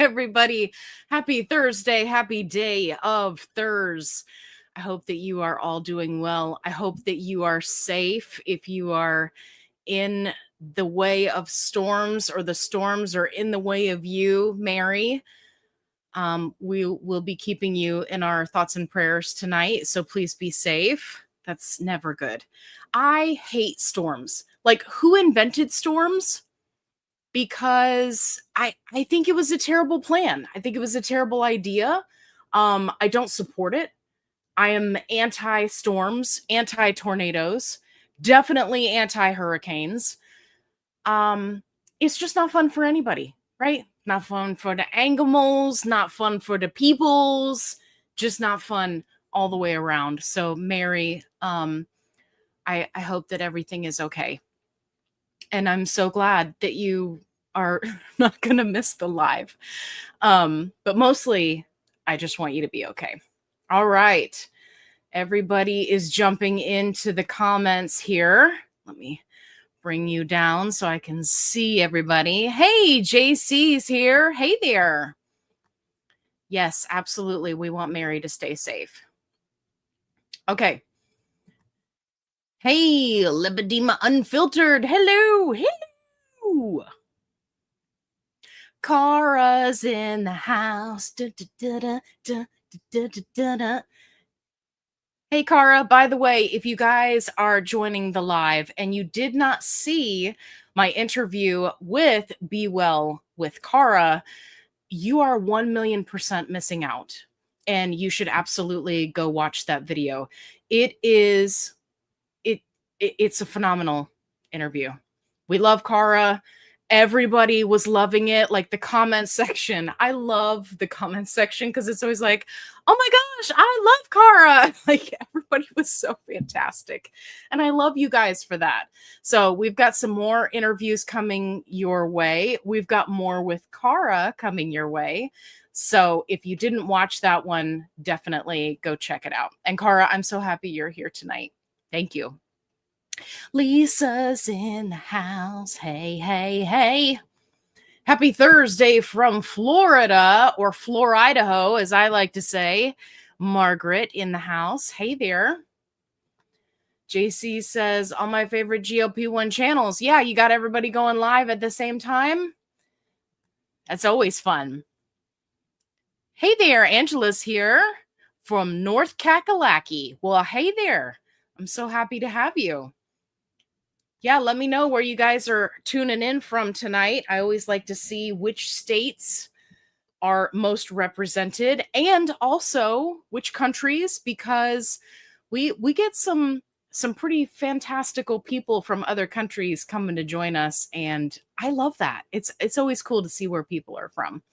everybody. Happy Thursday. Happy day of Thurs. I hope that you are all doing well. I hope that you are safe. If you are in the way of storms or the storms are in the way of you, Mary, we will be keeping you in our thoughts and prayers tonight. So please be safe. That's never good. I hate storms. Like, who invented storms? Because I think it was a terrible plan. I think it was a terrible idea. I don't support it. I am anti-storms, anti-tornadoes, definitely anti-hurricanes. It's just not fun for anybody, right? Not fun for the animals, not fun for the peoples, just not fun all the way around. So, Mary, I hope that everything is okay. And I'm so glad that you are not going to miss the live. But mostly, I just want you to be okay. All right. Everybody is jumping into the comments here. Let me bring you down so I can see everybody. Hey, JC's here. Hey there. Yes, absolutely. We want Mary to stay safe. Okay. Hey, Libidema Unfiltered. Hello. Hello. Cara's in the house. Hey, Cara, by the way, if you guys are joining the live and you did not see my interview with Be Well with Cara, you are 1,000,000% missing out. And you should absolutely go watch that video. It's a phenomenal interview. We love Cara. Everybody was loving it. Like, the comment section. I love the comment section because it's always like, oh my gosh, I love Cara. Like, everybody was so fantastic. And I love you guys for that. So we've got some more interviews coming your way. We've got more with Cara coming your way. So if you didn't watch that one, definitely go check it out. And Cara, I'm so happy you're here tonight. Thank you. Lisa's in the house. Hey, hey, hey. Happy Thursday from Florida, or Floridaho, as I like to say. Margaret in the house. Hey there. JC says, all my favorite GLP1 channels. Yeah, you got everybody going live at the same time? That's always fun. Hey there, Angela's here from North Kakalaki. Well, hey there. I'm so happy to have you. Yeah, let me know where you guys are tuning in from tonight. I always like to see which states are most represented and also which countries, because we get some pretty fantastical people from other countries coming to join us, and I love that. It's always cool to see where people are from.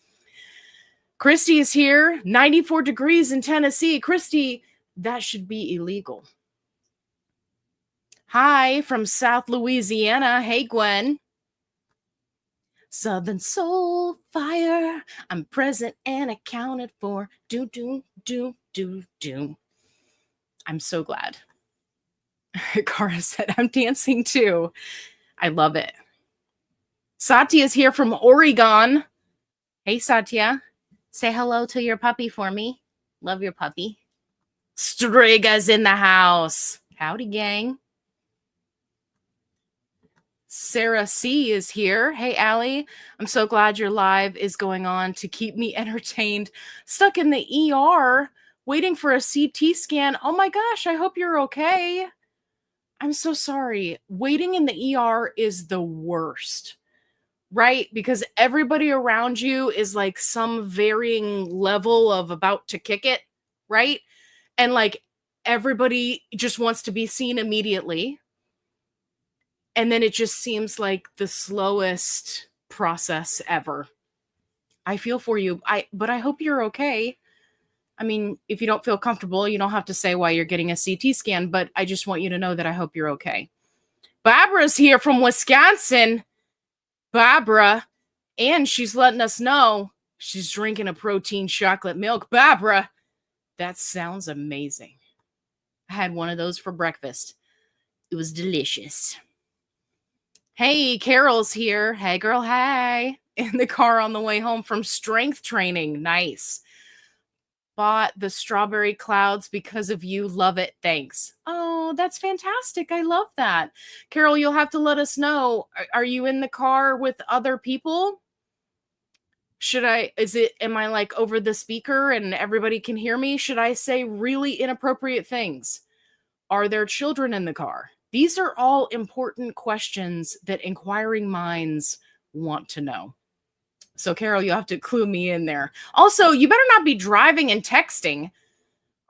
Christy is here, 94 degrees in Tennessee. Christy, that should be illegal. Hi, from South Louisiana. Hey, Gwen. Southern Soul Fire. I'm present and accounted for. Do, do, do, do, do. I'm so glad. Cara said, I'm dancing too. I love it. Satya is here from Oregon. Hey, Satya. Say hello to your puppy for me. Love your puppy. Striga's in the house. Howdy, gang. Sarah C is here. Hey, Allie. I'm so glad your live is going on to keep me entertained. Stuck in the ER, waiting for a CT scan. Oh my gosh, I hope you're okay. I'm so sorry. Waiting in the ER is the worst, right? Because everybody around you is like some varying level of about to kick it, right? And like everybody just wants to be seen immediately. And then it just seems like the slowest process ever. I feel for you. But I hope you're okay. I mean, if you don't feel comfortable, you don't have to say why you're getting a CT scan, but I just want you to know that I hope you're okay. Barbara's here from Wisconsin. Barbara, and she's letting us know she's drinking a protein chocolate milk. Barbara, that sounds amazing. I had one of those for breakfast. It was delicious. Hey, Carol's here. Hey, girl, hey. In the car on the way home from strength training. Nice. Bought the strawberry clouds because of you. Love it. Thanks. Oh, that's fantastic. I love that. Carol, you'll have to let us know. Are you in the car with other people? Am I like over the speaker and everybody can hear me? Should I say really inappropriate things? Are there children in the car? These are all important questions that inquiring minds want to know. So, Carol, you have to clue me in there. Also, you better not be driving and texting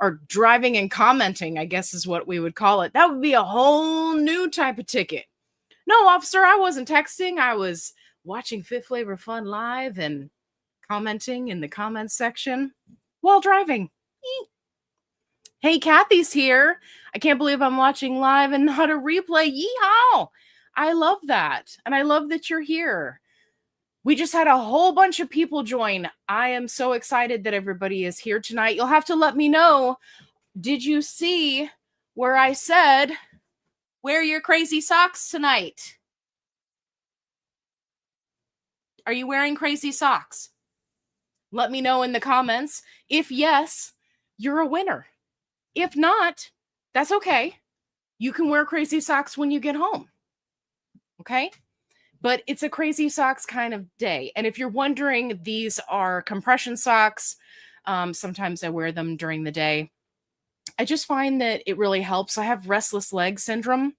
or driving and commenting, I guess is what we would call it. That would be a whole new type of ticket. No, officer, I wasn't texting. I was watching Fit Flavor Fun live and commenting in the comments section while driving. Hey, Kathy's here. I can't believe I'm watching live and not a replay. Yeehaw! I love that. And I love that you're here. We just had a whole bunch of people join. I am so excited that everybody is here tonight. You'll have to let me know. Did you see where I said, wear your crazy socks tonight? Are you wearing crazy socks? Let me know in the comments. If yes, you're a winner. If not, that's okay. You can wear crazy socks when you get home. Okay? But it's a crazy socks kind of day. And if you're wondering, these are compression socks. Sometimes I wear them during the day. I just find that it really helps. I have restless leg syndrome,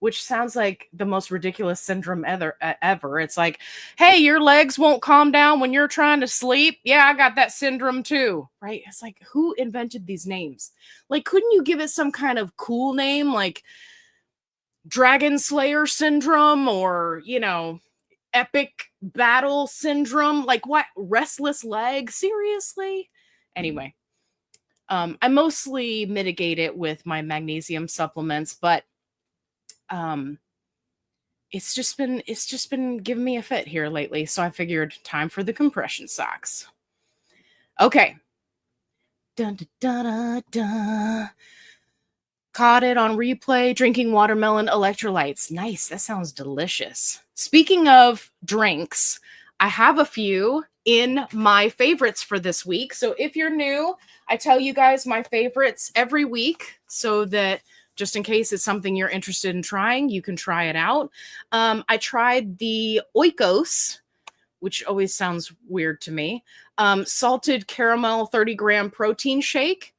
which sounds like the most ridiculous syndrome ever. It's like, hey, your legs won't calm down when you're trying to sleep. Yeah, I got that syndrome too, right? It's like, who invented these names? Like, couldn't you give it some kind of cool name, like Dragon Slayer syndrome or, epic battle syndrome? Like what? Restless leg? Seriously? Anyway, I mostly mitigate it with my magnesium supplements, but it's just been giving me a fit here lately, so I figured time for the compression socks. Okay. Dun, dun, dun, dun, dun. Caught it on replay, drinking watermelon electrolytes. Nice. That sounds delicious. Speaking of drinks, I have a few in my favorites for this week. So if you're new, I tell you guys my favorites every week so that just in case it's something you're interested in trying, you can try it out. I tried the Oikos, which always sounds weird to me, salted caramel 30-gram protein shake.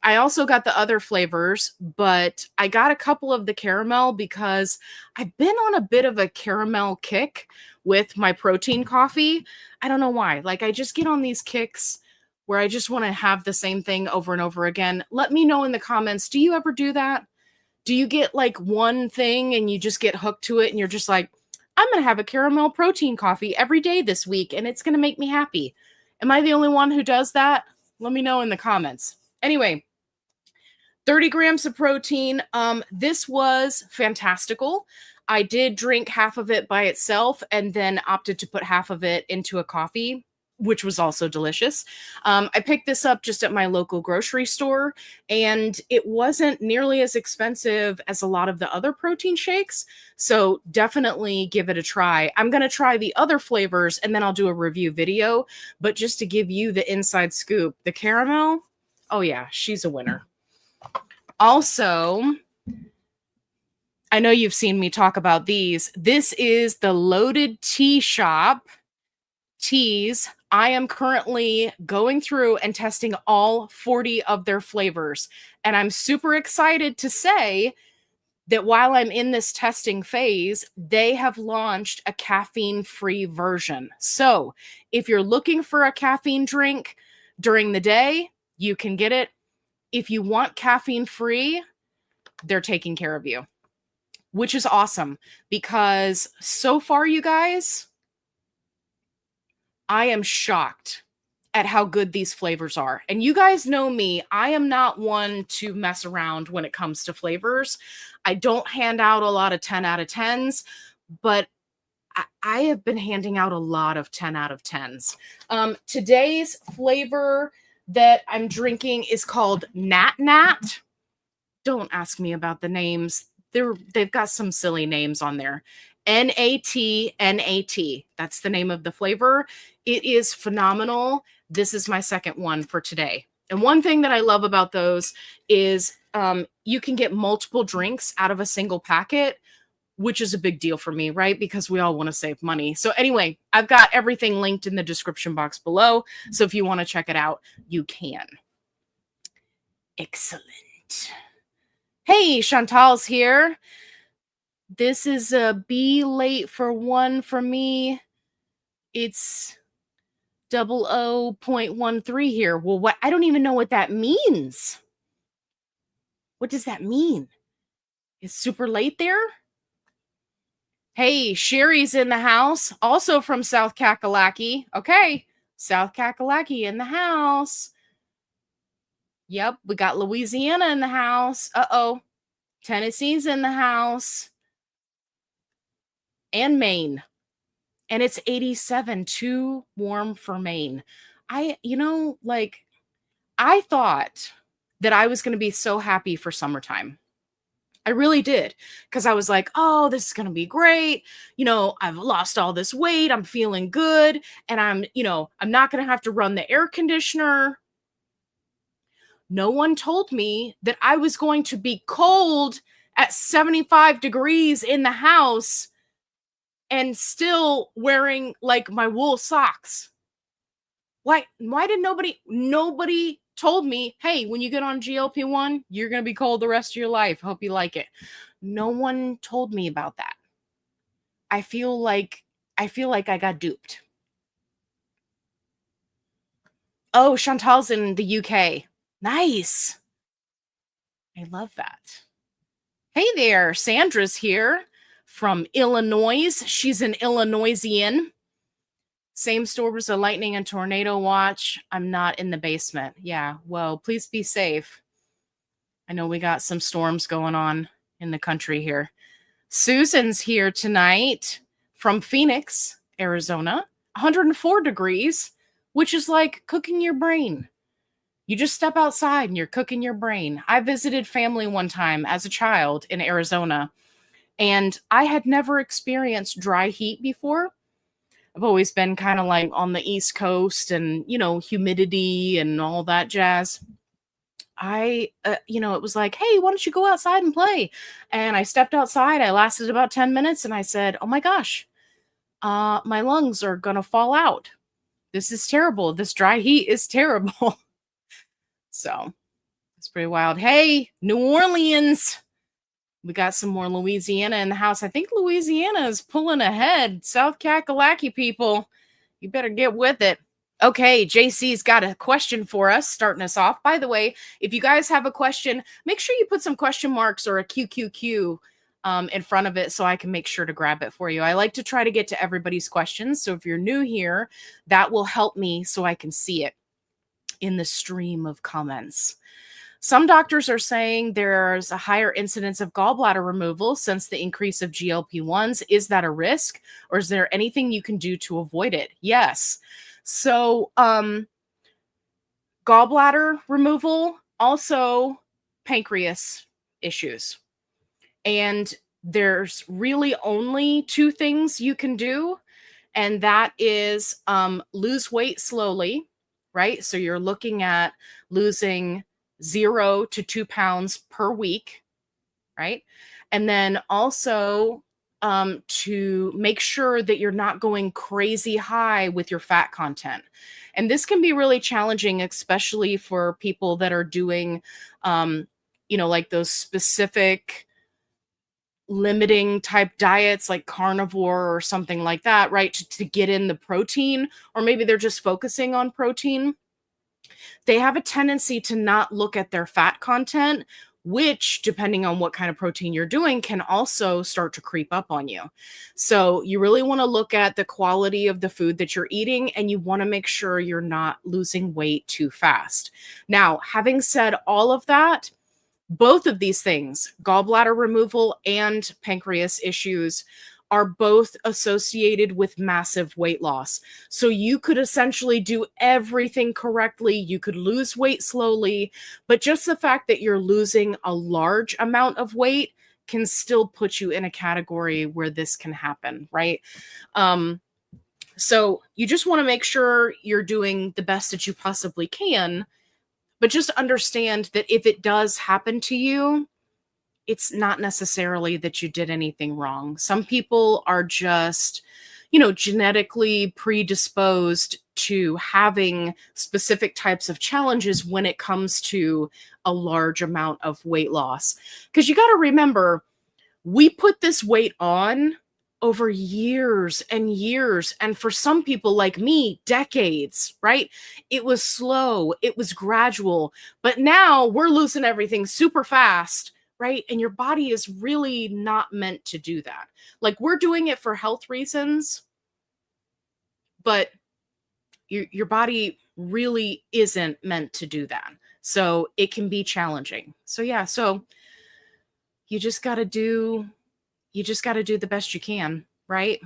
I also got the other flavors, but I got a couple of the caramel because I've been on a bit of a caramel kick with my protein coffee. I don't know why. Like, I just get on these kicks where I just want to have the same thing over and over again. Let me know in the comments. Do you ever do that? Do you get like one thing and you just get hooked to it and you're just like, I'm going to have a caramel protein coffee every day this week and it's going to make me happy? Am I the only one who does that? Let me know in the comments. Anyway, 30 grams of protein. This was fantastical. I did drink half of it by itself and then opted to put half of it into a coffee, which was also delicious. I picked this up just at my local grocery store, and it wasn't nearly as expensive as a lot of the other protein shakes. So definitely give it a try. I'm going to try the other flavors and then I'll do a review video. But just to give you the inside scoop, the caramel, oh yeah, she's a winner. Also, I know you've seen me talk about these. This is the Loaded Tea Shop teas. I am currently going through and testing all 40 of their flavors. And I'm super excited to say that while I'm in this testing phase, they have launched a caffeine-free version. So if you're looking for a caffeine drink during the day, you can get it. If you want caffeine-free, they're taking care of you, which is awesome because so far, you guys, I am shocked at how good these flavors are. And you guys know me, I am not one to mess around when it comes to flavors. I don't hand out a lot of 10 out of 10s, but I have been handing out a lot of 10 out of 10s. Today's flavor that I'm drinking is called Nat Nat. Don't ask me about the names. They've got some silly names on there. Natnat. That's the name of the flavor. It is phenomenal. This is my second one for today. And one thing that I love about those is you can get multiple drinks out of a single packet, which is a big deal for me, right? Because we all want to save money. So anyway, I've got everything linked in the description box below. So if you want to check it out, you can. Excellent. Hey, Chantal's here. This is a B late for one for me. It's 00.13 here. Well, what? I don't even know what that means. What does that mean? It's super late there? Hey, Sherry's in the house, also from South Kakalaki. Okay, South Kakalaki in the house. Yep, we got Louisiana in the house. Uh-oh. Tennessee's in the house. And Maine. And it's 87, too warm for Maine. I thought that I was going to be so happy for summertime. I really did, because I was like, oh, this is going to be great. I've lost all this weight. I'm feeling good. And I'm not going to have to run the air conditioner. No one told me that I was going to be cold at 75 degrees in the house and still wearing like my wool socks. Why did nobody told me, hey, when you get on GLP1, you're going to be cold the rest of your life. Hope you like it. No one told me about that. I feel like I got duped. Oh, Chantal's in the UK. Nice. I love that. Hey there, Sandra's here from Illinois. She's an Illinoisian. Same store as a lightning and tornado watch. I'm not in the basement. Yeah, well, please be safe. I know we got some storms going on in the country here. Susan's here tonight from Phoenix, Arizona. 104 degrees, which is like cooking your brain. You just step outside and you're cooking your brain. I visited family one time as a child in Arizona, and I had never experienced dry heat before. I've always been kind of like on the East Coast and, humidity and all that jazz. It was like, hey, why don't you go outside and play? And I stepped outside. I lasted about 10 minutes and I said, oh my gosh, my lungs are going to fall out. This is terrible. This dry heat is terrible. So it's pretty wild. Hey, New Orleans. We got some more Louisiana in the house. I think Louisiana is pulling ahead. South Kakalaki people, you better get with it. Okay, JC's got a question for us, starting us off. By the way, if you guys have a question, make sure you put some question marks or a QQQ in front of it so I can make sure to grab it for you. I like to try to get to everybody's questions. So if you're new here, that will help me so I can see it in the stream of comments. Some doctors are saying there's a higher incidence of gallbladder removal since the increase of GLP-1s. Is that a risk, or is there anything you can do to avoid it? Yes. So gallbladder removal, also pancreas issues. And there's really only two things you can do, and that is lose weight slowly, right? So you're looking at losing 0 to 2 pounds per week, right? And then also to make sure that you're not going crazy high with your fat content. And this can be really challenging, especially for people that are doing, like those specific limiting type diets like carnivore or something like that, right? To get in the protein, or maybe they're just focusing on protein. They have a tendency to not look at their fat content, which, depending on what kind of protein you're doing, can also start to creep up on you. So you really want to look at the quality of the food that you're eating, and you want to make sure you're not losing weight too fast. Now, having said all of that, both of these things, gallbladder removal and pancreas issues, are both associated with massive weight loss. So you could essentially do everything correctly. You could lose weight slowly, but just the fact that you're losing a large amount of weight can still put you in a category where this can happen, right? So you just want to make sure you're doing the best that you possibly can, but just understand that if it does happen to you, it's not necessarily that you did anything wrong. Some people are just, genetically predisposed to having specific types of challenges when it comes to a large amount of weight loss. Because you got to remember, we put this weight on over years and years. And for some people like me, decades, right? It was slow, it was gradual. But now we're losing everything super fast, right? And your body is really not meant to do that. Like, we're doing it for health reasons, but your body really isn't meant to do that. So it can be challenging. So yeah, so you just got to do the best you can, right?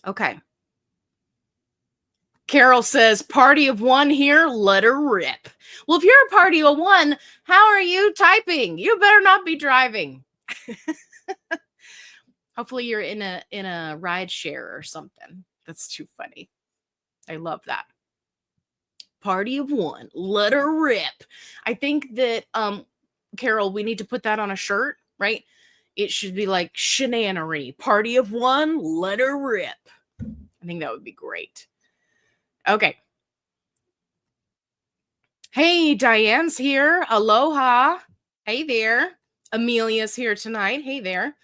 Okay. Carol says, party of one here, let her rip. Well, if you're a party of one, how are you typing? You better not be driving. Hopefully you're in a ride share or something. That's too funny. I love that. Party of one, let her rip. I think that, Carol, we need to put that on a shirt, right? It should be like shenanery. Party of one, let her rip. I think that would be great. Okay. Hey, Diane's here. Aloha. Hey there. Amelia's here tonight. Hey there.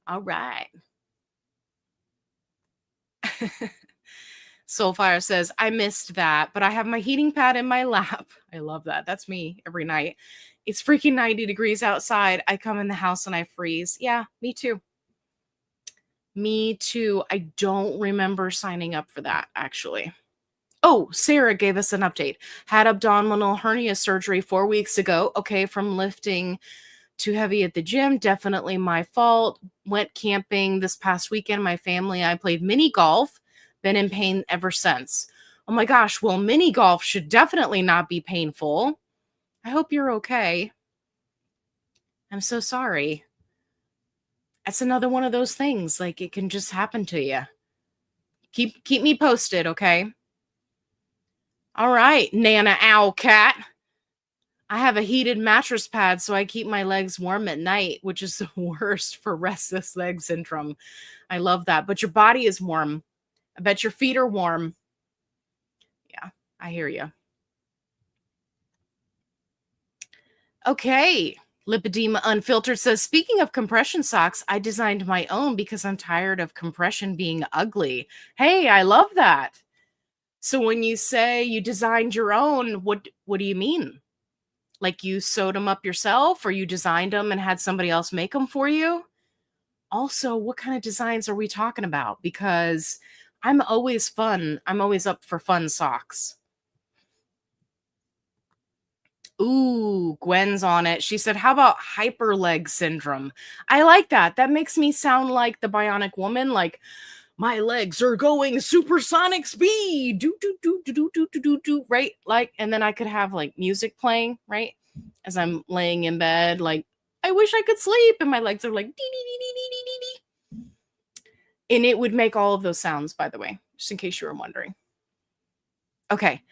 All right. Soulfire says, I missed that, but I have my heating pad in my lap. I love that. That's me every night. It's freaking 90 degrees outside. I come in the house and I freeze. Yeah, me too. Me too. I don't remember signing up for that, actually. Oh, Sarah gave us an update. Had abdominal hernia surgery 4 weeks ago. Okay, from lifting too heavy at the gym. Definitely my fault. Went camping this past weekend. My family, I played mini golf. Been in pain ever since. Oh my gosh. Well, mini golf should definitely not be painful. I hope you're okay. I'm so sorry. That's another one of those things. Like, it can just happen to you. Keep me posted, okay? All right, Nana Owl Cat. I have a heated mattress pad, so I keep my legs warm at night, which is the worst for restless leg syndrome. I love that. But your body is warm. I bet your feet are warm. Yeah, I hear you. Okay. Lipedema Unfiltered says, speaking of compression socks, I designed my own because I'm tired of compression being ugly. Hey, I love that. So when you say you designed your own, what do you mean? Like, you sewed them up yourself, or you designed them and had somebody else make them for you? Also, what kind of designs are we talking about? Because I'm always up for fun socks. Ooh, Gwen's on it. She said, how about hyper leg syndrome? I like that. That makes me sound like the Bionic Woman. Like, my legs are going supersonic speed. Do, do, do, do, do, do, do, do, do, right? Like, and then I could have like music playing, right? As I'm laying in bed, like, I wish I could sleep. And my legs are like, dee, dee, dee, dee, dee, dee, dee. And it would make all of those sounds, by the way, just in case you were wondering. Okay.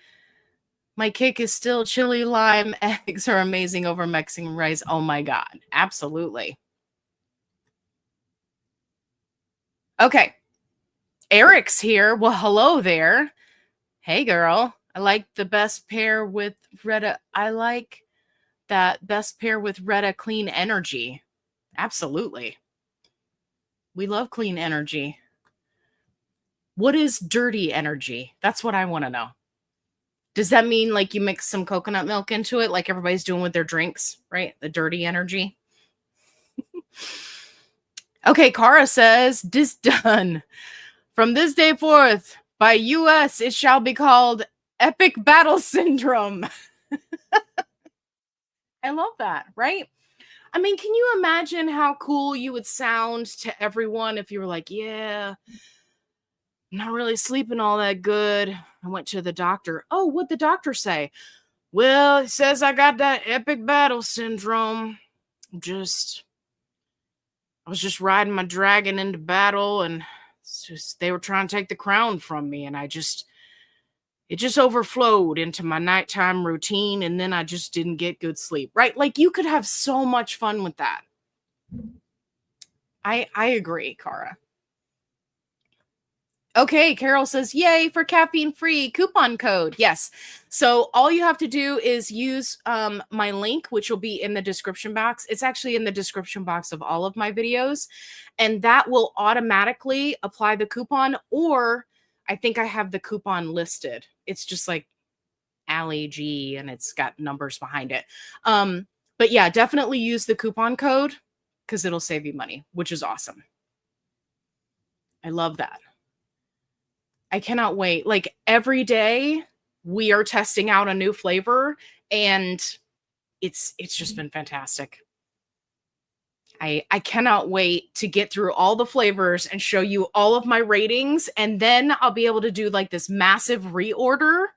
My cake is still chili lime. Eggs are amazing over Mexican rice. Oh my God. Absolutely. Okay. Eric's here. Well, hello there. Hey, girl. I like the best pair with Retta. I like that best pair with Retta Clean Energy. Absolutely. We love clean energy. What is dirty energy? That's what I want to know. Does that mean like you mix some coconut milk into it, like everybody's doing with their drinks, right? The dirty energy. Okay, Kara says, this done. From this day forth, by US, it shall be called Epic Battle Syndrome. I love that, right? I mean, can you imagine how cool you would sound to everyone if you were like, yeah, I'm not really sleeping all that good. I went to the doctor. Oh, what'd the doctor say? Well, it says I got that epic battle syndrome. Just was just riding my dragon into battle, and they were trying to take the crown from me, and it just overflowed into my nighttime routine, and then I just didn't get good sleep, right? Like, you could have so much fun with that. I agree, Cara. Okay, Carol says, yay for caffeine-free coupon code. Yes. So all you have to do is use my link, which will be in the description box. It's actually in the description box of all of my videos, and that will automatically apply the coupon, or I think I have the coupon listed. It's just like Allie G, and it's got numbers behind it. But yeah, definitely use the coupon code because it'll save you money, which is awesome. I love that. I cannot wait. Like, every day we are testing out a new flavor, and it's just been fantastic. I cannot wait to get through all the flavors and show you all of my ratings, and then I'll be able to do like this massive reorder.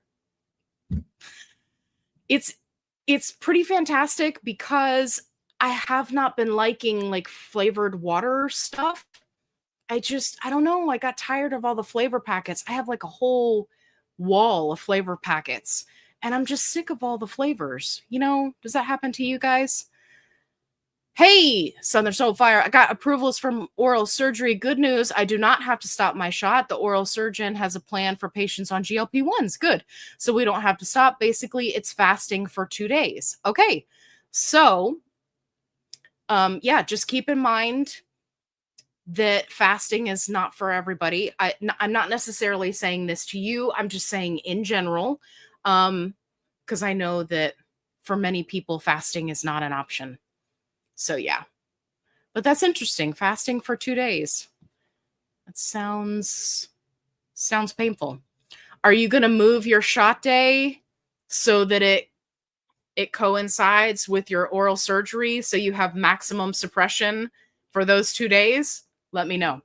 It's pretty fantastic because I have not been liking like flavored water stuff. I don't know. I got tired of all the flavor packets. I have like a whole wall of flavor packets, and I'm just sick of all the flavors. You know, does that happen to you guys? Hey, Southern Soulfire, I got approvals from oral surgery. Good news. I do not have to stop my shot. The oral surgeon has a plan for patients on GLP1s. Good. So we don't have to stop. Basically, it's fasting for 2 days. Okay. So, yeah, just keep in mind that fasting is not for everybody. I'm not necessarily saying this to you. I'm just saying in general, because I know that for many people, fasting is not an option. So yeah, but that's interesting. Fasting for 2 days. That sounds painful. Are you going to move your shot day so that it coincides with your oral surgery so you have maximum suppression for those 2 days? Let me know.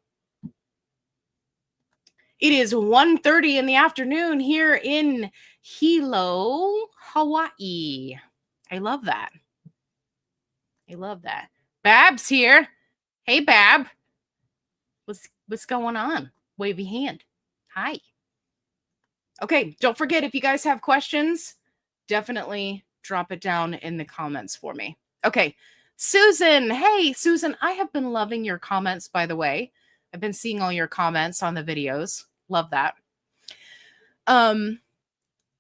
It is 1:30 in the afternoon here in Hilo, Hawaii. I love that. I love that. Bab's here. Hey, Bab. What's going on? Wavy hand. Hi. Okay, don't forget, if you guys have questions, definitely drop it down in the comments for me. Okay, Susan. Hey, Susan, I have been loving your comments, by the way. I've been seeing all your comments on the videos. Love that.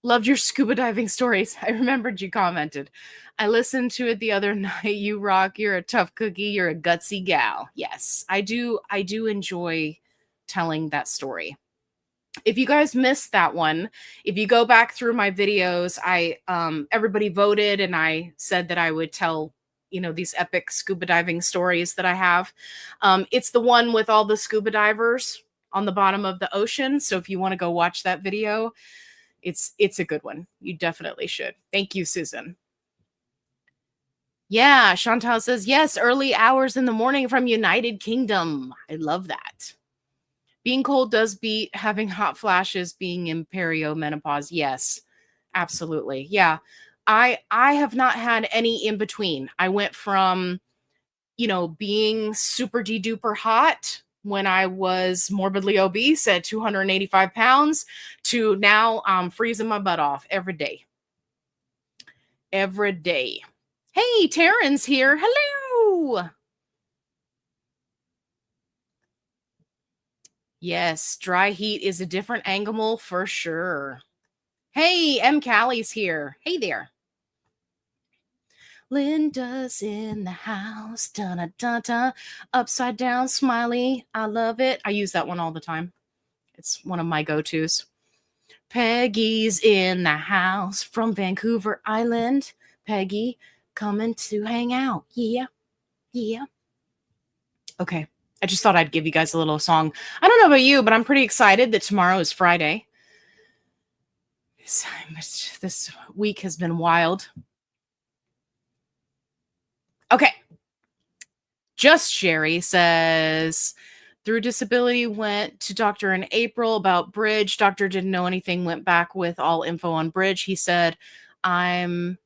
Loved your scuba diving stories. I remembered you commented. I listened to it the other night. You rock. You're a tough cookie. You're a gutsy gal. Yes, I do enjoy telling that story. If you guys missed that one, if you go back through my videos, everybody voted, and I said that I would tell, these epic scuba diving stories that I have. It's the one with all the scuba divers on the bottom of the ocean. So if you want to go watch that video, it's a good one. You definitely should. Thank you, Susan. Yeah, Chantal says, yes, early hours in the morning from United Kingdom. I love that. Being cold does beat having hot flashes being in perimenopause. Yes, absolutely. Yeah. I have not had any in between. I went from, being super duper hot when I was morbidly obese at 285 pounds to now I'm freezing my butt off every day. Every day. Hey, Taryn's here. Hello. Yes, dry heat is a different animal for sure. Hey, M. Callie's here. Hey there. Linda's in the house. Da-da-da-da. Upside down smiley. I love it. I use that one all the time. It's one of my go-tos. Peggy's in the house from Vancouver Island. Peggy coming to hang out. Yeah. Yeah. Okay. I just thought I'd give you guys a little song. I don't know about you, but I'm pretty excited that tomorrow is Friday. This week has been wild. Okay. Just Sherry says, through disability, went to doctor in April about Bridge. Doctor didn't know anything, went back with all info on Bridge. He said, I'm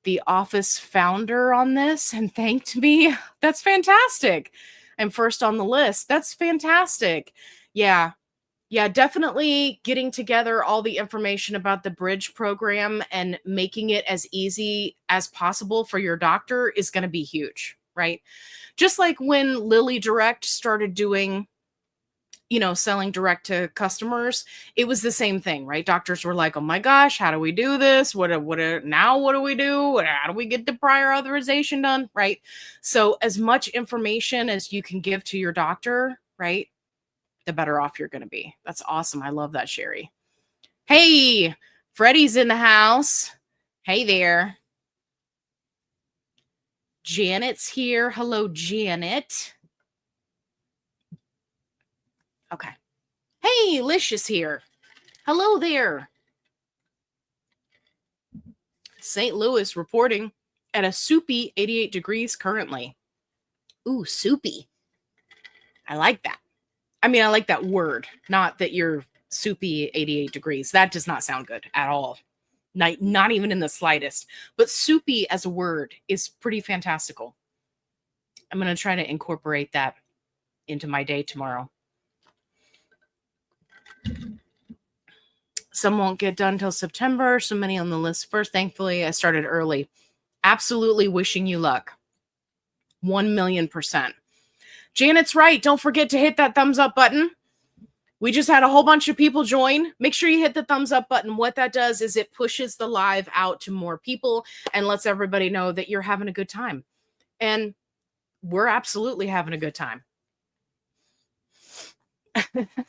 the office founder on this and thanked me. That's fantastic. I'm first on the list. That's fantastic. Yeah. Yeah, definitely getting together all the information about the bridge program and making it as easy as possible for your doctor is going to be huge, right? Just like when Lilly Direct started doing, selling direct to customers, it was the same thing, right? Doctors were like, "Oh my gosh, how do we do this? Now what do we do? How do we get the prior authorization done?" Right? So as much information as you can give to your doctor, right? The better off you're going to be. That's awesome. I love that, Sherry. Hey, Freddie's in the house. Hey there. Janet's here. Hello, Janet. Okay. Hey, Lish is here. Hello there. St. Louis reporting at a soupy 88 degrees currently. Ooh, soupy. I like that. I mean, I like that word, not that you're soupy 88 degrees. That does not sound good at all. Not even in the slightest. But soupy as a word is pretty fantastical. I'm going to try to incorporate that into my day tomorrow. Some won't get done till September. So many on the list first. Thankfully, I started early. Absolutely wishing you luck. 1,000,000%. Janet's right. Don't forget to hit that thumbs up button. We just had a whole bunch of people join. Make sure you hit the thumbs up button. What that does is it pushes the live out to more people and lets everybody know that you're having a good time. And we're absolutely having a good time.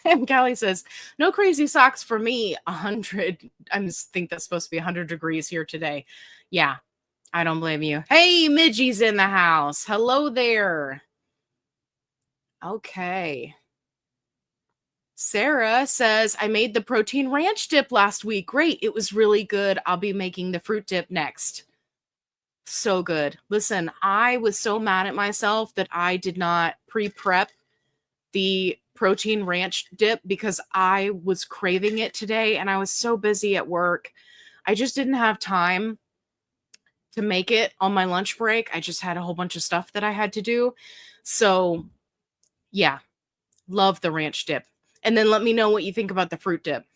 And Callie says, no crazy socks for me. 100. I think that's supposed to be 100 degrees here today. Yeah, I don't blame you. Hey, Midgie's in the house. Hello there. Okay. Sarah says, I made the protein ranch dip last week. Great. It was really good. I'll be making the fruit dip next. So good. Listen, I was so mad at myself that I did not pre-prep the protein ranch dip because I was craving it today and I was so busy at work. I just didn't have time to make it on my lunch break. I just had a whole bunch of stuff that I had to do. So, yeah, love the ranch dip. And then let me know what you think about the fruit dip.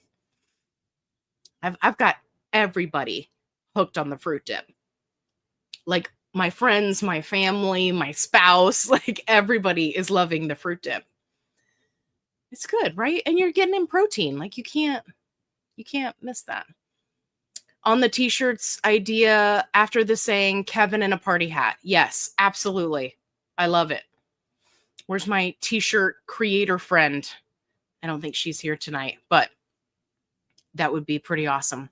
I've got everybody hooked on the fruit dip. Like my friends, my family, my spouse, like everybody is loving the fruit dip. It's good, right? And you're getting in protein. Like you can't miss that. On the t-shirts idea after the saying Kevin in a party hat. Yes, absolutely. I love it. Where's my t-shirt creator friend? I don't think she's here tonight, but that would be pretty awesome.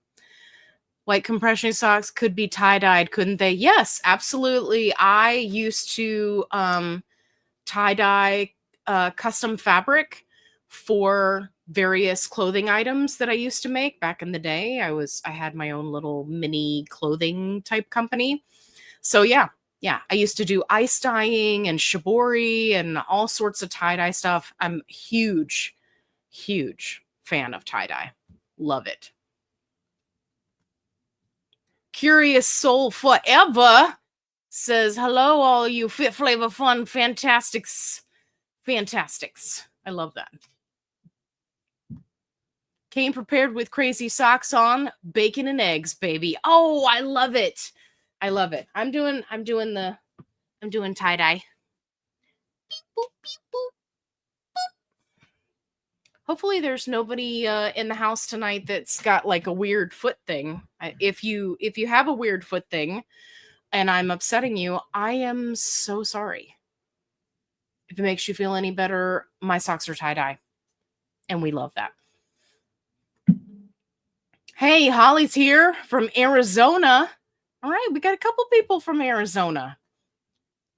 White compression socks could be tie-dyed, couldn't they? Yes, absolutely. I used to tie-dye custom fabric for various clothing items that I used to make back in the day. I had my own little mini clothing type company. So yeah, I used to do ice dyeing and shibori and all sorts of tie-dye stuff. I'm huge fan of tie-dye. Love it. Curious Soul Forever says, hello, all you Fit Flavor Fun Fantastics. I love that. Came prepared with crazy socks on, bacon and eggs, baby. Oh, I love it. I love it. I'm doing tie-dye. Beep, boop, beep, boop. Hopefully there's nobody in the house tonight that's got like a weird foot thing. If you have a weird foot thing and I'm upsetting you, I am so sorry. If it makes you feel any better, my socks are tie-dye. And we love that. Hey, Holly's here from Arizona. All right, we got a couple people from Arizona.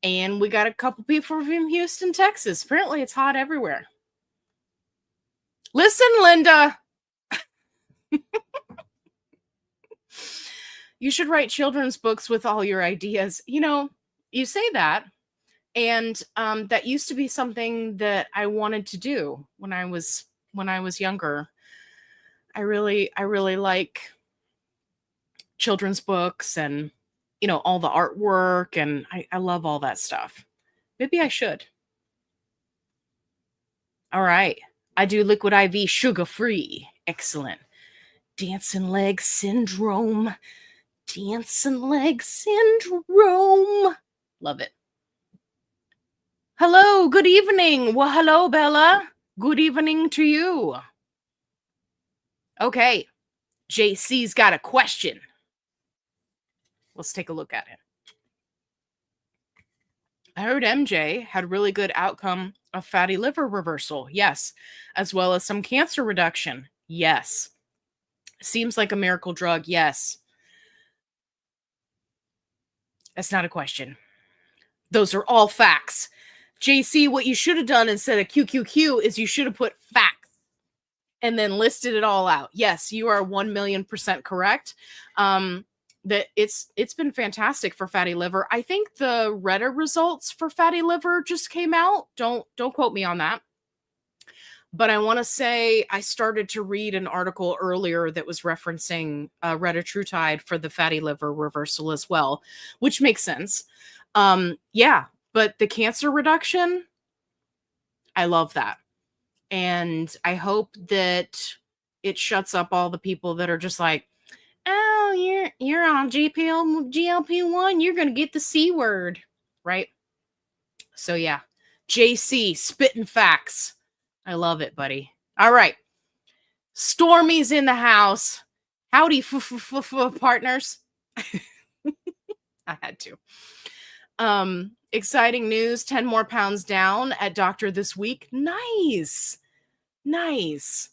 And we got a couple people from Houston, Texas. Apparently it's hot everywhere. Listen, Linda. You should write children's books with all your ideas. You say that, and that used to be something that I wanted to do when I was younger. I really like children's books and all the artwork, and I love all that stuff. Maybe I should. All right. I do liquid IV sugar-free. Excellent. Dancing leg syndrome. Dancing leg syndrome. Love it. Hello, good evening. Well, hello, Bella. Good evening to you. Okay, JC's got a question. Let's take a look at it. I heard MJ had really good outcome of fatty liver reversal. Yes. As well as some cancer reduction. Yes. Seems like a miracle drug. Yes. That's not a question. Those are all facts. JC, what you should have done instead of QQQ is you should have put facts and then listed it all out. Yes, you are 1,000,000% correct. That it's been fantastic for fatty liver. I think the Retta results for fatty liver just came out. Don't quote me on that. But I want to say I started to read an article earlier that was referencing Retatrutide for the fatty liver reversal as well, which makes sense. Yeah, but the cancer reduction, I love that. And I hope that it shuts up all the people that are just like, oh, you're on GLP1, you're going to get the C word, right? So yeah, JC, spitting facts. I love it, buddy. All right. Stormy's in the house. Howdy, partners. I had to. Exciting news, 10 more pounds down at doctor this week. Nice. Nice.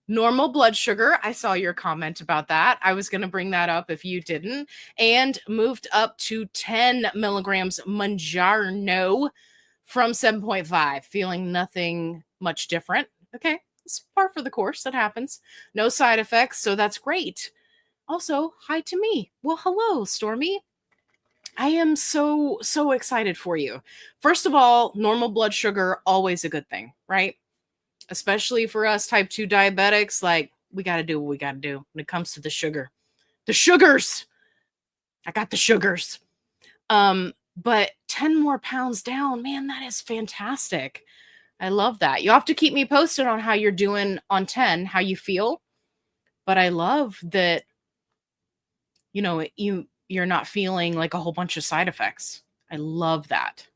Normal blood sugar. I saw your comment about that. I was going to bring that up if you didn't. And moved up to 10 milligrams Mounjaro from 7.5. Feeling nothing much different. Okay. It's par for the course. That happens. No side effects. So that's great. Also, hi to me. Well, hello, Stormy. I am so excited for you. First of all, normal blood sugar, always a good thing, right? Especially for us type 2 diabetics, like we got to do what we got to do when it comes to the sugar. The sugars. I got the sugars. But 10 more pounds down, man, that is fantastic. I love that. You have to keep me posted on how you're doing on 10, how you feel. But I love that, you know, you're not feeling like a whole bunch of side effects. I love that.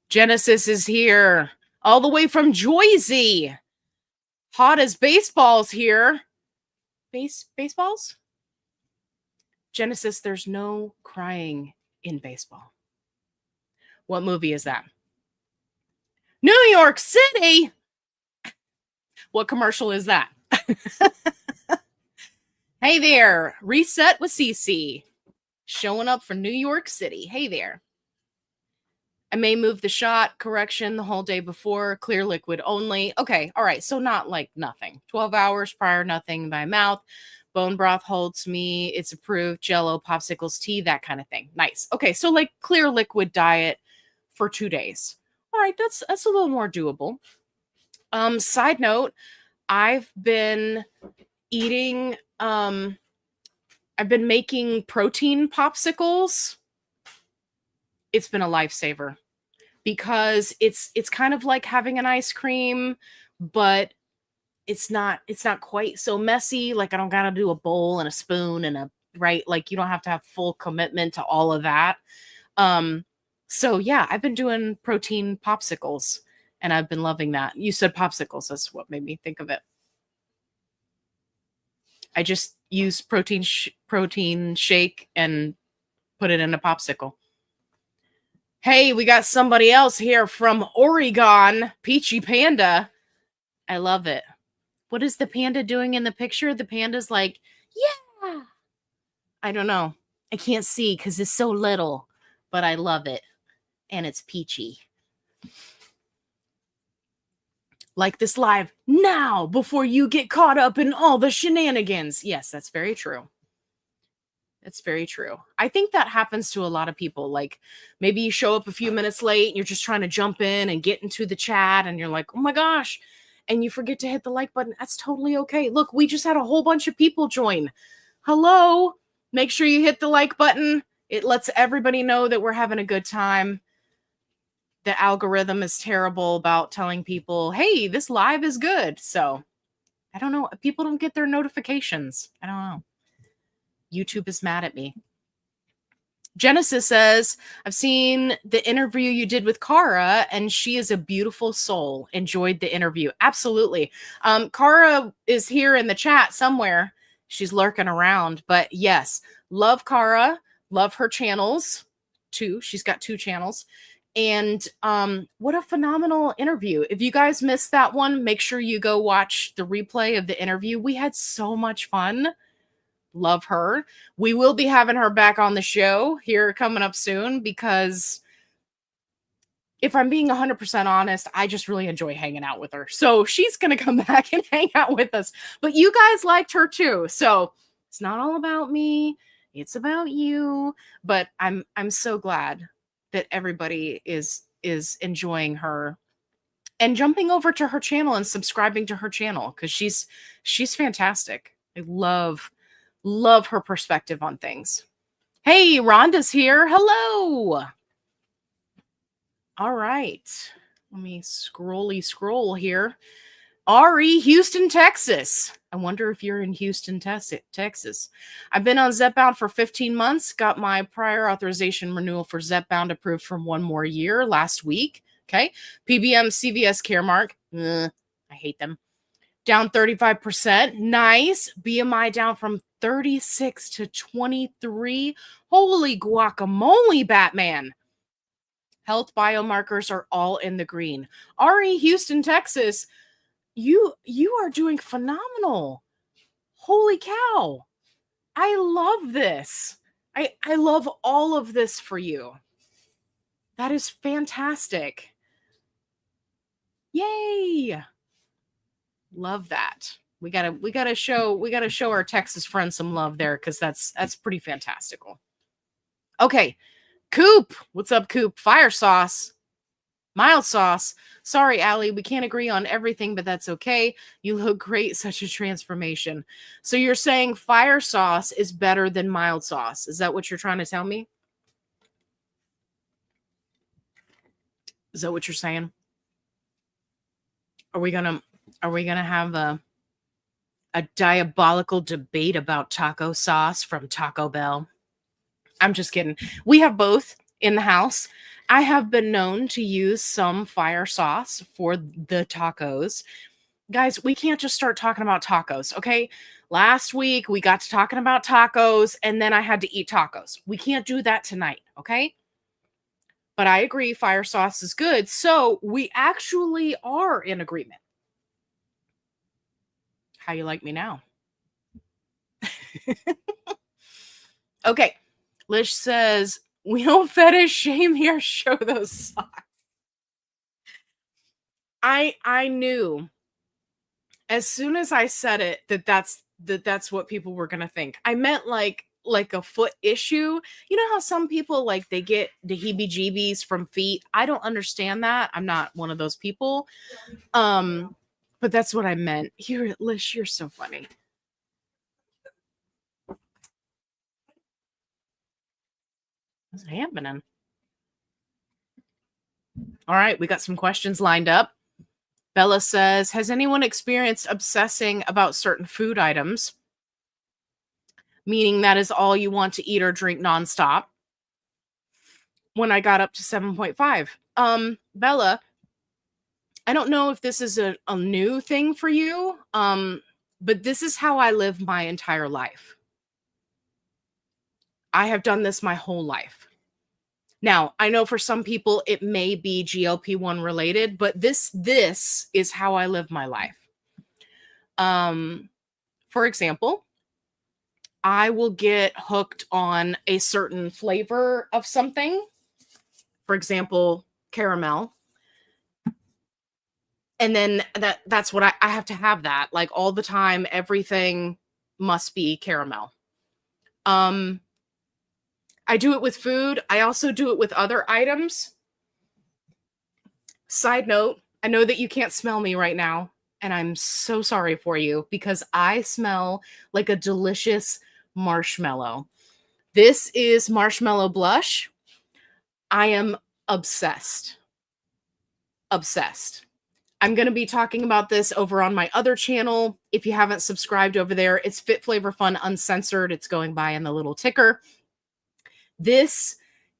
Genesis is here. All the way from Jersey. Hot as baseballs here. Baseballs? Genesis, there's no crying in baseball. What movie is that? New York City? What commercial is that? Hey there. Reset with CC. Showing up for New York City. Hey there. I may move the shot, correction, the whole day before, clear liquid only. Okay, all right, so not like nothing. 12 hours prior, nothing by mouth. Bone broth holds me, it's approved, Jello, popsicles, tea, that kind of thing. Nice. Okay, so like clear liquid diet for 2 days. All right, that's a little more doable. Side note, I've been eating, I've been making protein popsicles. It's been a lifesaver because it's kind of like having an ice cream, but it's not quite so messy. Like I don't got to do a bowl and a spoon and a right. Like you don't have to have full commitment to all of that. So yeah, I've been doing protein popsicles and I've been loving that. You said popsicles. That's what made me think of it. I just use protein shake and put it in a popsicle. Hey, we got somebody else here from Oregon, Peachy Panda. I love it. What is the panda doing in the picture? The panda's like, yeah. I don't know. I can't see because it's so little, but I love it. And it's peachy. Like this live now before you get caught up in all the shenanigans. Yes, that's very true. It's very true. I think that happens to a lot of people. Like maybe you show up a few minutes late and you're just trying to jump in and get into the chat and you're like, oh my gosh, and you forget to hit the like button. That's totally okay. Look, we just had a whole bunch of people join. Hello. Make sure you hit the like button. It lets everybody know that we're having a good time. the algorithm is terrible about telling people, hey, this live is good. So I don't know. People don't get their notifications. I don't know. YouTube is mad at me. Genesis says, I've seen the interview you did with Cara, and she is a beautiful soul. Enjoyed the interview. Absolutely. Cara is here in the chat somewhere. She's lurking around. But yes, love Cara. Love her channels too. She's got 2 channels. And what a phenomenal interview. If you guys missed that one, make sure you go watch the replay of the interview. We had so much fun. Love her. We will be having her back on the show here coming up soon because if I'm being 100% honest, I just really enjoy hanging out with her. So she's going to come back and hang out with us. But you guys liked her too. So it's not all about me. It's about you. But I'm so glad that everybody is enjoying her and jumping over to her channel and subscribing to her channel because she's fantastic. I love her perspective on things. Hey, Rhonda's here. Hello. All right. Let me scroll here. Ari, Houston, Texas. I wonder if you're in Houston, Texas. I've been on Zepbound for 15 months. Got my prior authorization renewal for Zepbound approved for 1 more year last week. Okay. PBM CVS Caremark. I hate them. Down 35%. Nice. BMI down from 36 to 23. Holy guacamole, Batman. Health biomarkers are all in the green. Ari, Houston, Texas. You are doing phenomenal. Holy cow. I love this. I love all of this for you. That is fantastic. Yay. Love that. We gotta show our Texas friends some love there because that's pretty fantastical. Okay, Coop, what's up, Coop? Fire sauce, mild sauce. Sorry, Allie, we can't agree on everything, but that's okay. You look great, such a transformation. So you're saying fire sauce is better than mild sauce? Is that what you're trying to tell me? Is that what you're saying? Are we gonna have a diabolical debate about taco sauce from Taco Bell? I'm just kidding. We have both in the house. I have been known to use some fire sauce for the tacos. Guys, we can't just start talking about tacos, okay? Last week, we got to talking about tacos, and then I had to eat tacos. We can't do that tonight, okay? But I agree, fire sauce is good. So we actually are in agreement. How you like me now? Okay. Lish says, we don't fetish shame here. Show those socks. I knew as soon as I said it that's what people were gonna think. I meant like a foot issue. You know how some people like they get the heebie-jeebies from feet? I don't understand that. I'm not one of those people. But that's what I meant. Here, Lish, you're so funny. What's happening? All right, we got some questions lined up. Bella says, has anyone experienced obsessing about certain food items? Meaning that is all you want to eat or drink nonstop. When I got up to 7.5. Bella, I don't know if this is a new thing for you, but this is how I live my entire life. I have done this my whole life. Now, I know for some people it may be GLP1 related, but this is how I live my life. For example, I will get hooked on a certain flavor of something. For example, caramel. And then that's what I have to have that. Like all the time, everything must be caramel. I do it with food. I also do it with other items. Side note, I know that you can't smell me right now, and I'm so sorry for you because I smell like a delicious marshmallow. This is marshmallow blush. I am obsessed. obsessed. I'm going to be talking about this over on my other channel. If you haven't subscribed over there, it's Fit Flavor Fun Uncensored. It's going by in the little ticker. This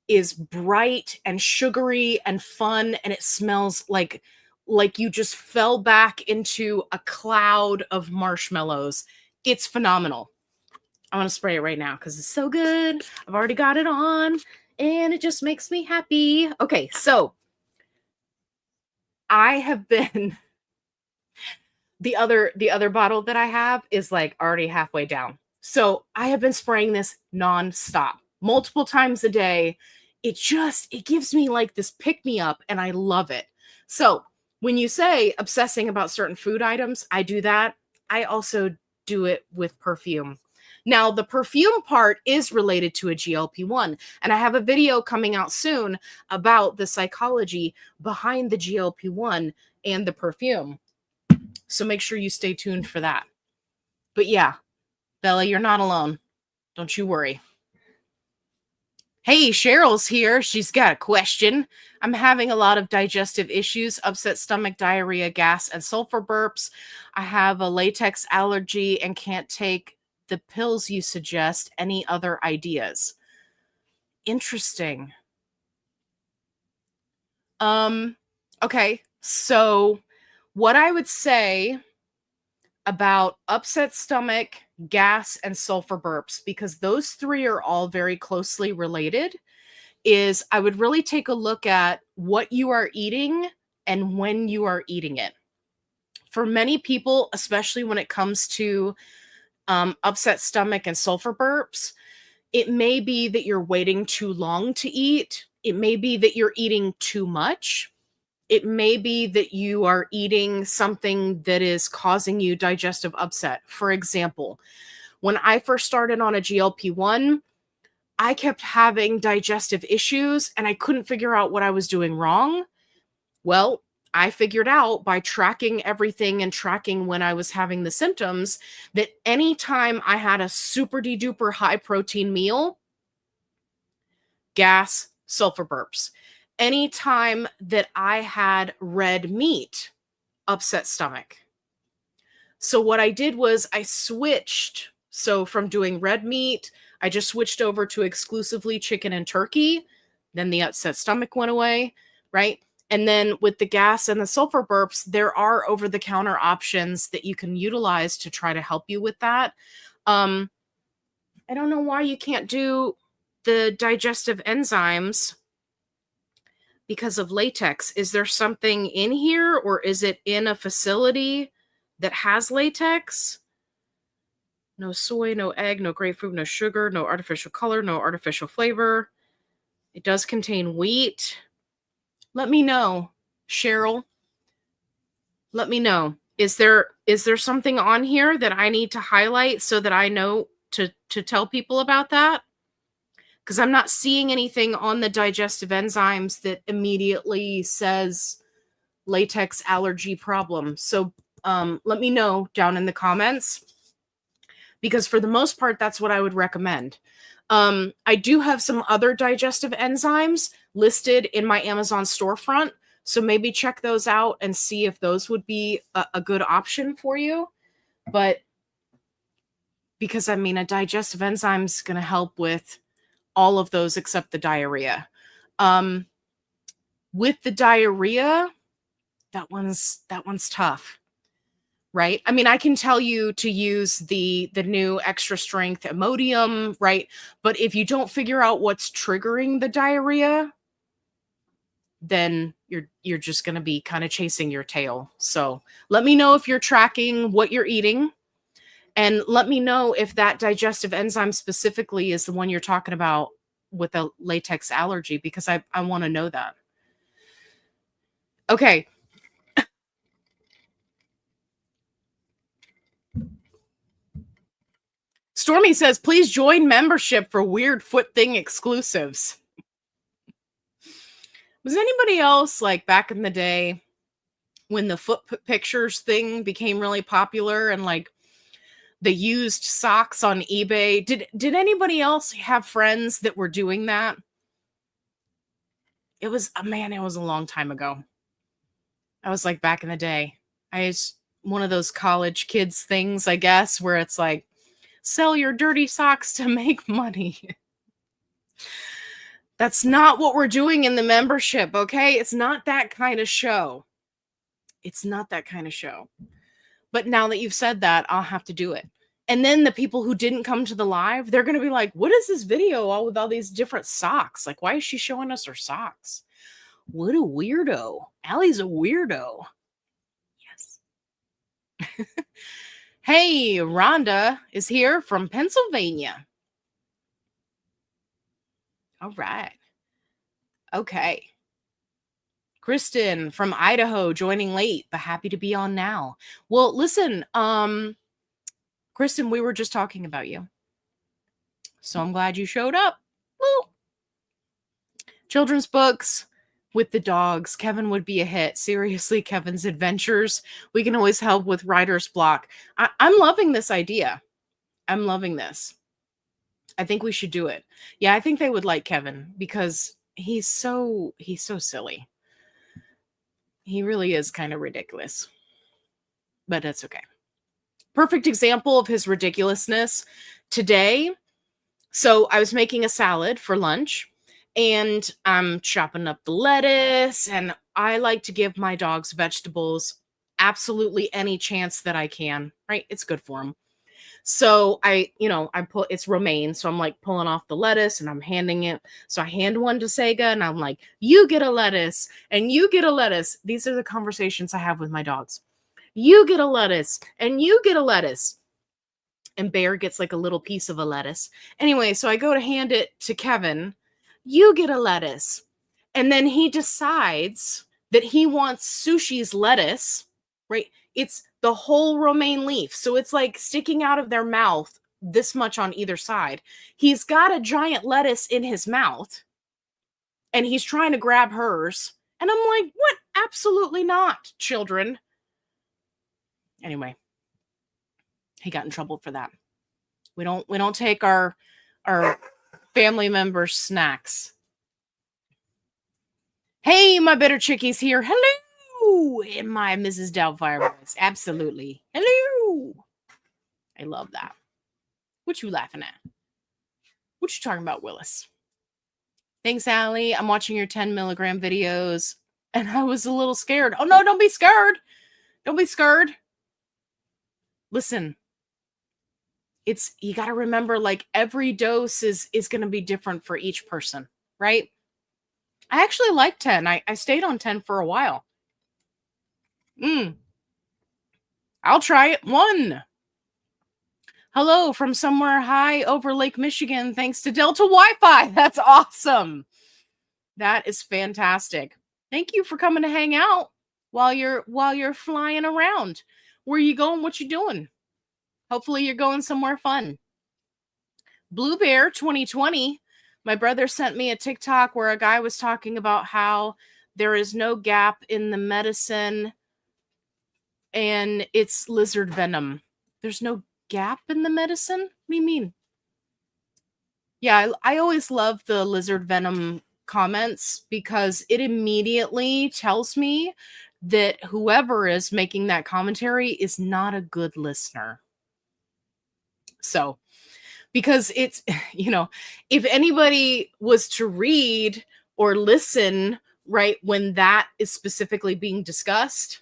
is bright and sugary and fun, and it smells like you just fell back into a cloud of marshmallows. It's phenomenal. I want to spray it right now because it's so good. I've already got it on, and it just makes me happy. Okay, so I have been the other bottle that I have is like already halfway down. So I have been spraying this nonstop, multiple times a day. It gives me like this pick me up, and I love it. So when you say obsessing about certain food items, I do that. I also do it with perfume. Now, the perfume part is related to a GLP-1, and I have a video coming out soon about the psychology behind the GLP-1 and the perfume. So make sure you stay tuned for that. But yeah, Bella, you're not alone. Don't you worry. Hey, Cheryl's here. She's got a question. I'm having a lot of digestive issues, upset stomach, diarrhea, gas, and sulfur burps. I have a latex allergy and can't take the pills you suggest. Any other ideas? Interesting. Okay. So what I would say about upset stomach, gas, and sulfur burps, because those three are all very closely related, is I would really take a look at what you are eating and when you are eating it. For many people, especially when it comes to upset stomach and sulfur burps, it may be that you're waiting too long to eat. It may be that you're eating too much. It may be that you are eating something that is causing you digestive upset. For example, when I first started on a GLP-1, I kept having digestive issues and I couldn't figure out what I was doing wrong. Well, I figured out by tracking everything and tracking when I was having the symptoms that anytime I had a super duper high protein meal, gas, sulfur burps. Anytime that I had red meat, upset stomach. So what I did was I switched. So from doing red meat, I just switched over to exclusively chicken and turkey. Then the upset stomach went away, right? And then with the gas and the sulfur burps, there are over-the-counter options that you can utilize to try to help you with that. I don't know why you can't do the digestive enzymes because of latex. Is there something in here, or is it in a facility that has latex? No soy, no egg, no grapefruit, no sugar, no artificial color, no artificial flavor. It does contain wheat. Let me know, Cheryl. Let me know. Is there something on here that I need to highlight so that I know to tell people about that? Because I'm not seeing anything on the digestive enzymes that immediately says latex allergy problem. So let me know down in the comments, because for the most part, that's what I would recommend. I do have some other digestive enzymes listed in my Amazon storefront, so maybe check those out and see if those would be a good option for you. But because, I mean, a digestive enzyme is going to help with all of those except the diarrhea. With the diarrhea, that one's tough, right? I mean, I can tell you to use the new extra strength Imodium, right? But if you don't figure out what's triggering the diarrhea, then you're just going to be kind of chasing your tail. So let me know if you're tracking what you're eating, and let me know if that digestive enzyme specifically is the one you're talking about with a latex allergy, because I want to know that. Okay. Stormy says, please join membership for weird foot thing exclusives. Was anybody else, like back in the day when the foot pictures thing became really popular and like the used socks on eBay, did anybody else have friends that were doing that? It was a long time ago. I was like back in the day. I was one of those college kids things, I guess, where it's like, sell your dirty socks to make money. That's not what we're doing in the membership, okay? It's not that kind of show. It's not that kind of show. But now that you've said that, I'll have to do it. And then the people who didn't come to the live, they're going to be like, what is this video all with all these different socks? Like, why is she showing us her socks? What a weirdo. Allie's a weirdo. Yes. Hey, Rhonda is here from Pennsylvania. All right. Okay. Kristen from Idaho joining late, but happy to be on now. Well, listen, Kristen, we were just talking about you. So I'm glad you showed up. Woo. Children's books with the dogs. Kevin would be a hit. Seriously, Kevin's adventures. We can always help with writer's block. I'm loving this idea. I'm loving this. I think we should do it. Yeah, I think they would like Kevin because he's so silly. He really is kind of ridiculous. But that's okay. Perfect example of his ridiculousness today. So I was making a salad for lunch and I'm chopping up the lettuce, and I like to give my dogs vegetables absolutely any chance that I can, right? It's good for them. So I put, it's romaine. So I'm like pulling off the lettuce and I'm handing it. So I hand one to Sega and I'm like, you get a lettuce and you get a lettuce. These are the conversations I have with my dogs. You get a lettuce and you get a lettuce. And Bear gets like a little piece of a lettuce. Anyway, so I go to hand it to Kevin. You get a lettuce. And then he decides that he wants Sushi's lettuce, right? It's the whole romaine leaf. So it's like sticking out of their mouth this much on either side. He's got a giant lettuce in his mouth and he's trying to grab hers. And I'm like, what? Absolutely not, children. Anyway, he got in trouble for that. We don't take our family members' snacks. Hey, my better chickies here. Hello, in my Mrs. Doubtfire voice. Absolutely. Hello. I love that. What you laughing at? What you talking about, Willis? Thanks, Allie. I'm watching your 10 milligram videos, and I was a little scared. Oh, no, don't be scared. Don't be scared. Listen, you got to remember, like, every dose is going to be different for each person, right? I actually like 10. I stayed on 10 for a while. I'll try it. 1. Hello from somewhere high over Lake Michigan, thanks to Delta Wi-Fi. That's awesome. That is fantastic. Thank you for coming to hang out while you're flying around. Where are you going? What you doing? Hopefully you're going somewhere fun. Blue Bear 2020. My brother sent me a TikTok where a guy was talking about how there is no gap in the medicine and it's lizard venom. There's no gap in the medicine? What do you mean? Yeah, I always love the lizard venom comments because it immediately tells me that whoever is making that commentary is not a good listener. So, because it's, if anybody was to read or listen, right, when that is specifically being discussed,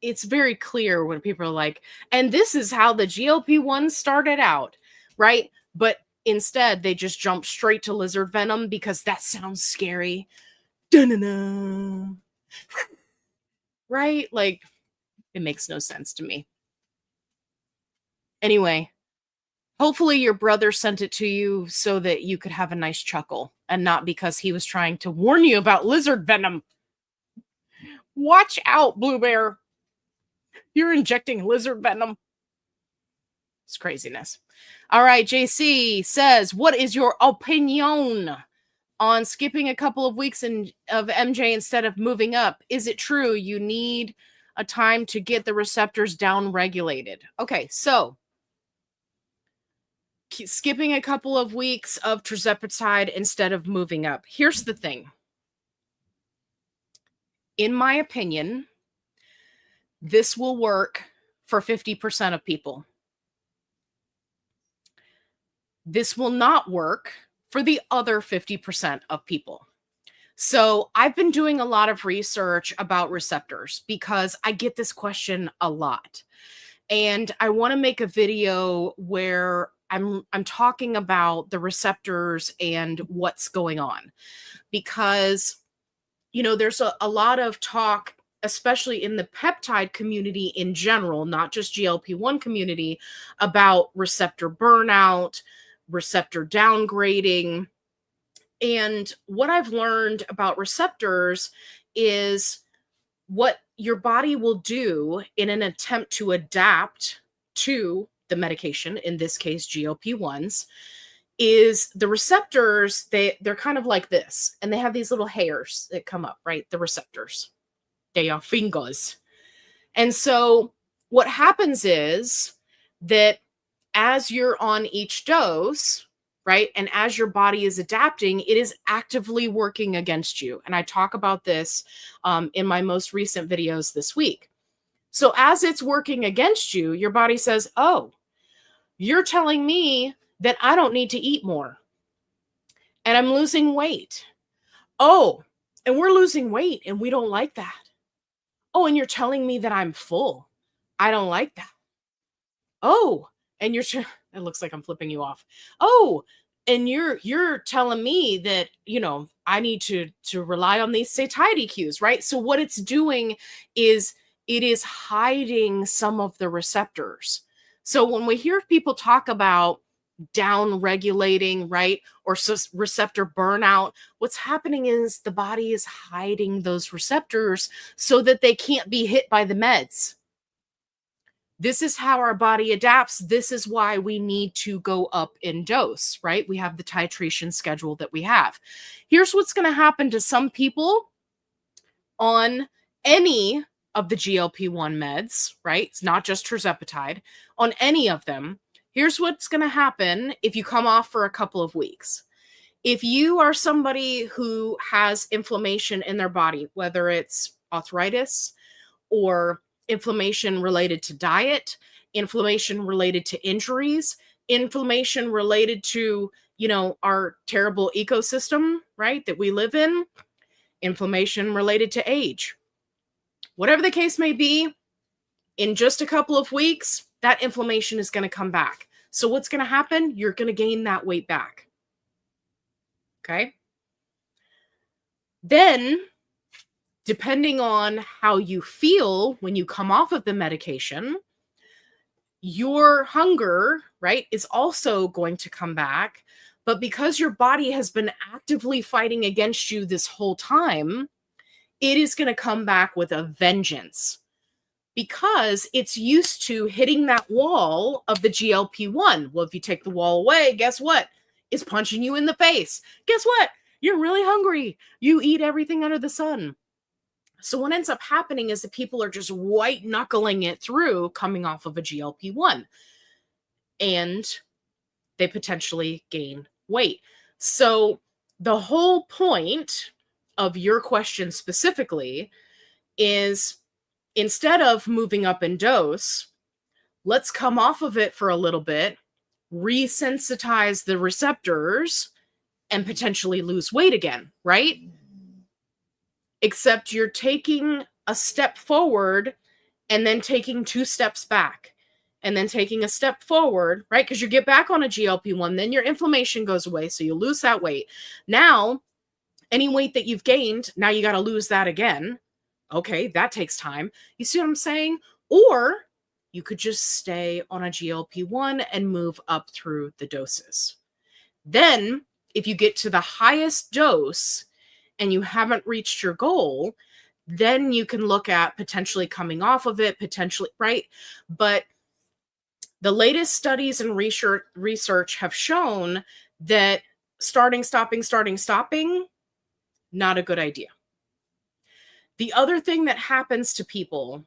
it's very clear when people are like, and this is how the GLP1 started out, right? But instead, they just jump straight to lizard venom because that sounds scary. Da-na-na. Right? Like, it makes no sense to me. Anyway, hopefully your brother sent it to you so that you could have a nice chuckle and not because he was trying to warn you about lizard venom. Watch out, Blue Bear. You're injecting lizard venom. It's craziness. All right, JC says, what is your opinion on skipping a couple of weeks of MJ instead of moving up? Is it true you need a time to get the receptors down regulated? Okay, so skipping a couple of weeks of tirzepatide instead of moving up. Here's the thing. In my opinion, this will work for 50% of people. This will not work for the other 50% of people. So I've been doing a lot of research about receptors because I get this question a lot. And I want to make a video where I'm talking about the receptors and what's going on. Because, there's a lot of talk, especially in the peptide community in general, not just GLP-1 community, about receptor burnout, receptor downgrading. And what I've learned about receptors is what your body will do in an attempt to adapt to the medication, in this case GLP-1s, is the receptors, they're kind of like this, and they have these little hairs that come up, right? The receptors. They are fingers. And so what happens is that as you're on each dose, right, and as your body is adapting, it is actively working against you. And I talk about this in my most recent videos this week. So as it's working against you, your body says, oh, you're telling me that I don't need to eat more and I'm losing weight. Oh, and we're losing weight and we don't like that. Oh, and you're telling me that I'm full. I don't like that. Oh, and it looks like I'm flipping you off. Oh, and you're telling me that, I need to rely on these satiety cues, right? So what it's doing is it is hiding some of the receptors. So when we hear people talk about down regulating, right, or receptor burnout, what's happening is the body is hiding those receptors so that they can't be hit by the meds. This is how our body adapts. This is why we need to go up in dose, right? We have the titration schedule that we have. Here's what's going to happen to some people on any of the GLP-1 meds, right? It's not just tirzepatide. On any of them, here's what's going to happen if you come off for a couple of weeks. If you are somebody who has inflammation in their body, whether it's arthritis or inflammation related to diet, inflammation related to injuries, inflammation related to, our terrible ecosystem, right, that we live in, inflammation related to age. Whatever the case may be, in just a couple of weeks, that inflammation is going to come back. So what's going to happen? You're going to gain that weight back. Okay? Then, depending on how you feel when you come off of the medication, your hunger, right, is also going to come back. But because your body has been actively fighting against you this whole time, it is going to come back with a vengeance because it's used to hitting that wall of the GLP-1. Well, if you take the wall away, guess what? It's punching you in the face. Guess what? You're really hungry. You eat everything under the sun. So what ends up happening is that people are just white knuckling it through coming off of a GLP-1, and they potentially gain weight. So the whole point of your question specifically is, instead of moving up in dose, let's come off of it for a little bit, resensitize the receptors, and potentially lose weight again, right? Except you're taking a step forward and then taking 2 steps back and then taking a step forward, right? Because you get back on a GLP-1, then your inflammation goes away, so you lose that weight. Now, any weight that you've gained, now you got to lose that again. Okay, that takes time. You see what I'm saying? Or you could just stay on a GLP-1 and move up through the doses. Then, if you get to the highest dose and you haven't reached your goal, then you can look at potentially coming off of it, potentially, right? But the latest studies and research have shown that starting, stopping, not a good idea. The other thing that happens to people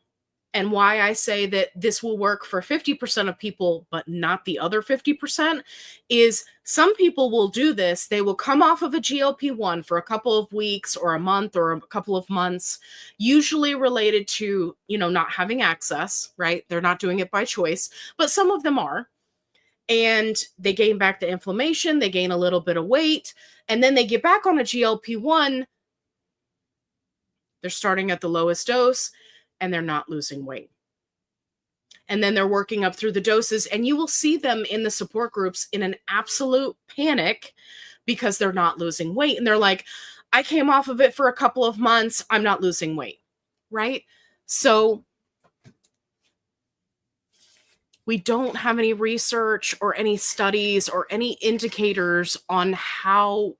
And why I say that this will work for 50% of people, but not the other 50%, is some people will do this. They will come off of a GLP-1 for a couple of weeks or a month or a couple of months, usually related to, not having access, right? They're not doing it by choice, but some of them are. And they gain back the inflammation, they gain a little bit of weight, and then they get back on a GLP-1. They're starting at the lowest dose and they're not losing weight. And then they're working up through the doses, and you will see them in the support groups in an absolute panic because they're not losing weight. And they're like, I came off of it for a couple of months. I'm not losing weight, right? So we don't have any research or any studies or any indicators on how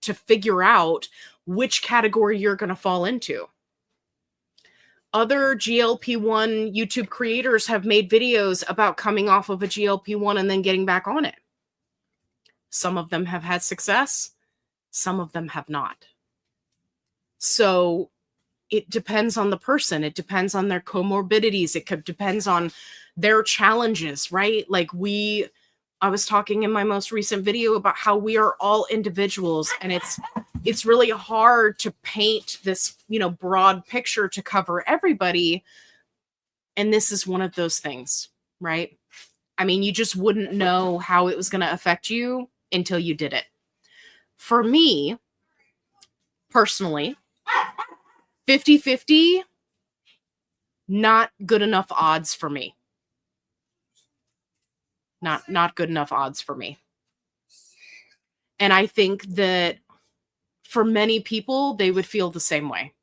to figure out which category you're going to fall into. Other GLP-1 YouTube creators have made videos about coming off of a GLP-1 and then getting back on it. Some of them have had success. Some of them have not. So it depends on the person. It depends on their comorbidities. It depends on their challenges, right? Like I was talking in my most recent video about how we are all individuals, and it's really hard to paint this, broad picture to cover everybody. And this is one of those things, right? I mean, you just wouldn't know how it was going to affect you until you did it. For me, personally, 50-50, not good enough odds for me. Not good enough odds for me. And I think that for many people, they would feel the same way,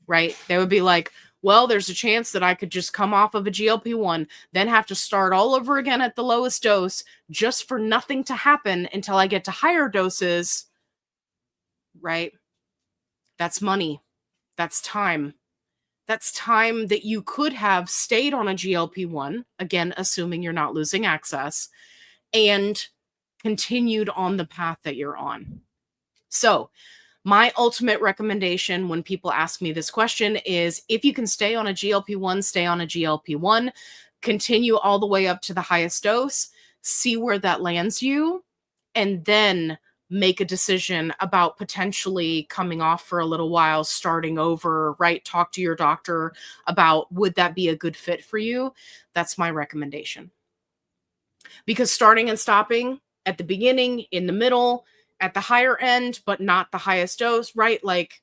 right? They would be like, well, there's a chance that I could just come off of a GLP-1, then have to start all over again at the lowest dose just for nothing to happen until I get to higher doses, right? That's money. That's time. That's time that you could have stayed on a GLP-1, again, assuming you're not losing access, and continued on the path that you're on. So my ultimate recommendation when people ask me this question is, if you can stay on a GLP-1, stay on a GLP-1, continue all the way up to the highest dose, see where that lands you, and then make a decision about potentially coming off for a little while, starting over, right? Talk to your doctor about, would that be a good fit for you? That's my recommendation. Because starting and stopping at the beginning, in the middle, at the higher end, but not the highest dose, right? Like,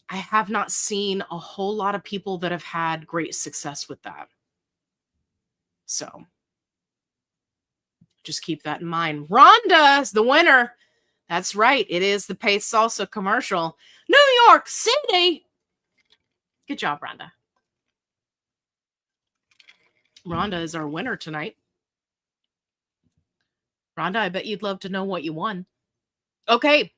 I have not seen a whole lot of people that have had great success with that. So just keep that in mind. Rhonda is the winner. That's right. It is the Pace Salsa commercial. New York City. Good job, Rhonda. Rhonda is our winner tonight. Rhonda, I bet you'd love to know what you won. Okay.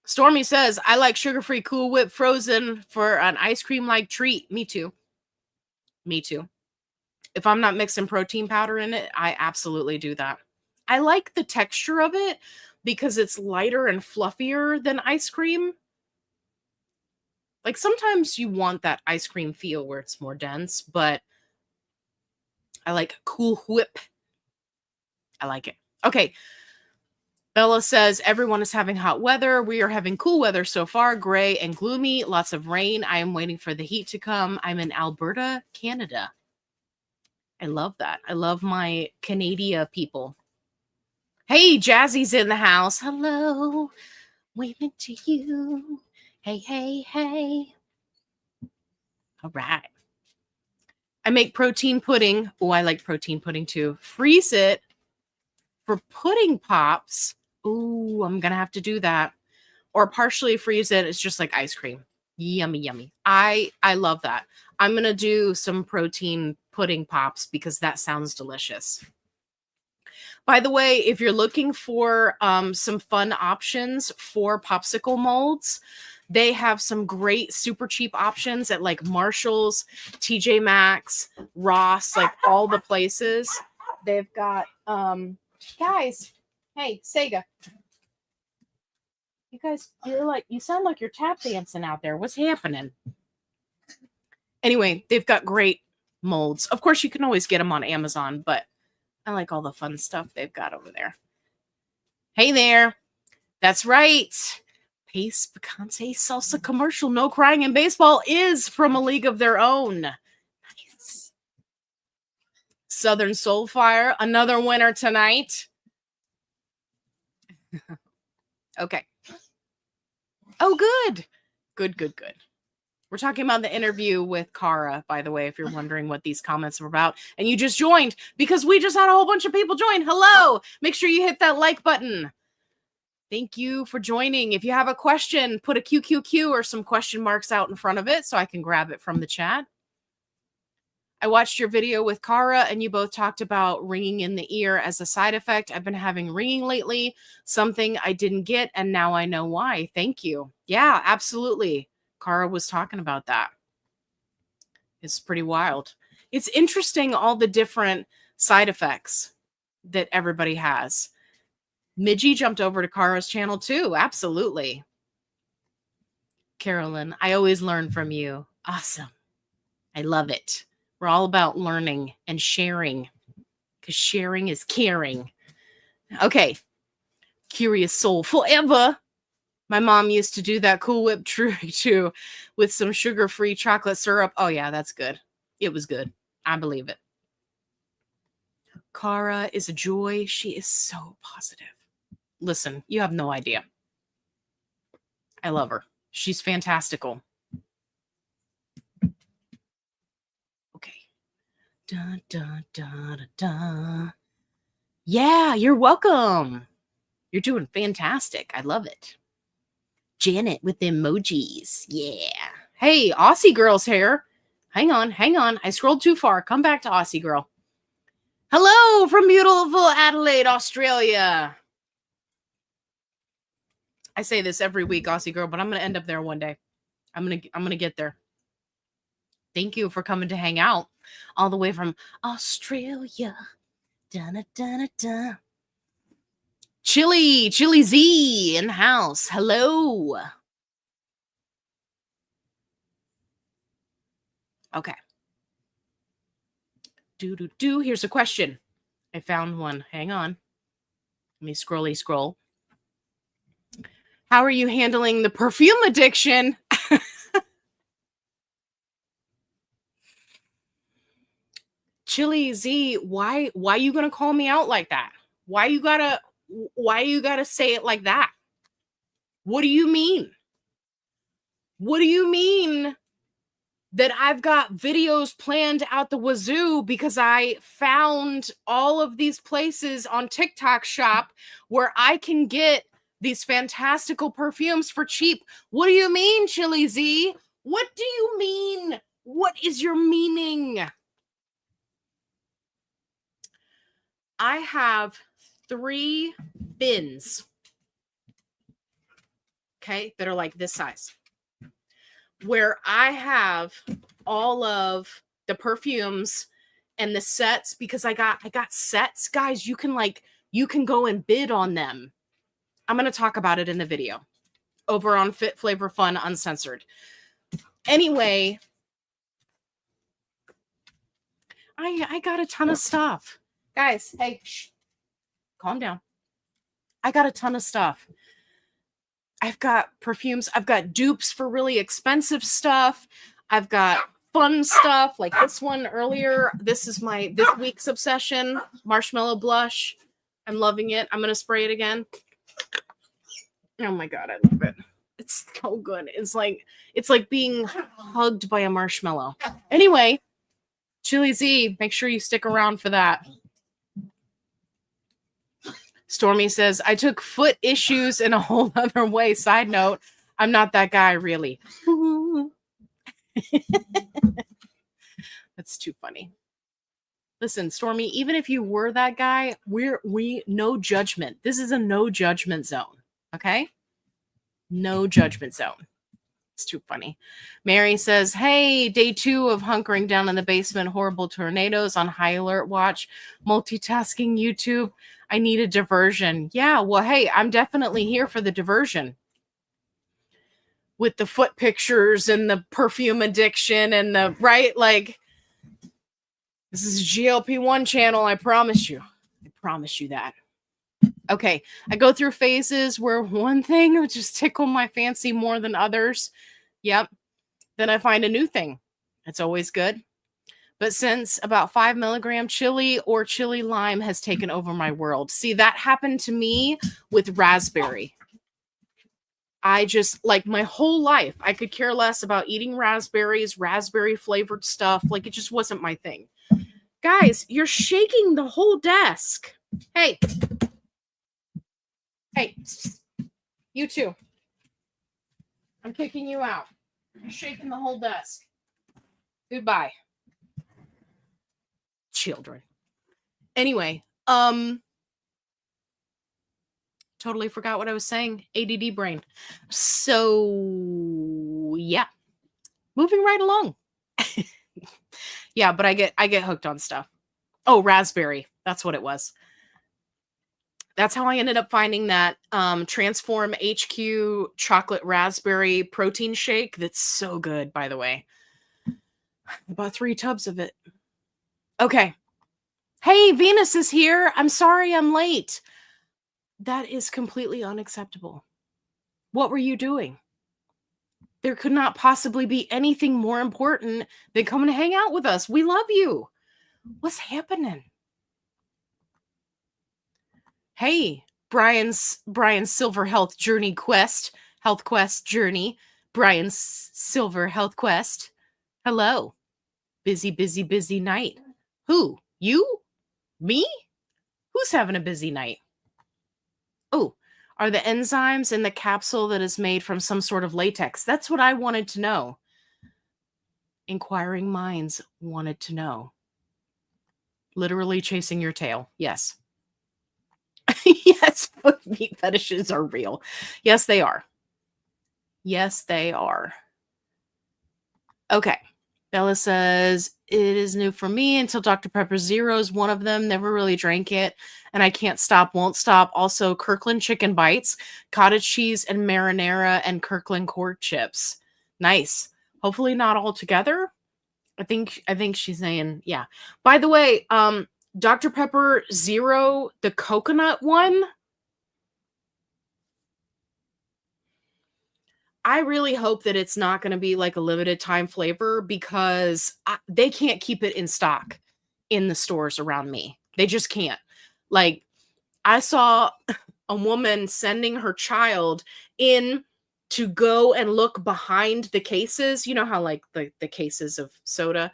Stormy says, I like sugar-free Cool Whip frozen for an ice cream-like treat. Me too. Me too. If I'm not mixing protein powder in it, I absolutely do that. I like the texture of it because it's lighter and fluffier than ice cream. Like, sometimes you want that ice cream feel where it's more dense, but I like Cool Whip. I like it. Okay. Bella says, everyone is having hot weather. We are having cool weather so far, gray and gloomy, lots of rain. I am waiting for the heat to come. I'm in Alberta, Canada. I love that. I love my Canada people. Hey, Jazzy's in the house. Hello. Waving to you. Hey, hey, hey. All right. I make protein pudding. Oh, I like protein pudding too. Freeze it for pudding pops. Ooh, I'm going to have to do that. Or partially freeze it. It's just like ice cream. Yummy, yummy. I love that. I'm going to do some protein pudding pops because that sounds delicious. By the way, if you're looking for some fun options for popsicle molds, they have some great super cheap options at like Marshall's, TJ Maxx, Ross, like all the places. They've got, guys, hey, Sega. You guys, you sound like you're tap dancing out there. What's happening? Anyway, they've got great molds. Of course, you can always get them on Amazon, but I like all the fun stuff they've got over there. Hey there. That's right. Pace Picante Salsa commercial. No crying in baseball is from A League of Their Own. Nice. Southern Soulfire, another winner tonight. Okay. Oh, good. Good. We're talking about the interview with Cara, by the way, if you're wondering what these comments are about. And you just joined because we just had a whole bunch of people join. Hello. Make sure you hit that like button. Thank you for joining. If you have a question, put a QQQ or some question marks out in front of it so I can grab it from the chat. I watched your video with Cara and you both talked about ringing in the ear as a side effect. I've been having ringing lately, something I didn't get, and now I know why. Thank you. Yeah, absolutely. Cara was talking about that. It's pretty wild. It's interesting, all the different side effects that everybody has. Midgie jumped over to Cara's channel too. Absolutely. Carolyn, I always learn from you. Awesome. I love it. We're all about learning and sharing because sharing is caring. Okay. Curious Soul forever. My mom used to do that Cool Whip trick too with some sugar-free chocolate syrup. Oh yeah, that's good. It was good. I believe it. Cara is a joy. She is so positive. Listen, you have no idea. I love her. She's fantastical. Okay. Dun, dun, dun, dun, dun. Yeah, you're welcome. You're doing fantastic. I love it. Janet with emojis. Yeah. Hey, Aussie girl's here. Hang on. I scrolled too far. Come back to Aussie girl. Hello from beautiful Adelaide, Australia. I say this every week, Aussie girl, but I'm going to end up there one day. I'm going to get there. Thank you for coming to hang out all the way from Australia. Dun-dun-dun-dun. Chili Z in the house. Hello. Okay. Here's a question. I found one. Hang on. Let me scroll. How are you handling the perfume addiction? Chili Z, why you gonna call me out like that? Why you gotta say it like that? What do you mean? What do you mean that I've got videos planned out the wazoo because I found all of these places on TikTok shop where I can get these fantastical perfumes for cheap? What do you mean, Chili Z? What do you mean? What is your meaning? I have 3 bins, okay, that are like this size, where I have all of the perfumes and the sets, because I got sets, guys. You can go and bid on them. I'm going to talk about it in the video over on Fit Flavor Fun Uncensored. Anyway, I got a ton of stuff. Guys, hey, shh, calm down. I got a ton of stuff. I've got perfumes. I've got dupes for really expensive stuff. I've got fun stuff like this one earlier. This is this week's obsession, Marshmallow Blush. I'm loving it. I'm going to spray it again. Oh my God, I love it. It's so good. It's like being hugged by a marshmallow. Anyway, Chili Z, make sure you stick around for that. Stormy says, I took foot issues in a whole other way. Side note, I'm not that guy, really. That's too funny. Listen, Stormy, even if you were that guy, we no judgment. This is a no judgment zone. Okay? No judgment zone. It's too funny. Mary says, hey, day 2 of hunkering down in the basement, horrible tornadoes on high alert watch, multitasking YouTube. I need a diversion. Yeah, well, hey, I'm definitely here for the diversion. with the foot pictures and the perfume addiction and the right, like, this is a GLP1 channel, I promise you. I promise you that. Okay, I go through phases where one thing would just tickle my fancy more than others. Yep. Then I find a new thing. It's always good. But since about 5 milligram chili or chili lime has taken over my world. See, that happened to me with raspberry. I just, like, my whole life, I could care less about eating raspberries, raspberry flavored stuff. Like, it just wasn't my thing. Guys, you're shaking the whole desk. Hey. Hey, you too. I'm kicking you out. You're shaking the whole desk. Goodbye. Children. Anyway, totally forgot what I was saying. ADD brain. So, yeah. Moving right along. Yeah, but I get hooked on stuff. Oh, raspberry. That's what it was. That's how I ended up finding that Transform HQ chocolate raspberry protein shake. That's so good, by the way. I bought 3 tubs of it. Okay. Hey, Venus is here. I'm sorry I'm late. That is completely unacceptable. What were you doing? There could not possibly be anything more important than coming to hang out with us. We love you. What's happening? Hey, Brian's Silver Health Journey Quest, Health Quest Journey, Brian's Silver Health Quest. Hello. Busy, busy, busy night. Who? You? Me? Who's having a busy night? Oh, are the enzymes in the capsule that is made from some sort of latex? That's what I wanted to know. Inquiring minds wanted to know. Literally chasing your tail. Yes. Yes, meat fetishes are real. Yes, they are. Yes, they are. Okay. Bella says, it is new for me until Dr. Pepper Zero is one of them. Never really drank it. And I can't stop, won't stop. Also, Kirkland chicken bites, cottage cheese and marinara, and Kirkland corn chips. Nice. Hopefully not all together. I think she's saying, yeah. By the way, Dr. Pepper Zero, the coconut one, I really hope that it's not going to be like a limited time flavor because they can't keep it in stock in the stores around me. They just can't. Like, I saw a woman sending her child in to go and look behind the cases. You know how, like, the cases of soda.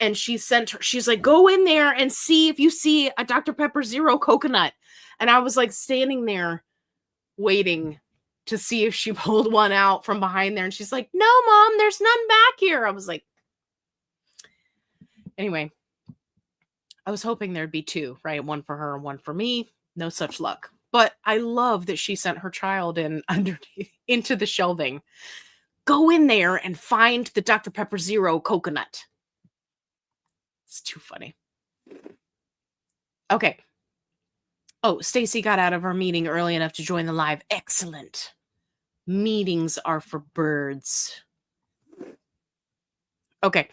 And she's like, go in there and see if you see a Dr. Pepper Zero coconut. And I was like standing there waiting to see if she pulled one out from behind there. And she's like, no, Mom, there's none back here. I was like, anyway, I was hoping there'd be 2, right? One for her and one for me. No such luck. But I love that she sent her child in underneath into the shelving. Go in there and find the Dr. Pepper Zero coconut. It's too funny. Okay. Oh, Stacy got out of our meeting early enough to join the live. Excellent. Meetings are for birds. Okay.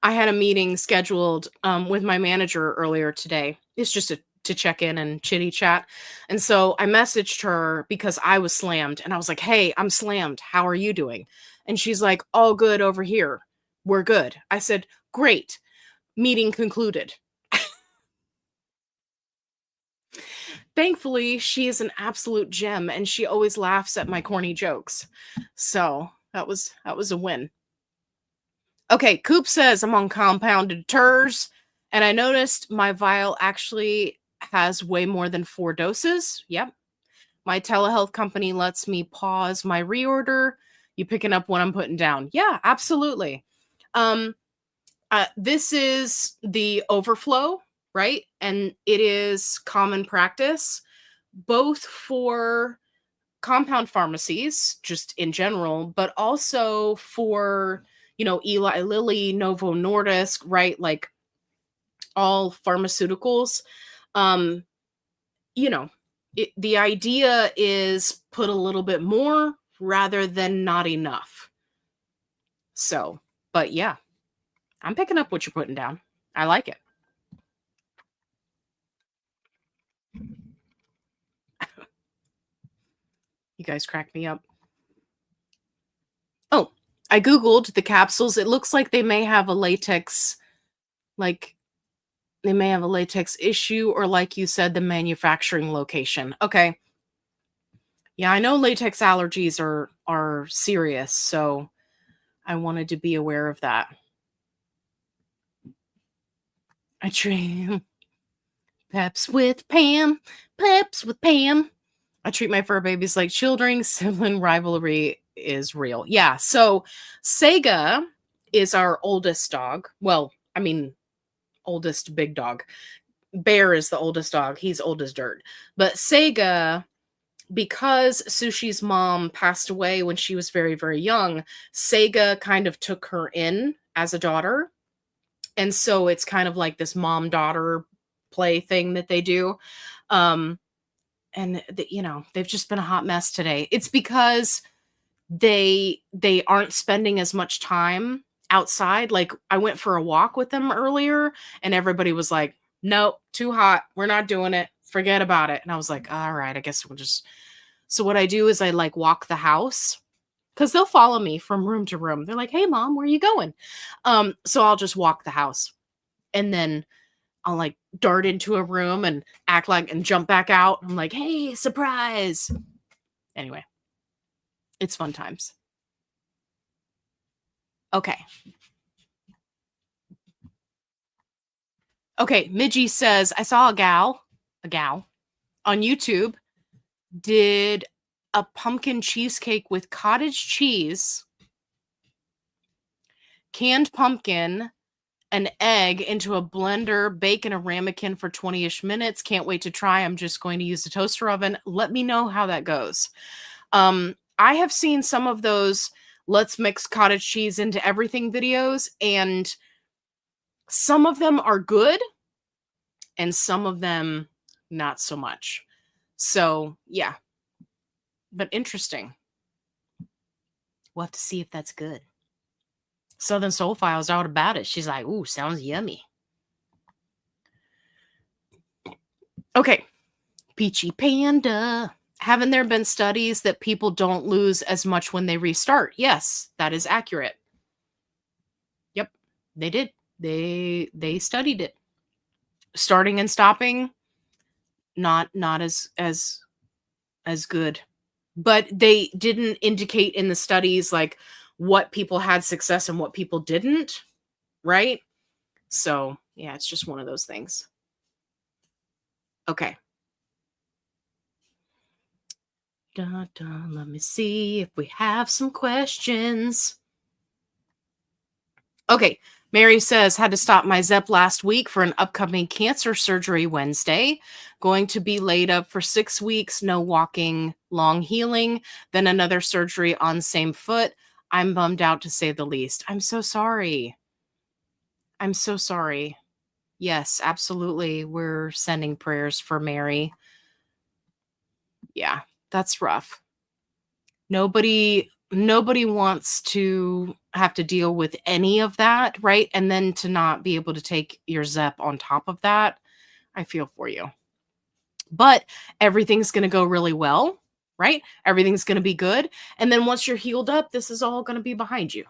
I had a meeting scheduled with my manager earlier today. It's just to check in and chitty chat. And so I messaged her because I was slammed. And I was like, hey, I'm slammed. How are you doing? And she's like, all good over here. We're good. I said, great. Meeting concluded. Thankfully, she is an absolute gem and she always laughs at my corny jokes. So that was a win. Okay, Coop says I'm on compounded TERS, and I noticed my vial actually has way more than 4 doses. Yep. My telehealth company lets me pause my reorder. You picking up what I'm putting down? Yeah, absolutely. This is the overflow, right? And it is common practice, both for compound pharmacies, just in general, but also for, Eli Lilly, Novo Nordisk, right? Like all pharmaceuticals. You know, The idea is put a little bit more rather than not enough. So, but yeah, I'm picking up what you're putting down. I like it. You guys crack me up. Oh, I Googled the capsules. It looks like they may have a latex, like they may have a latex issue, or like you said, the manufacturing location. Okay. Yeah, I know latex allergies are serious, so I wanted to be aware of that. I treat Peps with Pam, Peps with Pam. I treat my fur babies like children. Sibling rivalry is real. Yeah. So Sega is our oldest dog. Well, I mean, oldest big dog. Bear is the oldest dog. He's old as dirt. But Sega, because Sushi's mom passed away when she was very, very young, Sega kind of took her in as a daughter. And so it's kind of like this mom daughter play thing that they do. Um, and they've just been a hot mess today. It's because they aren't spending as much time outside. Like, I went for a walk with them earlier and everybody was like, nope, too hot, we're not doing it, forget about it. And I was like, all right, I guess we'll just. So what I do is I like walk the house, because they'll follow me from room to room. They're like, hey mom, where are you going? So I'll just walk the house, and then I'll like dart into a room and act like and jump back out. I'm like, hey, surprise. Anyway, it's fun times. Okay. Okay. Midgie says, I saw a gal on YouTube did a pumpkin cheesecake with cottage cheese, canned pumpkin, an egg into a blender, bake in a ramekin for 20-ish minutes. Can't wait to try. I'm just going to use the toaster oven. Let me know how that goes. I have seen some of those let's mix cottage cheese into everything videos, and some of them are good and some of them not so much. So, yeah. But interesting. We'll have to see if that's good. Southern Soul File's out about it. She's like, ooh, sounds yummy. Okay. Peachy Panda. Haven't there been studies that people don't lose as much when they restart? Yes, that is accurate. Yep, they did. They studied it. Starting and stopping, not as good. But they didn't indicate in the studies like what people had success and what people didn't, right? So, yeah, it's just one of those things. Okay. Dun, dun, let me see if we have some questions. Okay. Mary says, had to stop my Zep last week for an upcoming cancer surgery Wednesday. Going to be laid up for 6 weeks, no walking, long healing, then another surgery on same foot. I'm bummed out to say the least. I'm so sorry. I'm so sorry. Yes, absolutely. We're sending prayers for Mary. Yeah, that's rough. Nobody wants to have to deal with any of that, right? And then to not be able to take your Zep on top of that. I feel for you. But everything's going to go really well, right? Everything's going to be good. And then once you're healed up, this is all going to be behind you.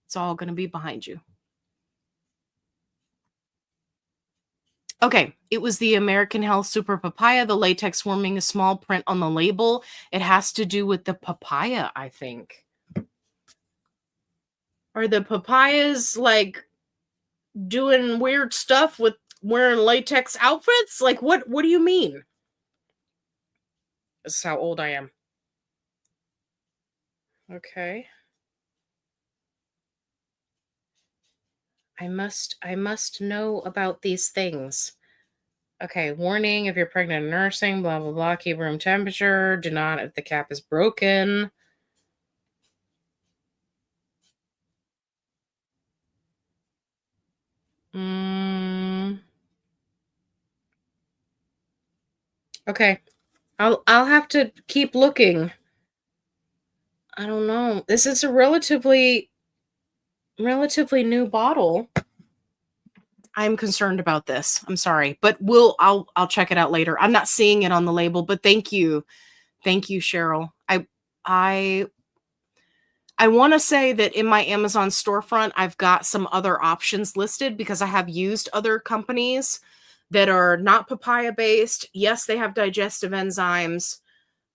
It's all going to be behind you. Okay, it was the American Health Super Papaya, the latex warming, a small print on the label. It has to do with the papaya, I think. Are the papayas like doing weird stuff with wearing latex outfits? Like, what do you mean? This is how old I am. Okay. I must know about these things. Okay, warning if you're pregnant and nursing, blah blah blah, keep room temperature, do not if the cap is broken. Okay. I'll have to keep looking. I don't know. This is a relatively new bottle. I'm concerned about this. I'm sorry, but I'll check it out later. I'm not seeing it on the label, but thank you. Thank you, Cheryl. I I want to say that in my Amazon storefront, I've got some other options listed because I have used other companies that are not papaya based. Yes, they have digestive enzymes.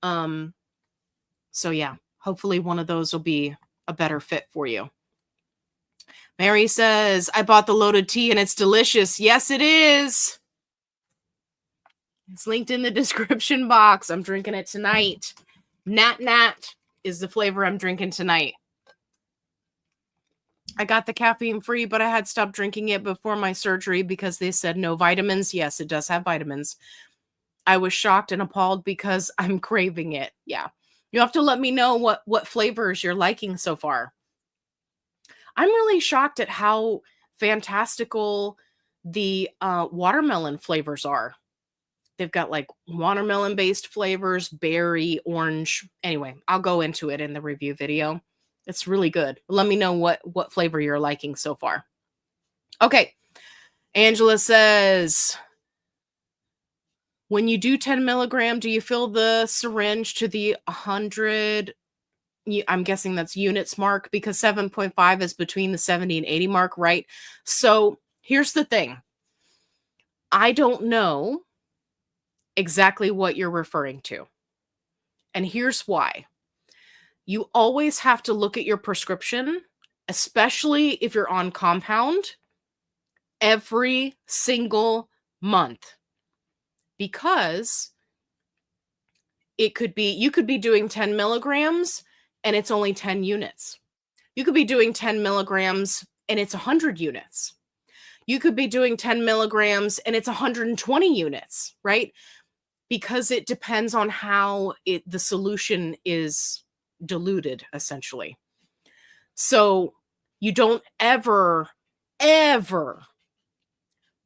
Um, so yeah, hopefully one of those will be a better fit for you. Mary says, I bought the loaded tea and it's delicious. Yes, it is. It's linked in the description box. I'm drinking it tonight. Nat Nat is the flavor I'm drinking tonight. I got the caffeine free, but I had stopped drinking it before my surgery because they said no vitamins. Yes, it does have vitamins. I was shocked and appalled because I'm craving it. Yeah. You have to let me know what flavors you're liking so far. I'm really shocked at how fantastical the watermelon flavors are. They've got like watermelon based flavors, berry, orange. Anyway, I'll go into it in the review video. It's really good. Let me know what flavor you're liking so far. Okay. Angela says, when you do 10 milligram, do you fill the syringe to the 100? I'm guessing that's units mark because 7.5 is between the 70 and 80 mark, right? So here's the thing. I don't know exactly what you're referring to. And here's why. You always have to look at your prescription, especially if you're on compound, every single month. Because you could be doing 10 milligrams and it's only 10 units. You could be doing 10 milligrams and it's 100 units. You could be doing 10 milligrams and it's 120 units, right? Because it depends on how the solution is diluted, essentially. So you don't ever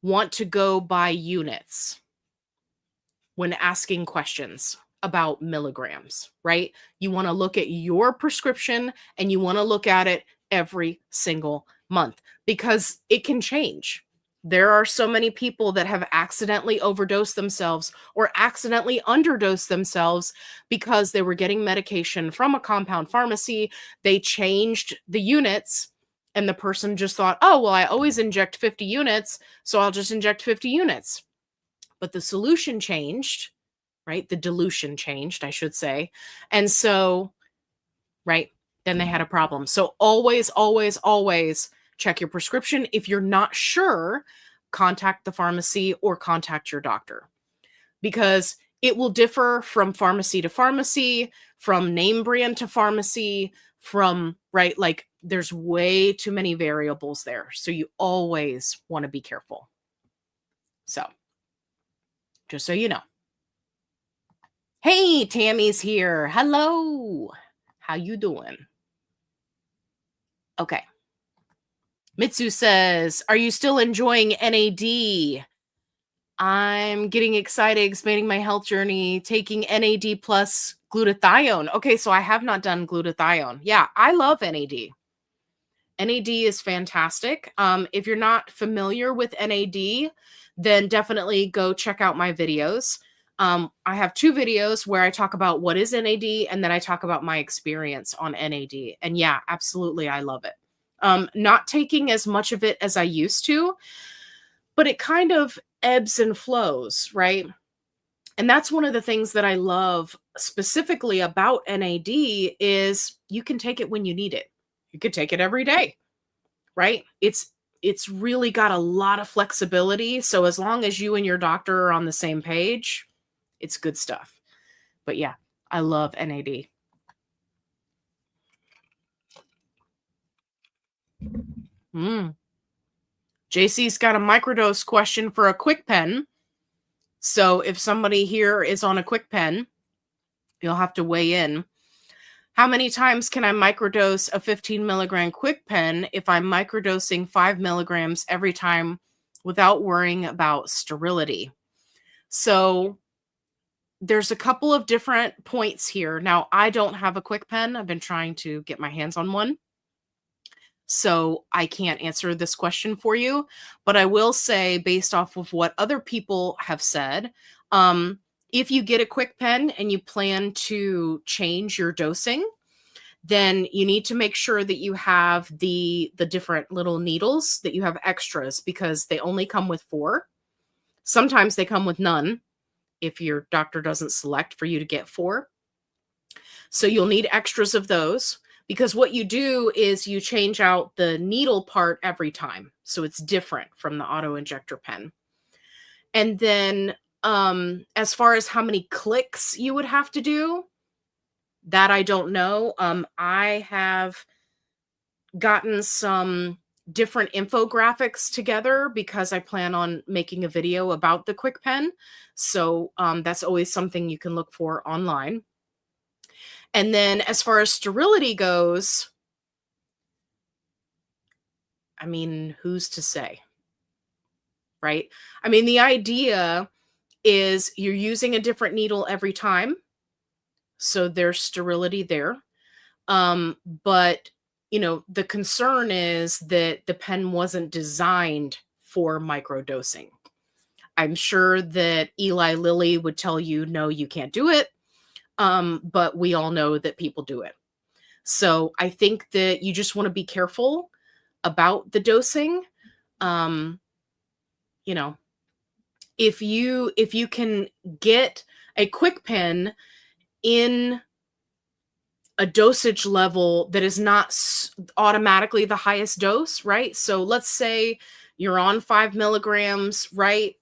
want to go by units when asking questions about milligrams, right? You want to look at your prescription and you want to look at it every single month because it can change. There are so many people that have accidentally overdosed themselves or accidentally underdosed themselves because they were getting medication from a compound pharmacy. They changed the units and the person just thought, oh, well, I always inject 50 units, so I'll just inject 50 units. But the solution changed, right? The dilution changed, I should say. And so, right, then they had a problem. So always, always, always check your prescription. If you're not sure, contact the pharmacy or contact your doctor because it will differ from pharmacy to pharmacy, from name brand to pharmacy, from, right, like there's way too many variables there. So you always want to be careful. So just so you know. Hey, Tammy's here. Hello. How you doing? Okay. Mitsu says, are you still enjoying NAD? I'm getting excited, expanding my health journey, taking NAD plus glutathione. Okay, so I have not done glutathione. Yeah, I love NAD. NAD is fantastic. If you're not familiar with NAD, then definitely go check out my videos. I have 2 videos where I talk about what is NAD and then I talk about my experience on NAD. And yeah, absolutely, I love it. Not taking as much of it as I used to, but it kind of ebbs and flows, right? And that's one of the things that I love specifically about NAD is you can take it when you need it. You could take it every day, right? It's really got a lot of flexibility. So as long as you and your doctor are on the same page, it's good stuff. But yeah, I love NAD. JC's got a microdose question for a quick pen. So if somebody here is on a quick pen, you'll have to weigh in. How many times can I microdose a 15 milligram quick pen if I'm microdosing 5 milligrams every time without worrying about sterility? So there's a couple of different points here. Now, I don't have a quick pen. I've been trying to get my hands on one. So I can't answer this question for you, but I will say, based off of what other people have said, if you get a quick pen and you plan to change your dosing, then you need to make sure that you have the different little needles, that you have extras, because they only come with 4. Sometimes they come with none if your doctor doesn't select for you to get 4. So you'll need extras of those, because what you do is you change out the needle part every time. So it's different from the auto injector pen. And then as far as how many clicks you would have to do, that I don't know. I have gotten some different infographics together because I plan on making a video about the quick pen. So that's always something you can look for online. And then as far as sterility goes, I mean, who's to say, right? I mean, the idea is you're using a different needle every time, so there's sterility there. But the concern is that the pen wasn't designed for microdosing. I'm sure that Eli Lilly would tell you, no, you can't do it. But we all know that people do it. So I think that you just want to be careful about the dosing. If you can get a quick pen in a dosage level that is not automatically the highest dose, right? So let's say you're on 5 milligrams, right?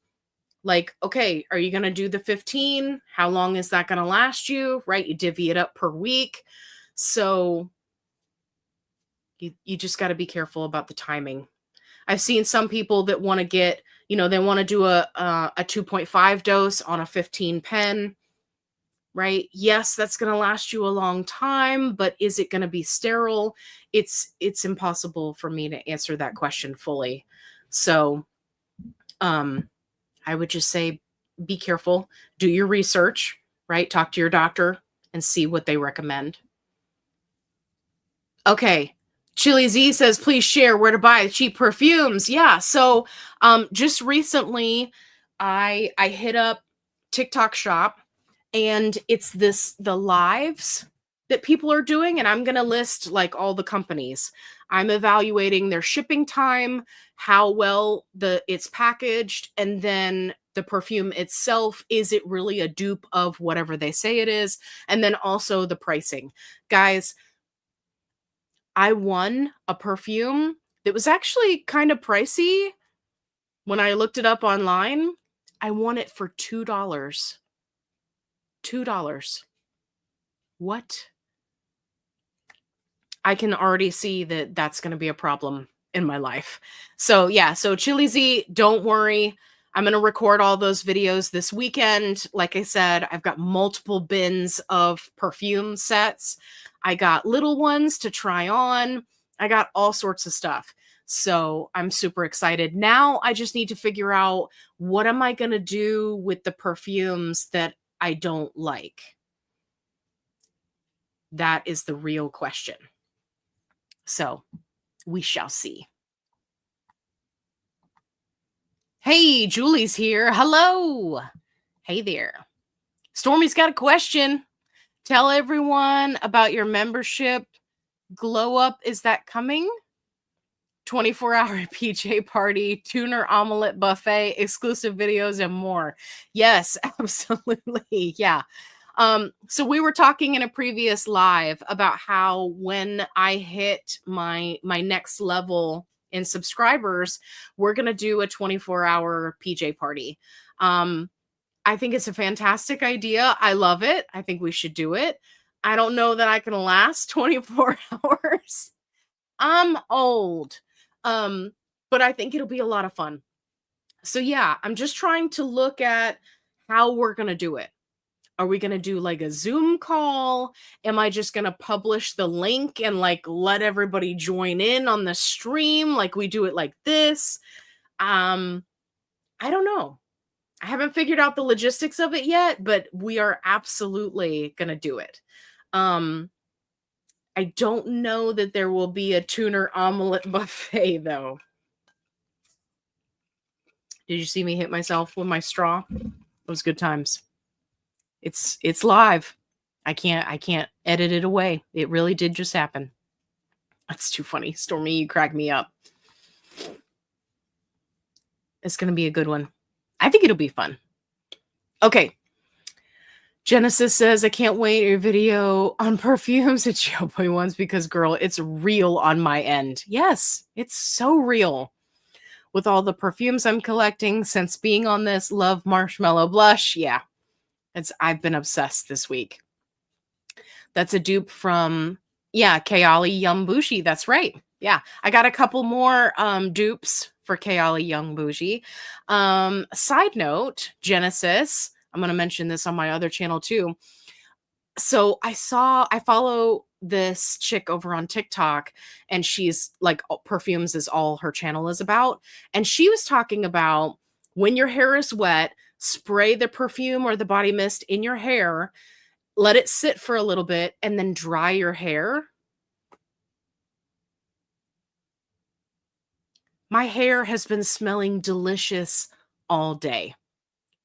Like, okay, are you going to do the 15? How long is that going to last you, right? You divvy it up per week. So you just got to be careful about the timing. I've seen some people that want to get, they want to do a 2.5 dose on a 15 pen, right? Yes, that's going to last you a long time, but is it going to be sterile? It's impossible for me to answer that question fully. So, I would just say, be careful, do your research, right? Talk to your doctor and see what they recommend. Okay. Chili Z says, please share where to buy cheap perfumes. Yeah. So, just recently I hit up TikTok Shop, and it's the lives that people are doing. And I'm going to list like all the companies. I'm evaluating their shipping time, how well it's packaged, and then the perfume itself. Is it really a dupe of whatever they say it is? And then also the pricing. Guys, I won a perfume that was actually kind of pricey when I looked it up online. I won it for $2. $2. What? I can already see that that's going to be a problem in my life. So yeah, so Chili Z, don't worry. I'm going to record all those videos this weekend. Like I said, I've got multiple bins of perfume sets. I got little ones to try on. I got all sorts of stuff. So I'm super excited. Now I just need to figure out, what am I going to do with the perfumes that I don't like? That is the real question. So we shall see. Hey, Julie's here. Hello. Hey there. Stormy's got a question. Tell everyone about your membership. Glow Up, is that coming? 24-hour PJ party, tuner omelet buffet, exclusive videos, and more. Yes, absolutely. Yeah. So we were talking in a previous live about how when I hit my next level in subscribers, we're going to do a 24-hour PJ party. I think it's a fantastic idea. I love it. I think we should do it. I don't know that I can last 24 hours. I'm old. But I think it'll be a lot of fun. So yeah, I'm just trying to look at how we're going to do it. Are we going to do like a Zoom call? Am I just going to publish the link and like let everybody join in on the stream like we do it like this? I don't know. I haven't figured out the logistics of it yet, but we are absolutely going to do it. Um, I don't know that there will be a tuna omelet buffet though. Did you see me hit myself with my straw? Those good times. It's live. I can't edit it away. It really did just happen. That's too funny. Stormy, you crack me up. It's going to be a good one. I think it'll be fun. Okay. Genesis says, I can't wait your video on perfumes at GLP1s because, girl, it's real on my end. Yes, it's so real. With all the perfumes I'm collecting since being on this, love marshmallow blush. Yeah, I've been obsessed this week. That's a dupe from, Kayali Young Bougie. That's right. Yeah, I got a couple more dupes for Kayali Young Bougie. Side note, Genesis, I'm going to mention this on my other channel too. So I follow this chick over on TikTok, and she's like, perfumes is all her channel is about. And she was talking about when your hair is wet, spray the perfume or the body mist in your hair, let it sit for a little bit, and then dry your hair. My hair has been smelling delicious all day.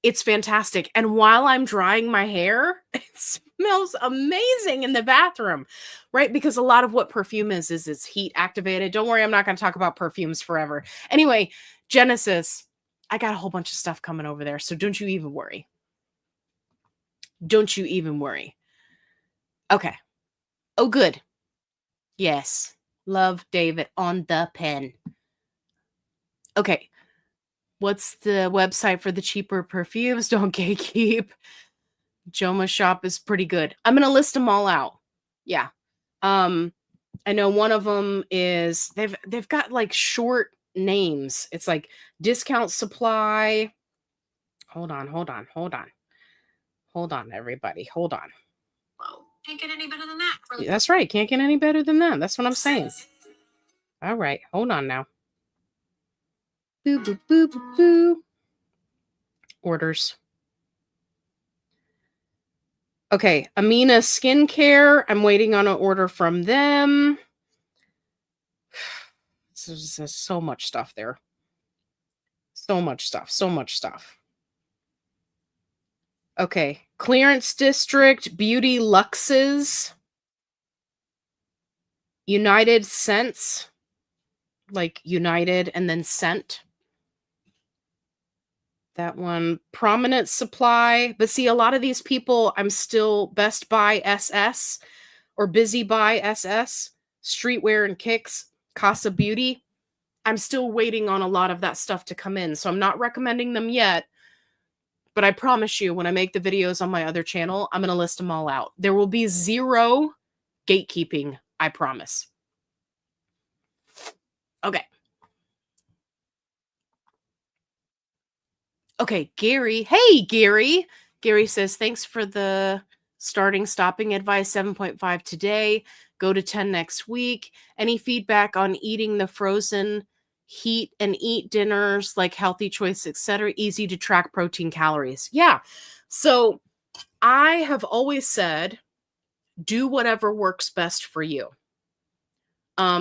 It's fantastic. And while I'm drying my hair, it smells amazing in the bathroom, right? Because a lot of what perfume is it's heat activated. Don't worry, I'm not going to talk about perfumes forever. Anyway, Genesis, I got a whole bunch of stuff coming over there. So don't you even worry. Don't you even worry. Okay. Oh, good. Yes. Love David on the pen. Okay. What's the website for the cheaper perfumes? Don't gatekeep. Joma Shop is pretty good. I'm going to list them all out. Yeah. I know one of them is they've got like short names. It's like Discount Supply. Hold on, everybody. Hold on. Whoa, can't get any better than that. That's right. Can't get any better than that. That's what I'm saying. All right. Hold on now. Boo, boo, boo, boo, boo. Orders. Okay. Amina Skincare. I'm waiting on an order from them. There's so much stuff there. So much stuff. Okay. Clearance District, Beauty Luxes, United Scents, like United and then Scent. That one. Prominent Supply. But see, a lot of these people, I'm still Best Buy SS or Busy Buy SS, Streetwear and Kicks, Casa Beauty. I'm still waiting on a lot of that stuff to come in. So I'm not recommending them yet. But I promise you, when I make the videos on my other channel, I'm going to list them all out. There will be zero gatekeeping, I promise. Okay. Okay, Gary. Hey, Gary. Gary says, thanks for the stopping advice 7.5 today. Go to 10 next week. Any feedback on eating the frozen heat and eat dinners like Healthy Choice, etc.? Easy to track protein calories. Yeah. So I have always said, do whatever works best for you.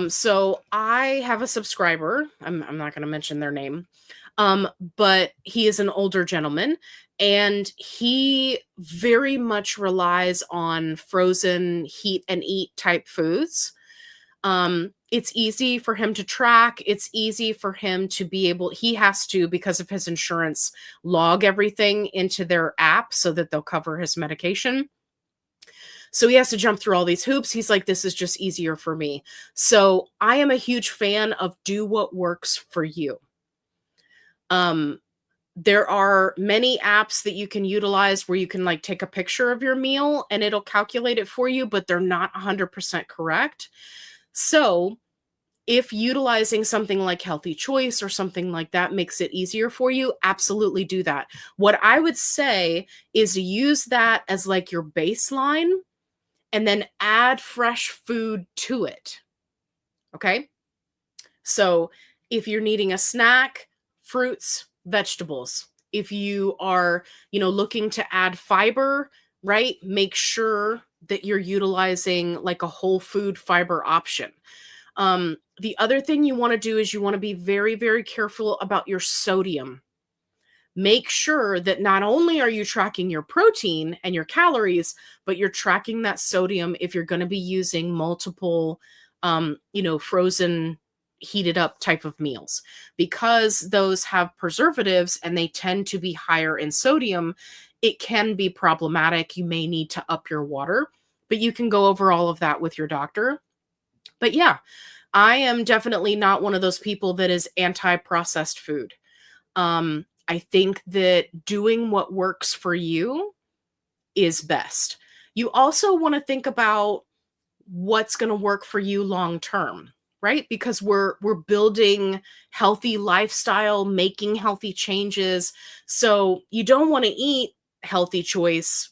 So I have a subscriber. I'm not going to mention their name. But he is an older gentleman, and he very much relies on frozen heat and eat type foods. It's easy for him to track. It's easy for him to be able, he has to, because of his insurance, log everything into their app so that they'll cover his medication. So he has to jump through all these hoops. He's like, this is just easier for me. So I am a huge fan of do what works for you. There are many apps that you can utilize where you can like take a picture of your meal and it'll calculate it for you, but they're not 100% correct. So if utilizing something like Healthy Choice or something like that makes it easier for you, absolutely do that. What I would say is use that as like your baseline and then add fresh food to it. Okay. So if you're needing a snack, fruits, vegetables. If you are, looking to add fiber, right? Make sure that you're utilizing like a whole food fiber option. The other thing you want to do is you want to be very, very careful about your sodium. Make sure that not only are you tracking your protein and your calories, but you're tracking that sodium if you're going to be using multiple, frozen, heated up type of meals, because those have preservatives and they tend to be higher in sodium. It can be problematic. You may need to up your water, but you can go over all of that with your doctor. But yeah, I am definitely not one of those people that is anti-processed food. I think that doing what works for you is best. You also want to think about what's going to work for you long term, right? Because we're building healthy lifestyle, making healthy changes. So you don't want to eat healthy choice,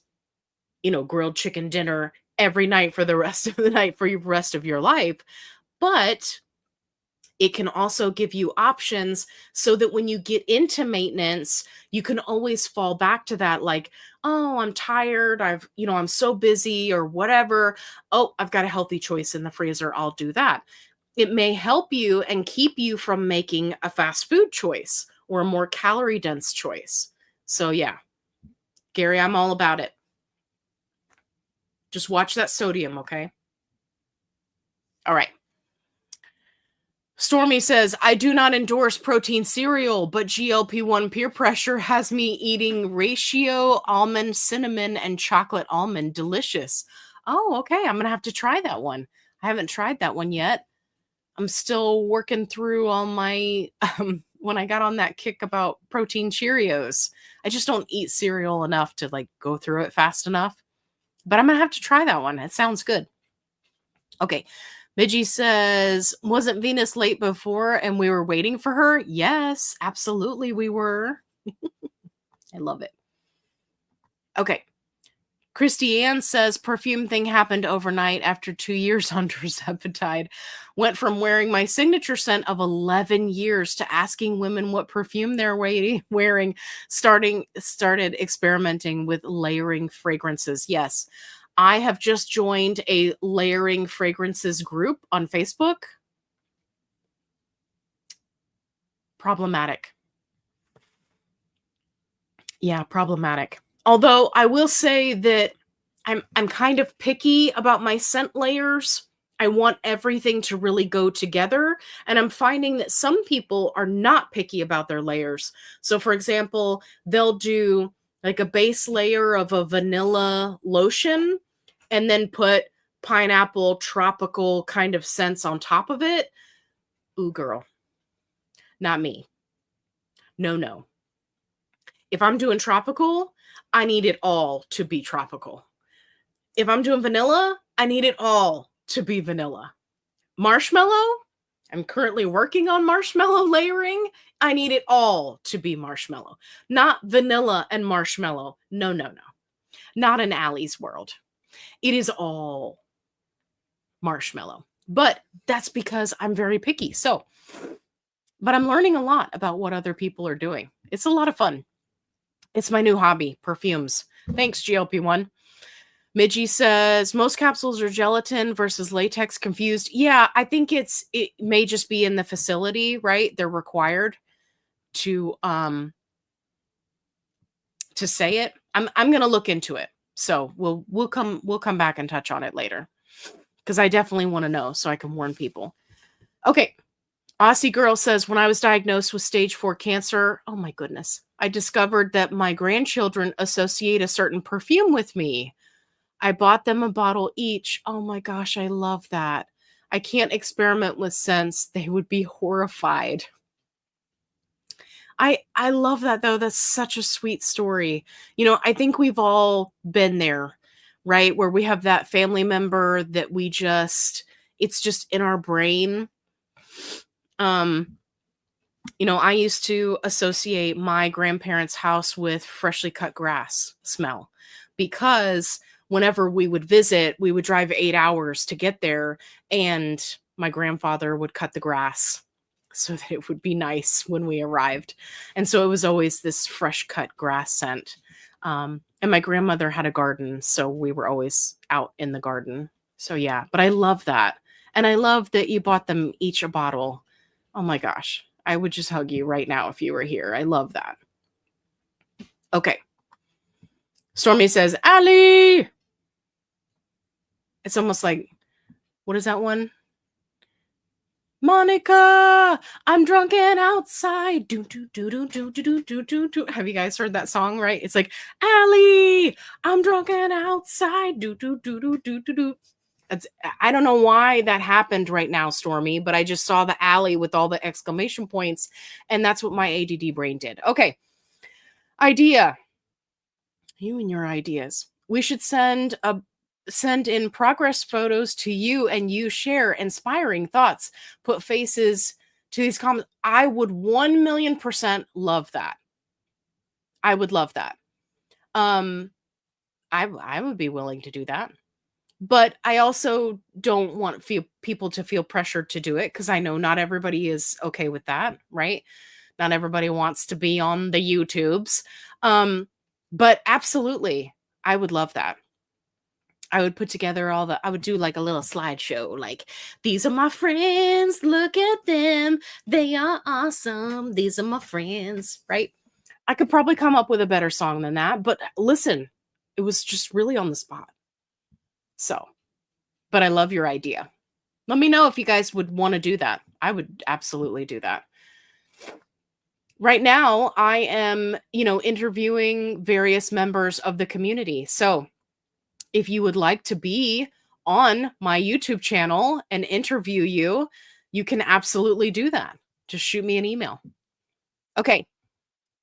grilled chicken dinner every night for the rest of the night for the rest of your life. But it can also give you options so that when you get into maintenance, you can always fall back to that, like, oh, I'm tired. I'm so busy or whatever. Oh, I've got a healthy choice in the freezer. I'll do that. It may help you and keep you from making a fast food choice or a more calorie dense choice. So, yeah, Gary, I'm all about it. Just watch that sodium, okay? All right. Stormy says, I do not endorse protein cereal, but GLP-1 peer pressure has me eating ratio almond, cinnamon, and chocolate almond. Delicious. Oh, okay. I'm going to have to try that one. I haven't tried that one yet. I'm still working through all my, when I got on that kick about protein Cheerios. I just don't eat cereal enough to like go through it fast enough. But I'm going to have to try that one. It sounds good. Okay. Midgie says, wasn't Venus late before and we were waiting for her? Yes, absolutely we were. I love it. Okay. Christy Ann says, perfume thing happened overnight after 2 years under Zepbound. Went from wearing my signature scent of 11 years to asking women what perfume they're wearing, started experimenting with layering fragrances. Yes. I have just joined a layering fragrances group on Facebook. Problematic. Yeah, problematic. Although I will say that I'm kind of picky about my scent layers. I want everything to really go together, and I'm finding that some people are not picky about their layers. So for example, they'll do like a base layer of a vanilla lotion and then put pineapple tropical kind of scents on top of it. Ooh, girl. Not me. No. If I'm doing tropical, I need it all to be tropical. If I'm doing vanilla, I need it all to be vanilla. Marshmallow, I'm currently working on marshmallow layering. I need it all to be marshmallow, not vanilla and marshmallow. No. Not in Allie's world. It is all marshmallow. But that's because I'm very picky. But I'm learning a lot about what other people are doing. It's a lot of fun. It's my new hobby, perfumes. Thanks, GLP-1. Midgie says, most capsules are gelatin versus latex. Confused. Yeah, I think it may just be in the facility, right? They're required to say it. I'm gonna look into it. So we'll come back and touch on it later. Because I definitely want to know so I can warn people. Okay. Aussie Girl says, when I was diagnosed with stage 4 cancer, oh my goodness, I discovered that my grandchildren associate a certain perfume with me. I bought them a bottle each. Oh my gosh, I love that. I can't experiment with scents. They would be horrified. I love that though. That's such a sweet story. I think we've all been there, right? Where we have that family member that it's just in our brain. I used to associate my grandparents' house with freshly cut grass smell because whenever we would visit, we would drive 8 hours to get there and my grandfather would cut the grass. so that it would be nice when we arrived. And so it was always this fresh cut grass scent. And my grandmother had a garden, so we were always out in the garden. So yeah, but I love that. And I love that you bought them each a bottle. Oh my gosh. I would just hug you right now if you were here. I love that. Okay. Stormy says, Allie. It's almost like, what is that one? Monica, I'm drunk and outside. Do, do, do, do, do, do, do, do, do. Have you guys heard that song, right? It's like, Allie, I'm drunk and outside. Do, do, do, do, do, do, do. I don't know why that happened right now, Stormy, but I just saw the Allie with all the exclamation points, and that's what my ADD brain did. Okay. Idea. You and your ideas. We should send in progress photos to you, and you share inspiring thoughts. Put faces to these comments. I would 1,000,000% love that. I would love that. I would be willing to do that. But I also don't want people to feel pressured to do it, because I know not everybody is okay with that, right? Not everybody wants to be on the YouTubes. But absolutely, I would love that. I would put together I would do like a little slideshow, like, these are my friends, look at them, they are awesome, these are my friends, right? I could probably come up with a better song than that, but listen, it was just really on the spot. So, but I love your idea. Let me know if you guys would want to do that. I would absolutely do that. Right now, I am, interviewing various members of the community. So if you would like to be on my YouTube channel and interview you, you can absolutely do that. Just shoot me an email. Okay.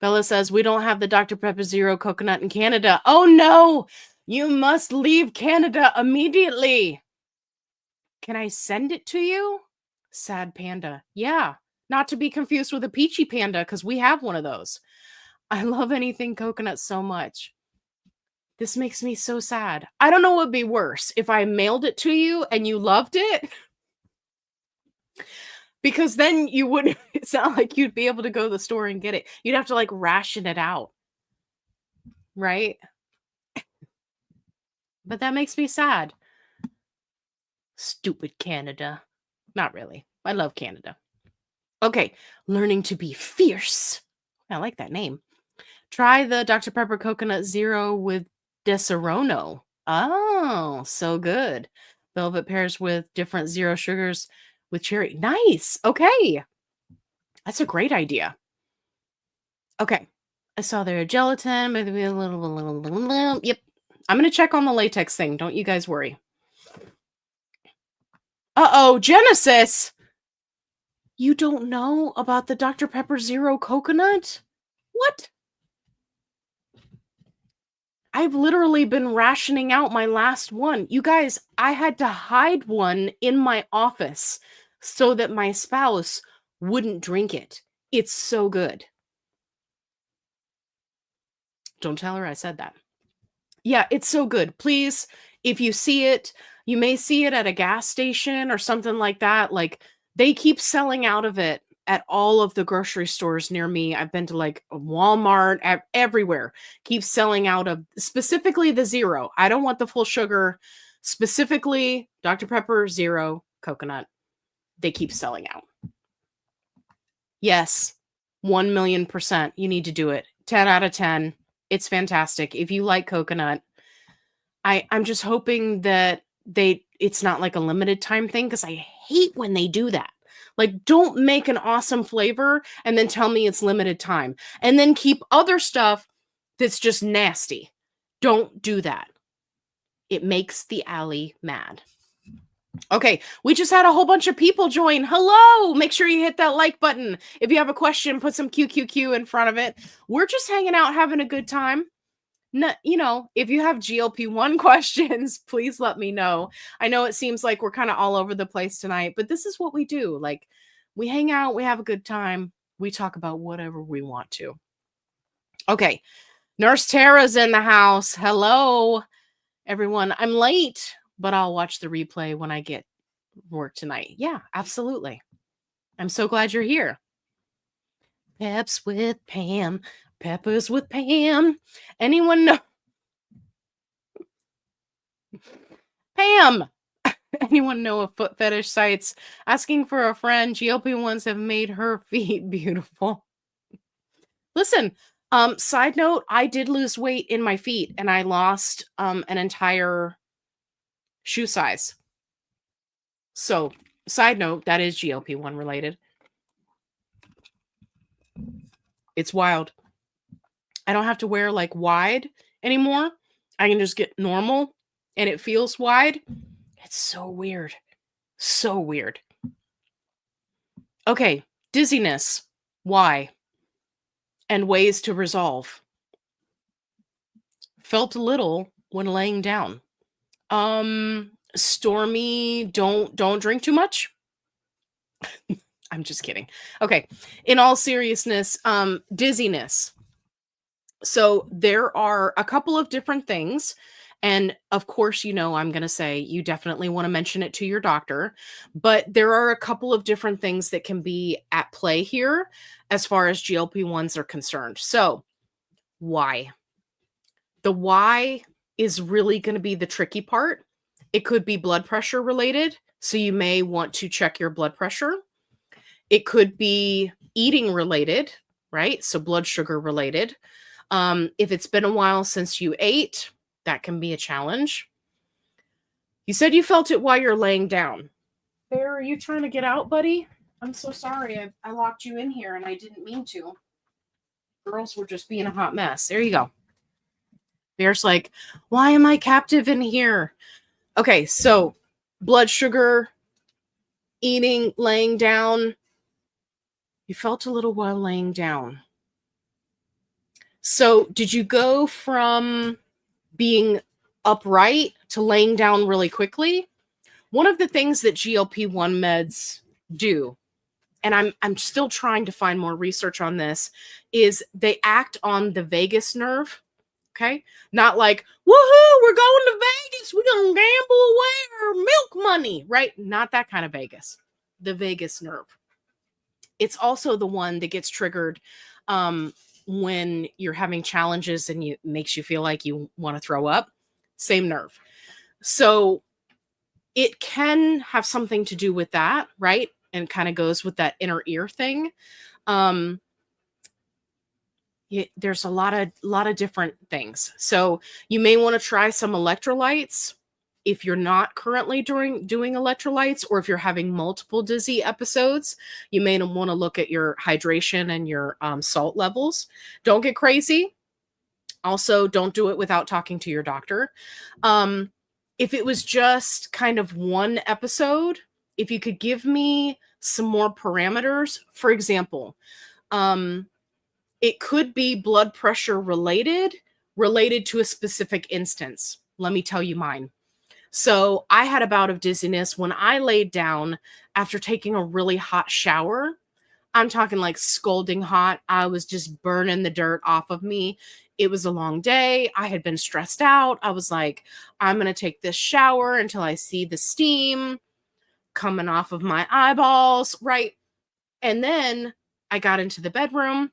Bella says, we don't have the Dr. Pepper Zero coconut in Canada. Oh no, you must leave Canada immediately. Can I send it to you? Sad panda. Yeah. Not to be confused with a peachy panda, because we have one of those. I love anything coconut so much. This makes me so sad. I don't know what would be worse, if I mailed it to you and you loved it, because then you wouldn't, it's not like you'd be able to go to the store and get it. You'd have to like ration it out. Right? But that makes me sad. Stupid Canada. Not really. I love Canada. Okay. Learning to be fierce. I like that name. Try the Dr. Pepper Coconut Zero with Deserono. Oh, so good. Velvet pairs with different zero sugars with cherry. Nice. Okay. That's a great idea. Okay. I saw there a gelatin, maybe a little. Yep. I'm going to check on the latex thing. Don't you guys worry. Uh-oh, Genesis. You don't know about the Dr. Pepper Zero coconut? What? I've literally been rationing out my last one. You guys, I had to hide one in my office so that my spouse wouldn't drink it. It's so good. Don't tell her I said that. Yeah, it's so good. Please, if you see it, you may see it at a gas station or something like that. Like, they keep selling out of it at all of the grocery stores near me. I've been to like Walmart, everywhere. Keep selling out of specifically the zero. I don't want the full sugar. Specifically, Dr. Pepper Zero coconut. They keep selling out. Yes, 1,000,000%. You need to do it. 10 out of 10. It's fantastic. If you like coconut, I'm just hoping that it's not like a limited time thing, because I hate when they do that. Like, don't make an awesome flavor and then tell me it's limited time, and then keep other stuff that's just nasty. Don't do that. It makes the alley mad. Okay, we just had a whole bunch of people join. Hello! Make sure you hit that like button. If you have a question, put some QQQ in front of it. We're just hanging out, having a good time. No, if you have GLP1 questions, please let me know. I know it seems like we're kind of all over the place tonight, but this is what we do. Like, we hang out, we have a good time, we talk about whatever we want to. Okay, Nurse Tara's in the house. Hello, everyone. I'm late, but I'll watch the replay when I get work tonight. Yeah, absolutely. I'm so glad you're here. Peps with Pam. Peppers with Pam. Anyone know? Pam! Anyone know of foot fetish sites? Asking for a friend. GLP-1s have made her feet beautiful. Listen, side note, I did lose weight in my feet and I lost an entire shoe size. So, side note, that is GLP-1 related. It's wild. I don't have to wear like wide anymore. I can just get normal and it feels wide. It's so weird. So weird. Okay, dizziness. Why? And ways to resolve. Felt a little when laying down. Stormy, don't drink too much. I'm just kidding. Okay. In all seriousness, dizziness. So there are a couple of different things. And of course, I'm going to say you definitely want to mention it to your doctor. But there are a couple of different things that can be at play here as far as GLP-1s are concerned. So, why? The why is really going to be the tricky part. It could be blood pressure related. So, you may want to check your blood pressure. It could be eating related, right? So, blood sugar related. If it's been a while since you ate, that can be a challenge. You said you felt it while you're laying down. Bear, are you trying to get out, buddy? I'm so sorry. I locked you in here and I didn't mean to. Girls were just being a hot mess. There you go. Bear's like, why am I captive in here? Okay, so blood sugar, eating, laying down. You felt a little while laying down. So did you go from being upright to laying down really quickly? One of the things that GLP-1 meds do, and I'm still trying to find more research on this, is they act on the vagus nerve. Okay? Not like, woohoo, we're going to Vegas. We're going to gamble away our milk money, right? Not that kind of Vegas. The vagus nerve. It's also the one that gets triggered when you're having challenges and it makes you feel like you want to throw up. Same nerve. So it can have something to do with that, right? And kind of goes with that inner ear thing. There's a lot of different things. So you may want to try some electrolytes if you're not currently doing electrolytes, or if you're having multiple dizzy episodes. You may want to look at your hydration and your salt levels. Don't get crazy. Also, don't do it without talking to your doctor. If it was just kind of one episode, if you could give me some more parameters, for example, it could be blood pressure related to a specific instance. Let me tell you mine. So I had a bout of dizziness when I laid down after taking a really hot shower. I'm talking like scalding hot. I was just burning the dirt off of me. It was a long day. I had been stressed out. I was like, I'm going to take this shower until I see the steam coming off of my eyeballs, right? And then I got into the bedroom,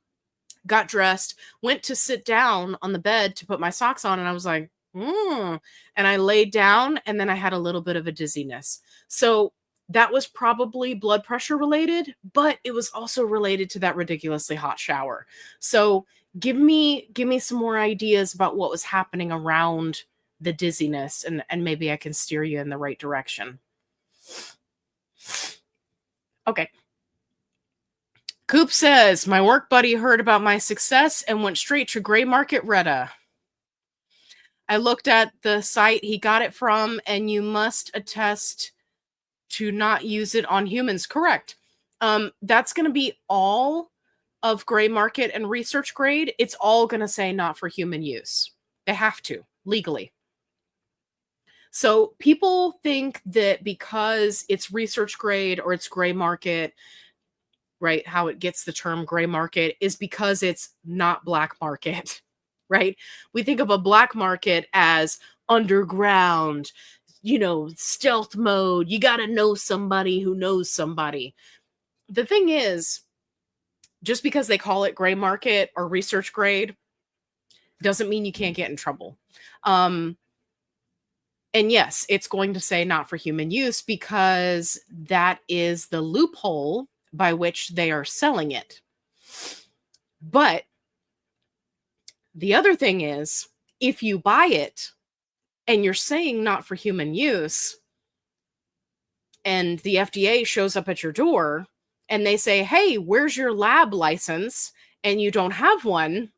got dressed, went to sit down on the bed to put my socks on, and I was like, and I laid down, and then I had a little bit of a dizziness. So that was probably blood pressure related, but it was also related to that ridiculously hot shower. So give me some more ideas about what was happening around the dizziness, and maybe I can steer you in the right direction. Okay. Coop says, my work buddy heard about my success and went straight to gray market Retta. I looked at the site he got it from, and you must attest to not use it on humans. Correct. That's going to be all of gray market and research grade. It's all going to say not for human use. They have to, legally. So people think that because it's research grade or it's gray market, right, how it gets the term gray market is because it's not black market, right? We think of a black market as underground, stealth mode. You got to know somebody who knows somebody. the thing is, just because they call it gray market or research grade doesn't mean you can't get in trouble. And yes, it's going to say not for human use because that is the loophole by which they are selling it. But the other thing is, if you buy it and you're saying not for human use, and the FDA shows up at your door and they say, hey, where's your lab license? And you don't have one.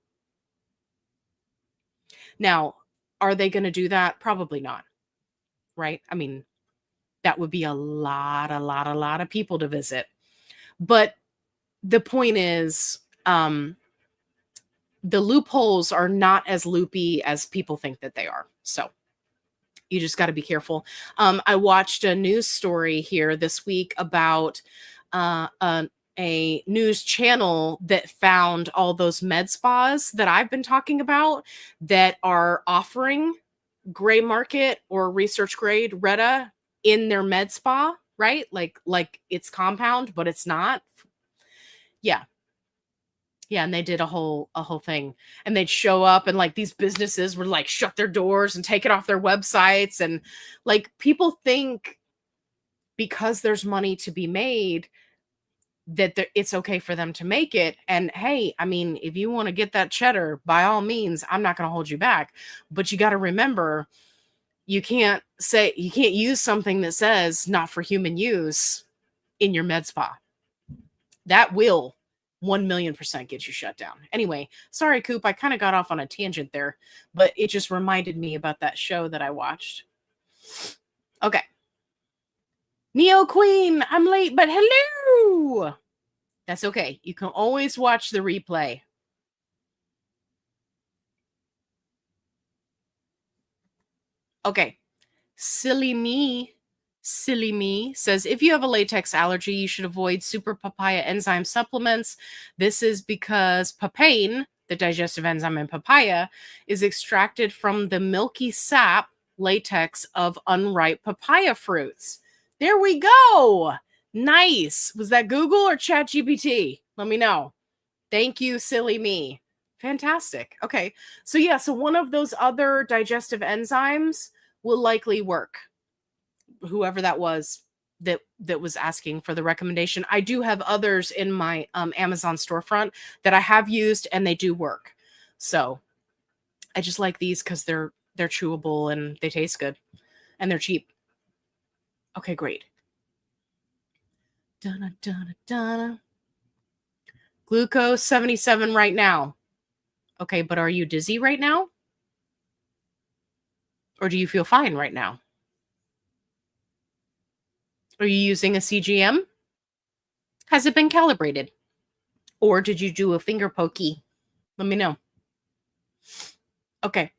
Now, are they going to do that? Probably not. Right? I mean, that would be a lot of people to visit. But the point is, the loopholes are not as loopy as people think that they are. So you just got to be careful. I watched a news story here this week about a news channel that found all those med spas that I've been talking about that are offering gray market or research grade Retta in their med spa, right? Like it's compound, but it's not. Yeah. Yeah, and they did a whole thing, and they'd show up, and like these businesses would like shut their doors and take it off their websites, and like people think because there's money to be made that it's okay for them to make it. And hey, I mean, if you want to get that cheddar, by all means, I'm not going to hold you back. But you got to remember, you can't use something that says not for human use in your med spa. That will 1,000,000% get you shut down. Anyway, sorry, Coop, I kind of got off on a tangent there, but it just reminded me about that show that I watched. Okay. Neo Queen, I'm late, but hello. That's okay. You can always watch the replay. Okay. Silly me says, if you have a latex allergy, you should avoid super papaya enzyme supplements. This is because papain, the digestive enzyme in papaya, is extracted from the milky sap latex of unripe papaya fruits. There we go. Nice. Was that Google or ChatGPT? Let me know. Thank you, silly me. Fantastic. Okay. So yeah, so one of those other digestive enzymes will likely work. Whoever that was that was asking for the recommendation. I do have others in my Amazon storefront that I have used, and they do work. So I just like these because they're chewable and they taste good and they're cheap. Okay, great. Donna, Donna, Donna. Glucose 77 right now. Okay, but are you dizzy right now? Or do you feel fine right now? Are you using a CGM? Has it been calibrated? Or did you do a finger pokey? Let me know. Okay.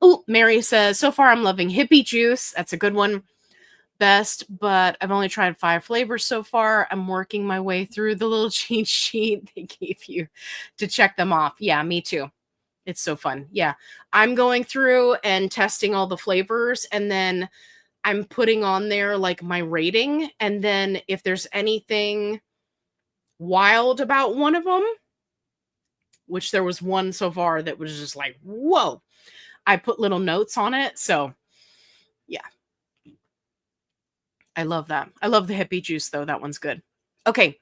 Oh, Mary says, so far I'm loving hippie juice. That's a good one. Best, but I've only tried 5 flavors so far. I'm working my way through the little cheat sheet they gave you to check them off. Yeah, me too. It's so fun. Yeah. I'm going through and testing all the flavors, and then I'm putting on there like my rating. And then if there's anything wild about one of them, which there was one so far that was just like, whoa, I put little notes on it. So yeah. I love that. I love the hippie juice though. That one's good. Okay.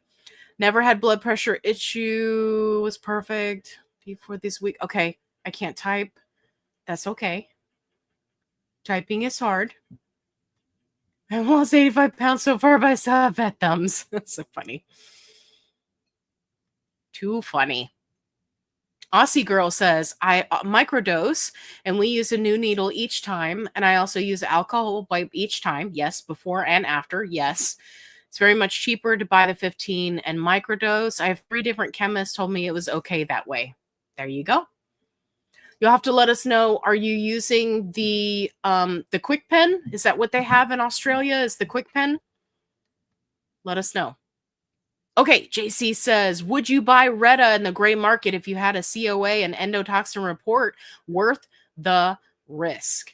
Never had blood pressure issue. Was perfect before this week. Okay. I can't type. That's okay. Typing is hard. I lost 85 pounds so far, but I still have fat thumbs. That's so funny. Too funny. Aussie Girl says, I microdose, and we use a new needle each time, and I also use alcohol wipe each time. Yes, before and after. Yes. It's very much cheaper to buy the 15 and microdose. I have 3 different chemists told me it was okay that way. There you go. You'll have to let us know, are you using the Quick Pen? Is that what they have in Australia? Is the Quick Pen? Let us know. Okay, JC says, would you buy Retta in the gray market if you had a COA and endotoxin report? Worth the risk?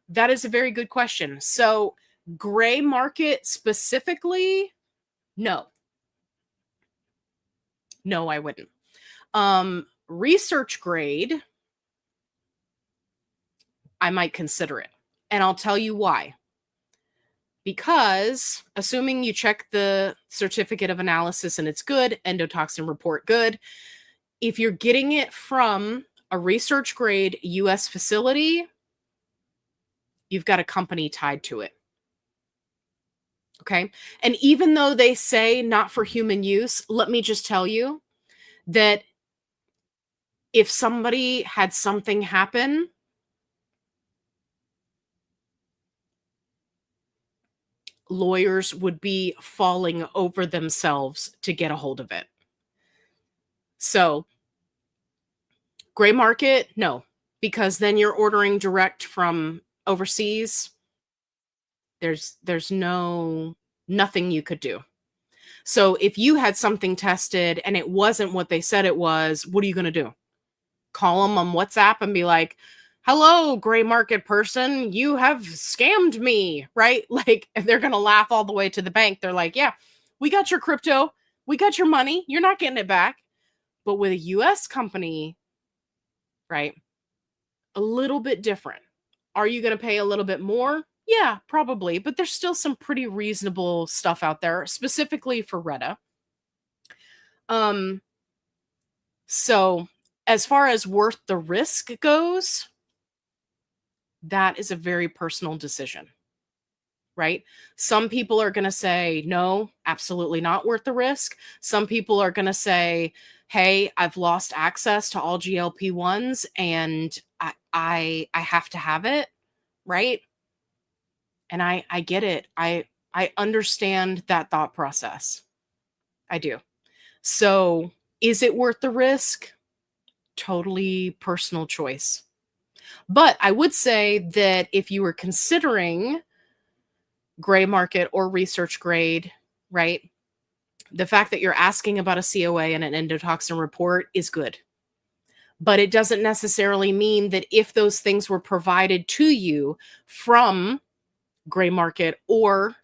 That is a very good question. So Gray market specifically, no. No, I wouldn't. Research grade, I might consider it. And I'll tell you why. Because assuming you check the certificate of analysis and it's good, endotoxin report good, if you're getting it from a research grade US facility, you've got a company tied to it. Okay. And even though they say not for human use, let me just tell you that if somebody had something happen, lawyers would be falling over themselves to get a hold of it. So, gray market, no, because then you're ordering direct from overseas. There's nothing you could do. So if you had something tested and it wasn't what they said it was, what are you going to do? Call them on WhatsApp and be like, hello, gray market person, you have scammed me, right? Like, they're going to laugh all the way to the bank. They're like, yeah, we got your crypto. We got your money. You're not getting it back. But with a US company, right, a little bit different. Are you going to pay a little bit more? Yeah, probably. But there's still some pretty reasonable stuff out there, specifically for Retta. So as far as worth the risk goes, that is a very personal decision, right? Some people are going to say, no, absolutely not worth the risk. Some people are going to say, hey, I've lost access to all GLP-1s and I have to have it, right? And I get it. I understand that thought process. I do. So is it worth the risk? Totally personal choice. But I would say that if you were considering gray market or research grade, right, the fact that you're asking about a COA and an endotoxin report is good. But it doesn't necessarily mean that if those things were provided to you from gray market or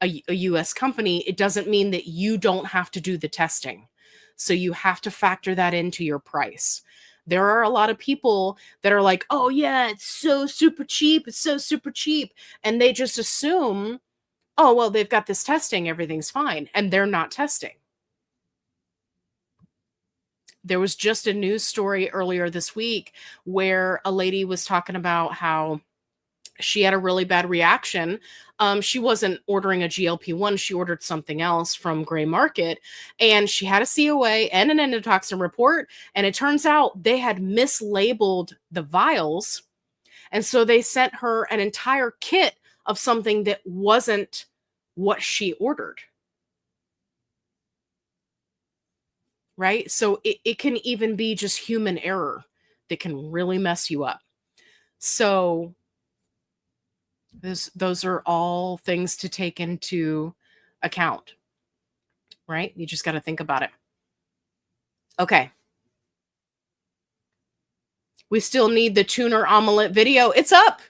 a US company, it doesn't mean that you don't have to do the testing. So you have to factor that into your price. There are a lot of people that are like, oh yeah, it's so super cheap. It's so super cheap. And they just assume, oh, well, they've got this testing. Everything's fine. And they're not testing. There was just a news story earlier this week where a lady was talking about how she had a really bad reaction. She wasn't ordering a GLP-1. She ordered something else from gray market, and she had a COA and an endotoxin report. And it turns out they had mislabeled the vials. And so they sent her an entire kit of something that wasn't what she ordered. Right? So it can even be just human error that can really mess you up. So those are all things to take into account, right? You just got to think about it. Okay. We still need the tuner omelet video. It's up.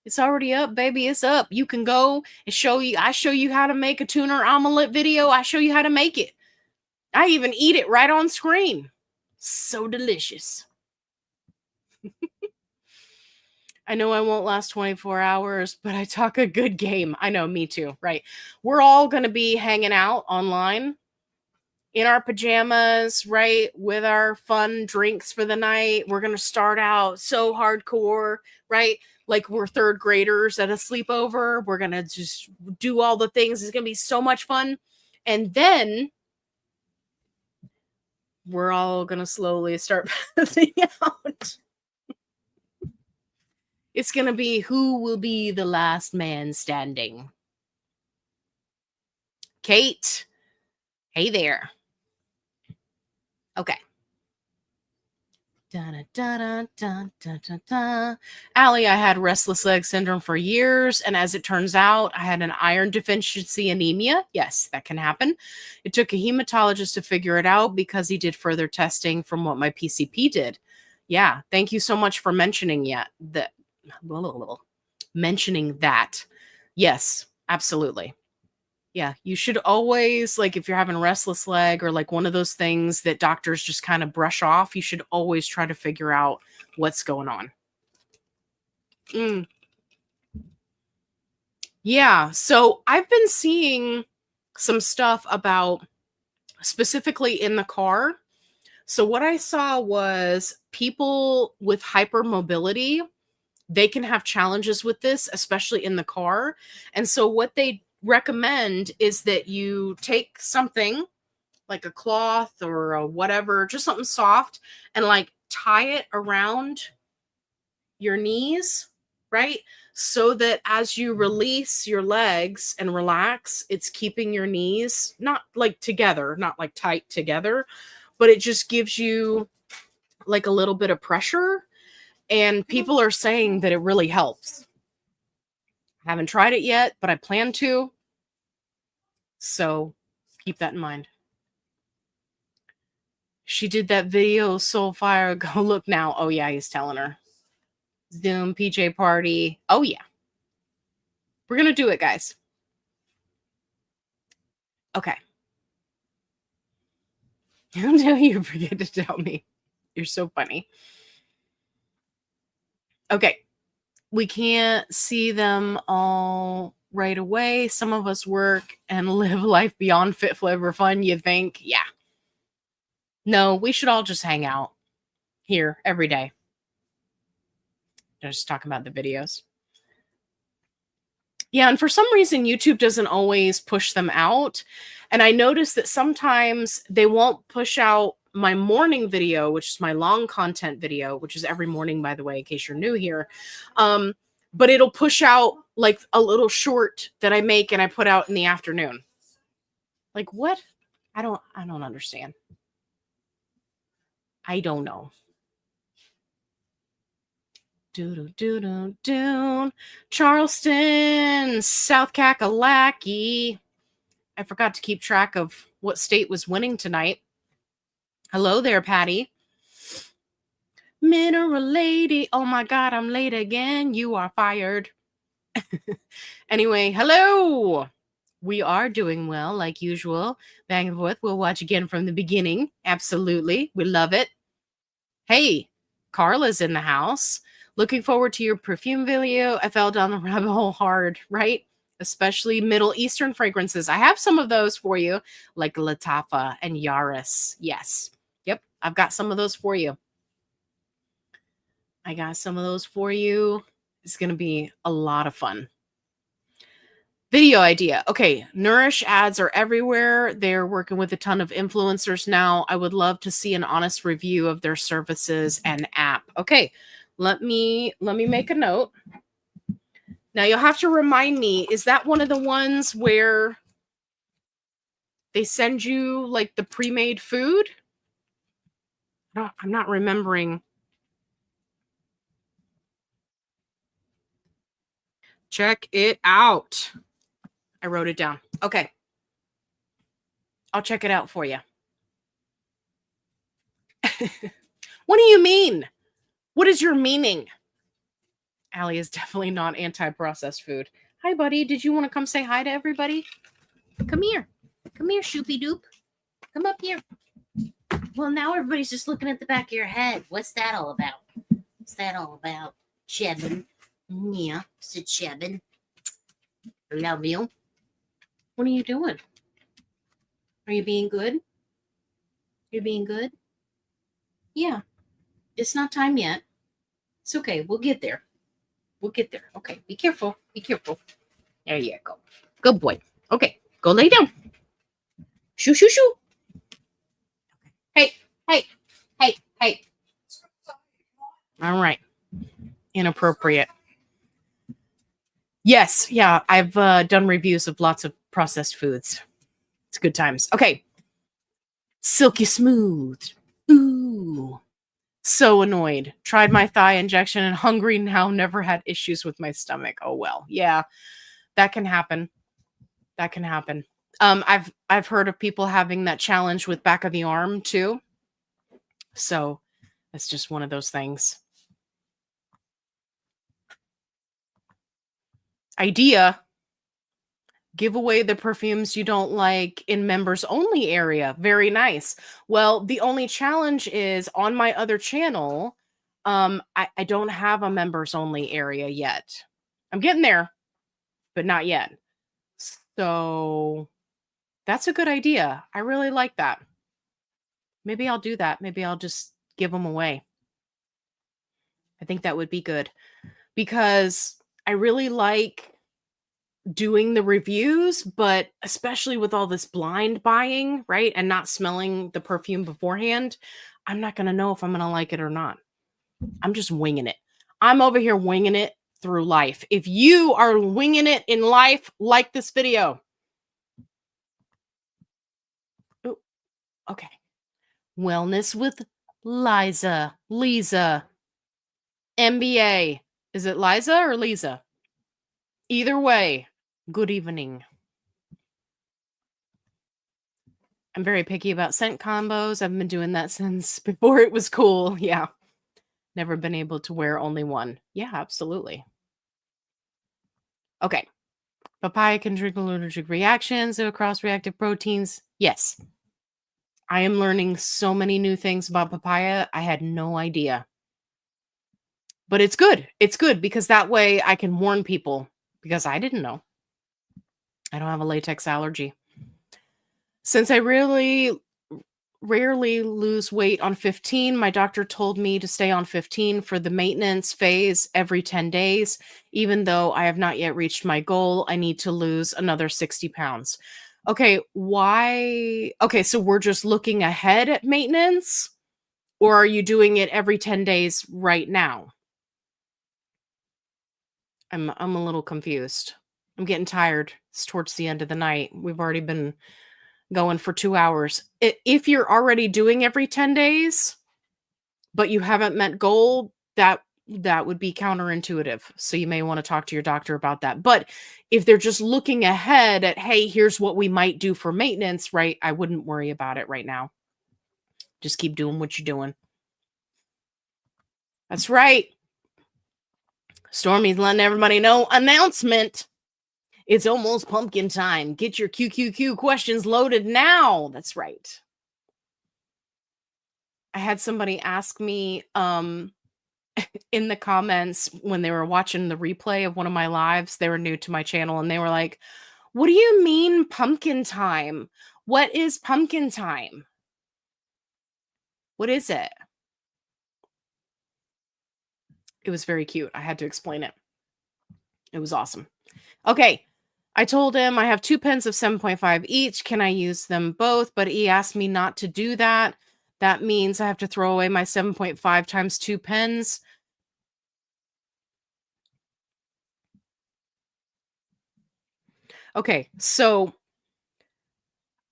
It's already up, baby. It's up. You can go and I show you how to make a tuner omelet video. I show you how to make it. I even eat it right on screen. So delicious. I know I won't last 24 hours, but I talk a good game. I know, me too, right? We're all going to be hanging out online in our pajamas, right? With our fun drinks for the night. We're going to start out so hardcore, right? Like we're third graders at a sleepover. We're going to just do all the things. It's going to be so much fun. And then we're all going to slowly start passing out. It's going to be who will be the last man standing. Kate, hey there. Okay. Allie, I had restless leg syndrome for years, and as it turns out, I had an iron deficiency anemia. Yes, that can happen. It took a hematologist to figure it out because he did further testing from what my PCP did. Yeah, thank you so much for mentioning that. Yes, absolutely. Yeah, you should always, like, if you're having a restless leg or like one of those things that doctors just kind of brush off, you should always try to figure out what's going on. Mm. Yeah, so I've been seeing some stuff about specifically in the car. So what I saw was people with hypermobility, they can have challenges with this, especially in the car. And so what they recommend is that you take something like a cloth or a whatever, just something soft, and like tie it around your knees, right? So that as you release your legs and relax, it's keeping your knees not like together, not like tight together, but it just gives you like a little bit of pressure. And people are saying that it really helps. I haven't tried it yet, but I plan to. So keep that in mind. She did that video, Soulfire. Go look now. Oh, yeah, he's telling her. Zoom, PJ party. Oh, yeah. We're going to do it, guys. Okay. Until you forget to tell me. You're so funny. Okay. We can't see them all right away. Some of us work and live life beyond fit, flavor, fun. You think? Yeah. No, we should all just hang out here every day. Just talking about the videos. Yeah, and for some reason, YouTube doesn't always push them out. And I noticed that sometimes they won't push out my morning video, which is my long content video, which is every morning, by the way, in case you're new here. But it'll push out like a little short that I make and I put out in the afternoon. Like what? I don't understand. I don't know. Charleston, South Kakalaki. I forgot to keep track of what state was winning tonight. Hello there, Patty. Mineral lady. Oh my God, I'm late again. You are fired. Anyway, hello. We are doing well, like usual. Back and forth. We'll watch again from the beginning. Absolutely. We love it. Hey, Carla's in the house. Looking forward to your perfume video. I fell down the rabbit hole hard, right? Especially Middle Eastern fragrances. I have some of those for you, like Latafa and Yaris. Yes. Yep. I've got some of those for you. I got some of those for you. It's going to be a lot of fun. Video idea. Okay. Nourish ads are everywhere. They're working with a ton of influencers now. I would love to see an honest review of their services and app. Okay. Let me make a note. Now you'll have to remind me, is that one of the ones where they send you like the pre-made food? No, I'm not remembering. Check it out. I wrote it down. Okay. I'll check it out for you. What do you mean? What is your meaning? Allie is definitely not anti-processed food. Hi, buddy. Did you want to come say hi to everybody? Come here. Come here, Shoopy Doop. Come up here. Well, now everybody's just looking at the back of your head. What's that all about? What's that all about? Chebbin. Yeah, it's a chebbin. Love you. What are you doing? Are you being good? You're being good? Yeah. It's not time yet. It's okay. We'll get there. We'll get there. Okay. Be careful. Be careful. There you go. Good boy. Okay. Go lay down. Shoo, shoo, shoo. Hey, hey, hey, hey. All right. Inappropriate. Yes. Yeah. I've done reviews of lots of processed foods. It's good times. Okay. Silky smooth. Ooh. So annoyed. Tried my thigh injection and hungry now. Never had issues with my stomach. Oh well. Yeah. That can happen. That can happen. I've heard of people having that challenge with back of the arm too. So it's just one of those things. Idea. give away the perfumes you don't like in members only area. Very nice. Well, the only challenge is on my other channel, I don't have a members only area yet. I'm getting there, but not yet. So that's a good idea. I really like that. Maybe I'll do that. Maybe I'll just give them away. I think that would be good because I really like doing the reviews, but especially with all this blind buying, right? And not smelling the perfume beforehand, I'm not going to know if I'm going to like it or not. I'm just winging it. I'm over here winging it through life. If you are winging it in life, like this video. Ooh, okay. Wellness with Lisa. MBA. Is it Liza or Lisa? Either way, good evening. I'm very picky about scent combos. I've been doing that since before it was cool. Yeah. Never been able to wear only one. Yeah, absolutely. Okay. Papaya can trigger allergic reactions of cross-reactive proteins. Yes. I am learning so many new things about papaya. I had no idea. But it's good. It's good because that way I can warn people because I didn't know. I don't have a latex allergy. Since I really rarely lose weight on 15, my doctor told me to stay on 15 for the maintenance phase every 10 days. Even though I have not yet reached my goal, I need to lose another 60 pounds. Okay, why? Okay, so we're just looking ahead at maintenance, or are you doing it every 10 days right now? I'm a little confused. I'm getting tired. It's towards the end of the night. We've already been going for 2 hours. If you're already doing every 10 days, but you haven't met goal, that would be counterintuitive. So you may want to talk to your doctor about that. But if they're just looking ahead at, hey, here's what we might do for maintenance, right? I wouldn't worry about it right now. Just keep doing what you're doing. That's right. Stormy's letting everybody know. Announcement. It's almost pumpkin time. Get your QQQ questions loaded now. That's right. I had somebody ask me in the comments when they were watching the replay of one of my lives. They were new to my channel and they were like, "What do you mean pumpkin time? What is pumpkin time? What is it?" It was very cute. I had to explain it. It was awesome. Okay. I told him I have 2 pens of 7.5 each. Can I use them both? But he asked me not to do that. That means I have to throw away my 7.5 times 2 pens. Okay, so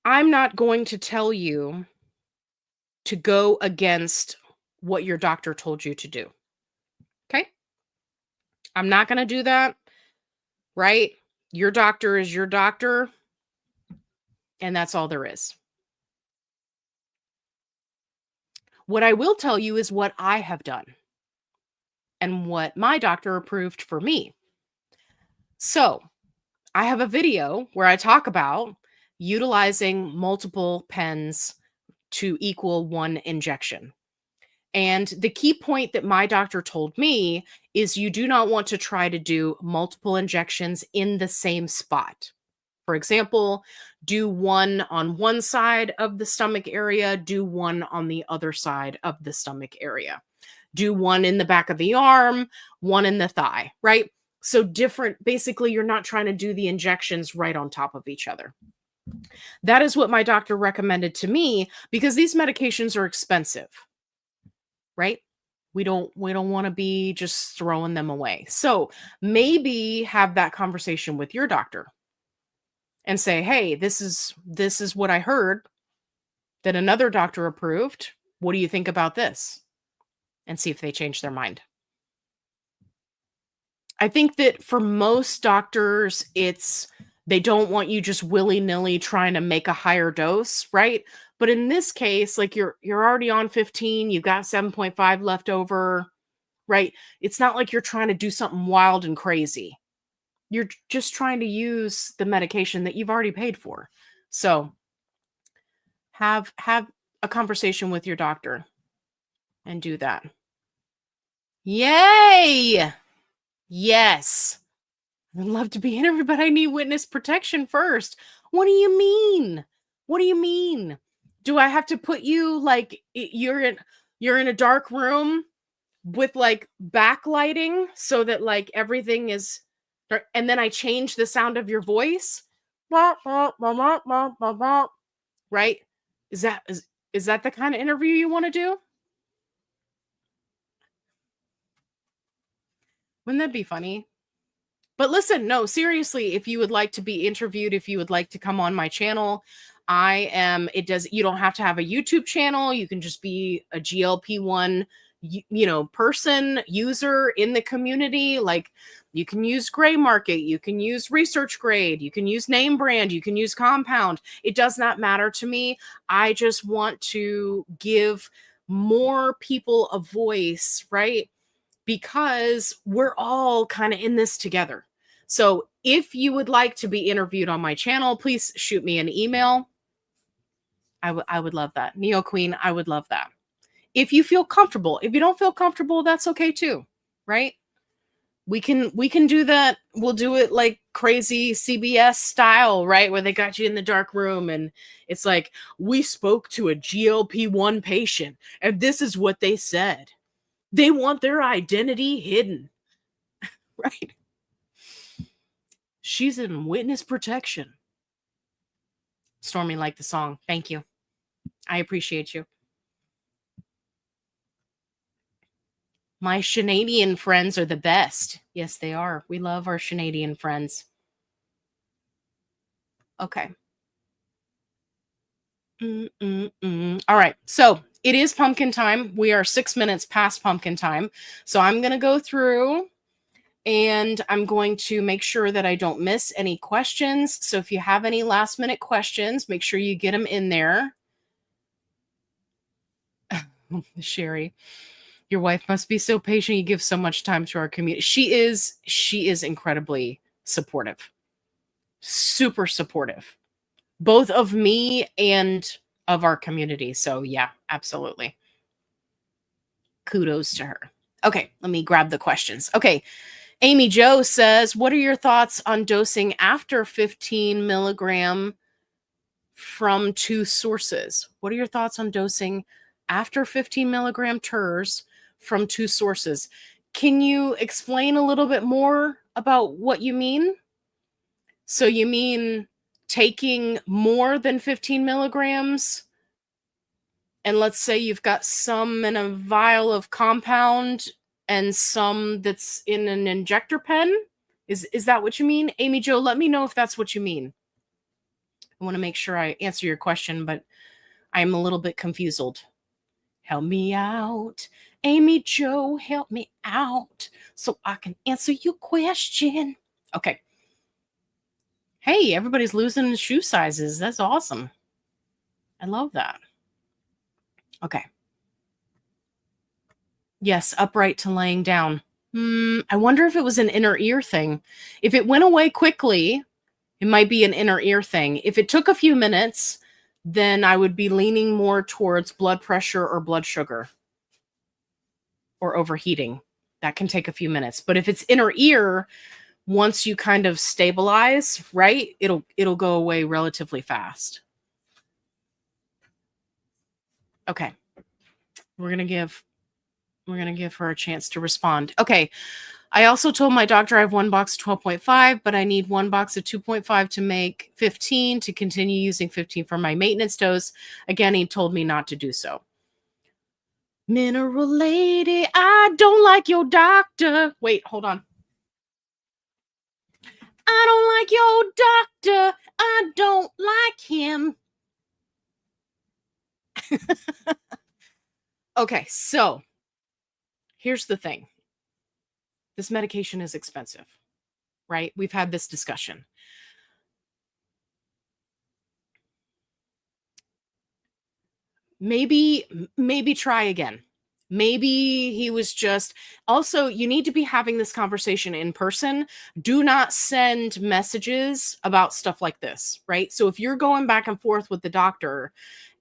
I'm not going to tell you to go against what your doctor told you to do. Okay? I'm not going to do that, right? Your doctor is your doctor, and that's all there is. What I will tell you is what I have done and what my doctor approved for me. So, I have a video where I talk about utilizing multiple pens to equal 1 injection. And the key point that my doctor told me is you do not want to try to do multiple injections in the same spot. For example, do one on one side of the stomach area, do one on the other side of the stomach area. Do one in the back of the arm, one in the thigh, right? So different, basically, you're not trying to do the injections right on top of each other. That is what my doctor recommended to me because these medications are expensive, right? We don't want to be just throwing them away. So maybe have that conversation with your doctor and say, hey, this is what I heard that another doctor approved. What do you think about this? And see if they change their mind. I think that for most doctors, they don't want you just willy-nilly trying to make a higher dose, right? But in this case, like you're already on 15, you've got 7.5 left over, right? It's not like you're trying to do something wild and crazy. You're just trying to use the medication that you've already paid for. So have a conversation with your doctor and do that. Yay! Yes. I'd love to be interviewed, but I need witness protection first. What do you mean? What do you mean? Do I have to put you like you're in a dark room with like backlighting so that like everything is and then I change the sound of your voice? Right? Is that the kind of interview you want to do? Wouldn't that be funny? But listen, no, seriously, if you would like to be interviewed, if you would like to come on my channel, you don't have to have a YouTube channel. You can just be a GLP1, person, user in the community. Like you can use gray market, you can use research grade, you can use name brand, you can use compound. It does not matter to me. I just want to give more people a voice, right? Because we're all kind of in this together. So if you would like to be interviewed on my channel, please shoot me an email. I would love that. Neo Queen, I would love that. If you feel comfortable. If you don't feel comfortable, that's okay too, right? We can do that. We'll do it like crazy CBS style, right? Where they got you in the dark room and it's like, we spoke to a GLP1 patient and this is what they said. They want their identity hidden, right? She's in witness protection. Stormy liked the song. Thank you. I appreciate you. My Canadian friends are the best. Yes, they are. We love our Canadian friends. Okay. All right. So it is pumpkin time. We are 6 minutes past pumpkin time. So I'm going to go through and I'm going to make sure that I don't miss any questions. So if you have any last minute questions, make sure you get them in there. Sherry, your wife must be so patient. You give so much time to our community. She is incredibly supportive. Super supportive. Both of me and of our community. So yeah, absolutely. Kudos to her. Okay, let me grab the questions. Okay. Amy Jo says, what are your thoughts on dosing after 15 milligram from 2 sources? What are your thoughts on dosing after 15 milligram TERS from 2 sources? Can you explain a little bit more about what you mean? So you mean taking more than 15 milligrams? And let's say you've got some in a vial of compound and some that's in an injector pen? Is that what you mean? Amy Jo, let me know if that's what you mean. I want to make sure I answer your question, but I'm a little bit confused. Help me out. Amy Jo, help me out so I can answer your question. Okay. Hey, everybody's losing shoe sizes. That's awesome. I love that. Okay. Yes, upright to laying down. I wonder if it was an inner ear thing. If it went away quickly, it might be an inner ear thing. If it took a few minutes, then I would be leaning more towards blood pressure or blood sugar or overheating. That can take a few minutes. But if it's inner ear, once you kind of stabilize, right, it'll go away relatively fast. Okay. We're going to give her a chance to respond. Okay. I also told my doctor I have 1 box of 12.5, but I need 1 box of 2.5 to make 15 to continue using 15 for my maintenance dose. Again, he told me not to do so. Mineral lady, I don't like your doctor. Wait, hold on. I don't like your doctor. I don't like him. Okay, so here's the thing. This medication is expensive, right? We've had this discussion. Maybe try again. Maybe he was just, also, you need to be having this conversation in person. Do not send messages about stuff like this, right? So if you're going back and forth with the doctor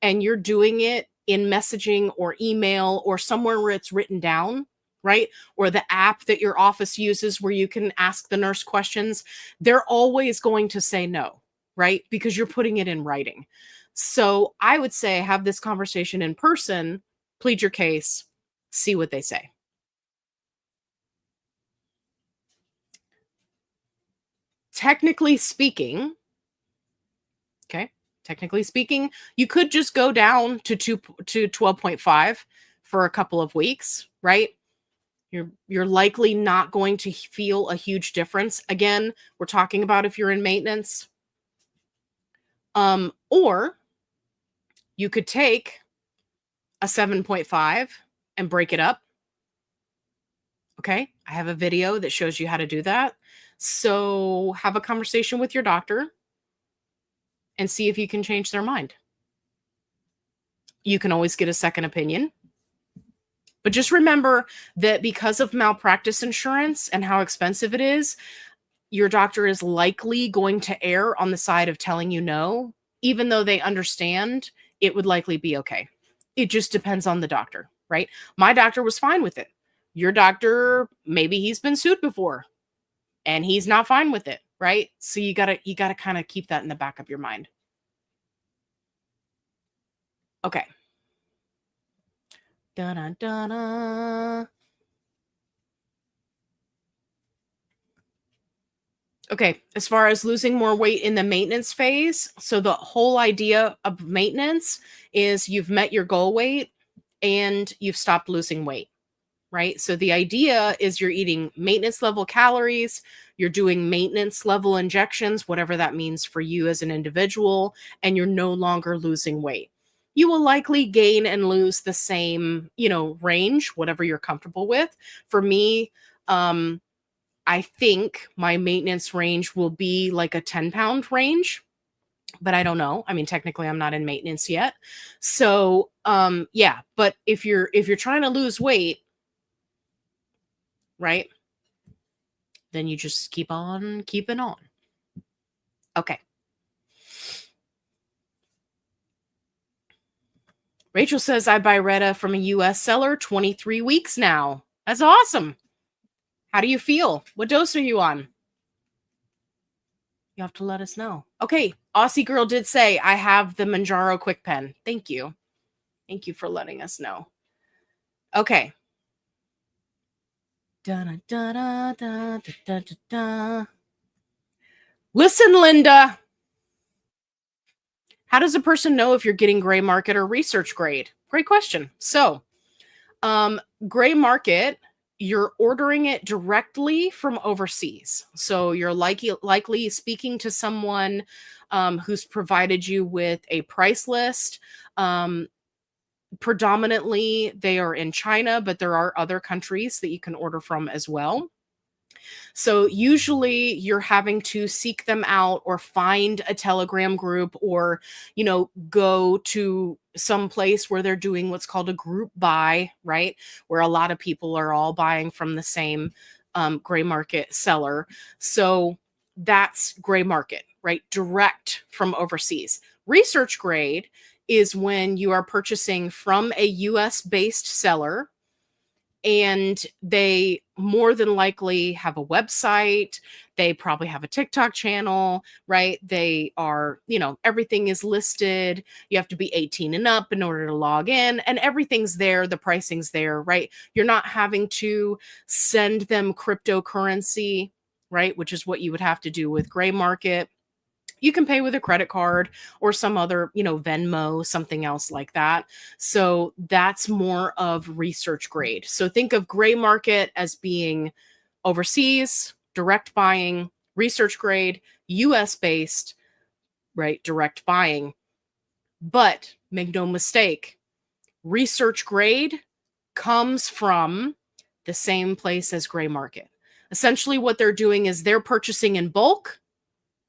and you're doing it in messaging or email or somewhere where it's written down, right? Or the app that your office uses where you can ask the nurse questions, they're always going to say no, right? Because you're putting it in writing. So I would say have this conversation in person, plead your case, see what they say. Technically speaking, you could just go down to 12.5 for a couple of weeks, right? You're likely not going to feel a huge difference. Again, we're talking about if you're in maintenance. Or you could take a 7.5 and break it up. Okay, I have a video that shows you how to do that. So have a conversation with your doctor and see if you can change their mind. You can always get a second opinion. But just remember that because of malpractice insurance and how expensive it is, your doctor is likely going to err on the side of telling you no, even though they understand it would likely be okay. It just depends on the doctor, right? My doctor was fine with it. Your doctor, maybe he's been sued before and he's not fine with it, right? So you gotta kind of keep that in the back of your mind. Okay. Da-da-da-da. Okay, as far as losing more weight in the maintenance phase, so the whole idea of maintenance is you've met your goal weight and you've stopped losing weight, right? So the idea is you're eating maintenance level calories, you're doing maintenance level injections, whatever that means for you as an individual, and you're no longer losing weight. You will likely gain and lose the same, range, whatever you're comfortable with. For me, I think my maintenance range will be like a 10-pound range, but I don't know. I mean, technically I'm not in maintenance yet. So, yeah, but if you're trying to lose weight, right? Then you just keep on keeping on. Okay. Rachel says, I buy Retta from a US seller 23 weeks now. That's awesome. How do you feel? What dose are you on? You have to let us know. Okay. Aussie Girl did say, I have the Mounjaro Quick Pen. Thank you. Thank you for letting us know. Okay. Da-da-da-da-da-da-da-da. Listen, Linda. How does a person know if you're getting gray market or research grade? Great question. So, gray market, you're ordering it directly from overseas. So you're likely speaking to someone who's provided you with a price list. Predominantly, they are in China, but there are other countries that you can order from as well. So usually you're having to seek them out or find a Telegram group or, go to some place where they're doing what's called a group buy, right? Where a lot of people are all buying from the same gray market seller. So that's gray market, right? Direct from overseas. Research grade is when you are purchasing from a US based seller and they more than likely have a website. They probably have a TikTok channel, right? They are, everything is listed. You have to be 18 and up in order to log in, and everything's there. The pricing's there, right? You're not having to send them cryptocurrency, right? Which is what you would have to do with gray market. You can pay with a credit card or some other, Venmo, something else like that. So that's more of research grade. So think of gray market as being overseas, direct buying, research grade, US based, right? Direct buying. But make no mistake, research grade comes from the same place as gray market. Essentially, what they're doing is they're purchasing in bulk,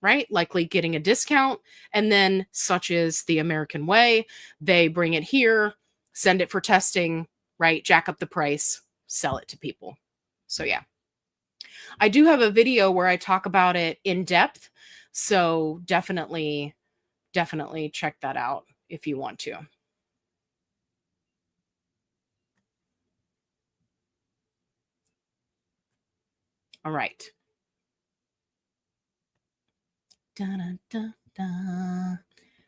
right? Likely getting a discount. And then, such is the American way, they bring it here, send it for testing, right? Jack up the price, sell it to people. So yeah. I do have a video where I talk about it in depth. So definitely check that out if you want to. All right.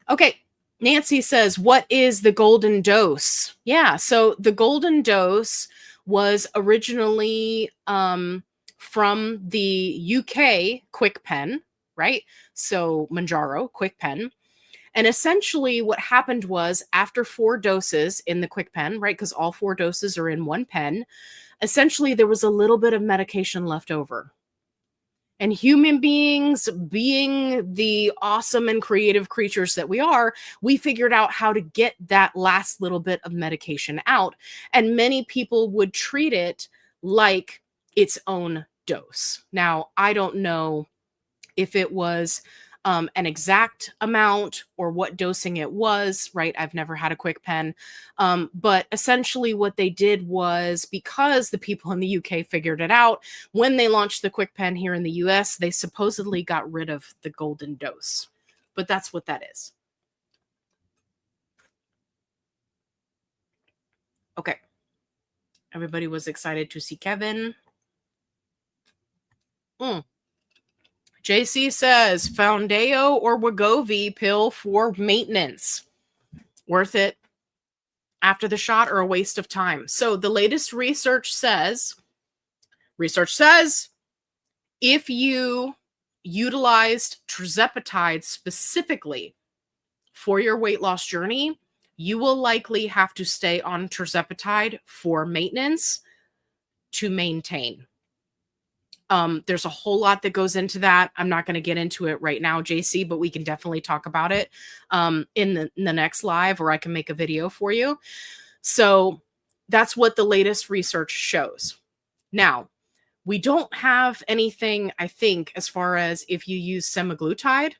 Okay. Nancy says, what is the golden dose? Yeah. So the golden dose was originally from the UK Quick Pen, right? So Mounjaro Quick Pen. And essentially what happened was after 4 doses in the Quick Pen, right? Because all 4 doses are in one pen. Essentially, there was a little bit of medication left over. And human beings, being the awesome and creative creatures that we are, we figured out how to get that last little bit of medication out. And many people would treat it like its own dose. Now, I don't know if it was an exact amount or what dosing it was, right? I've never had a Quick Pen. But essentially what they did was, because the people in the UK figured it out, when they launched the Quick Pen here in the US, they supposedly got rid of the golden dose. But that's what that is. Okay. Everybody was excited to see Kevin. JC says, Foundeo or Wegovy pill for maintenance. Worth it after the shot or a waste of time? So the latest research says, if you utilized tirzepatide specifically for your weight loss journey, you will likely have to stay on tirzepatide for maintenance to maintain. There's a whole lot that goes into that. I'm not going to get into it right now, JC, but we can definitely talk about it in the next live, or I can make a video for you. So that's what the latest research shows. Now, we don't have anything, I think, as far as if you use semaglutide,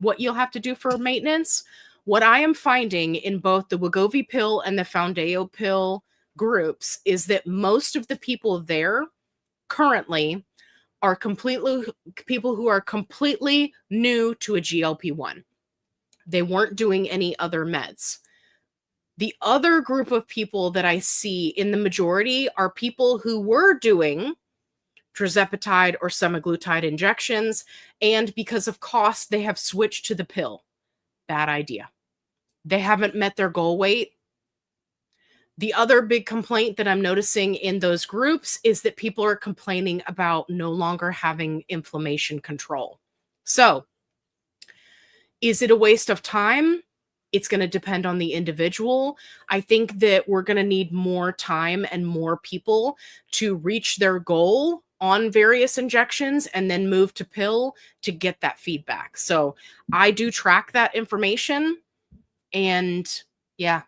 what you'll have to do for maintenance. What I am finding in both the Wegovy pill and the Foundeo pill groups is that most of the people there currently are people who are completely new to a GLP1. They weren't doing any other meds. The other group of people that I see in the majority are people who were doing tirzepatide or semaglutide injections, and because of cost, they have switched to the pill. Bad idea. They haven't met their goal weight. The other big complaint that I'm noticing in those groups is that people are complaining about no longer having inflammation control. So, is it a waste of time? It's going to depend on the individual. I think that we're going to need more time and more people to reach their goal on various injections and then move to pill to get that feedback. So, I do track that information, and yeah.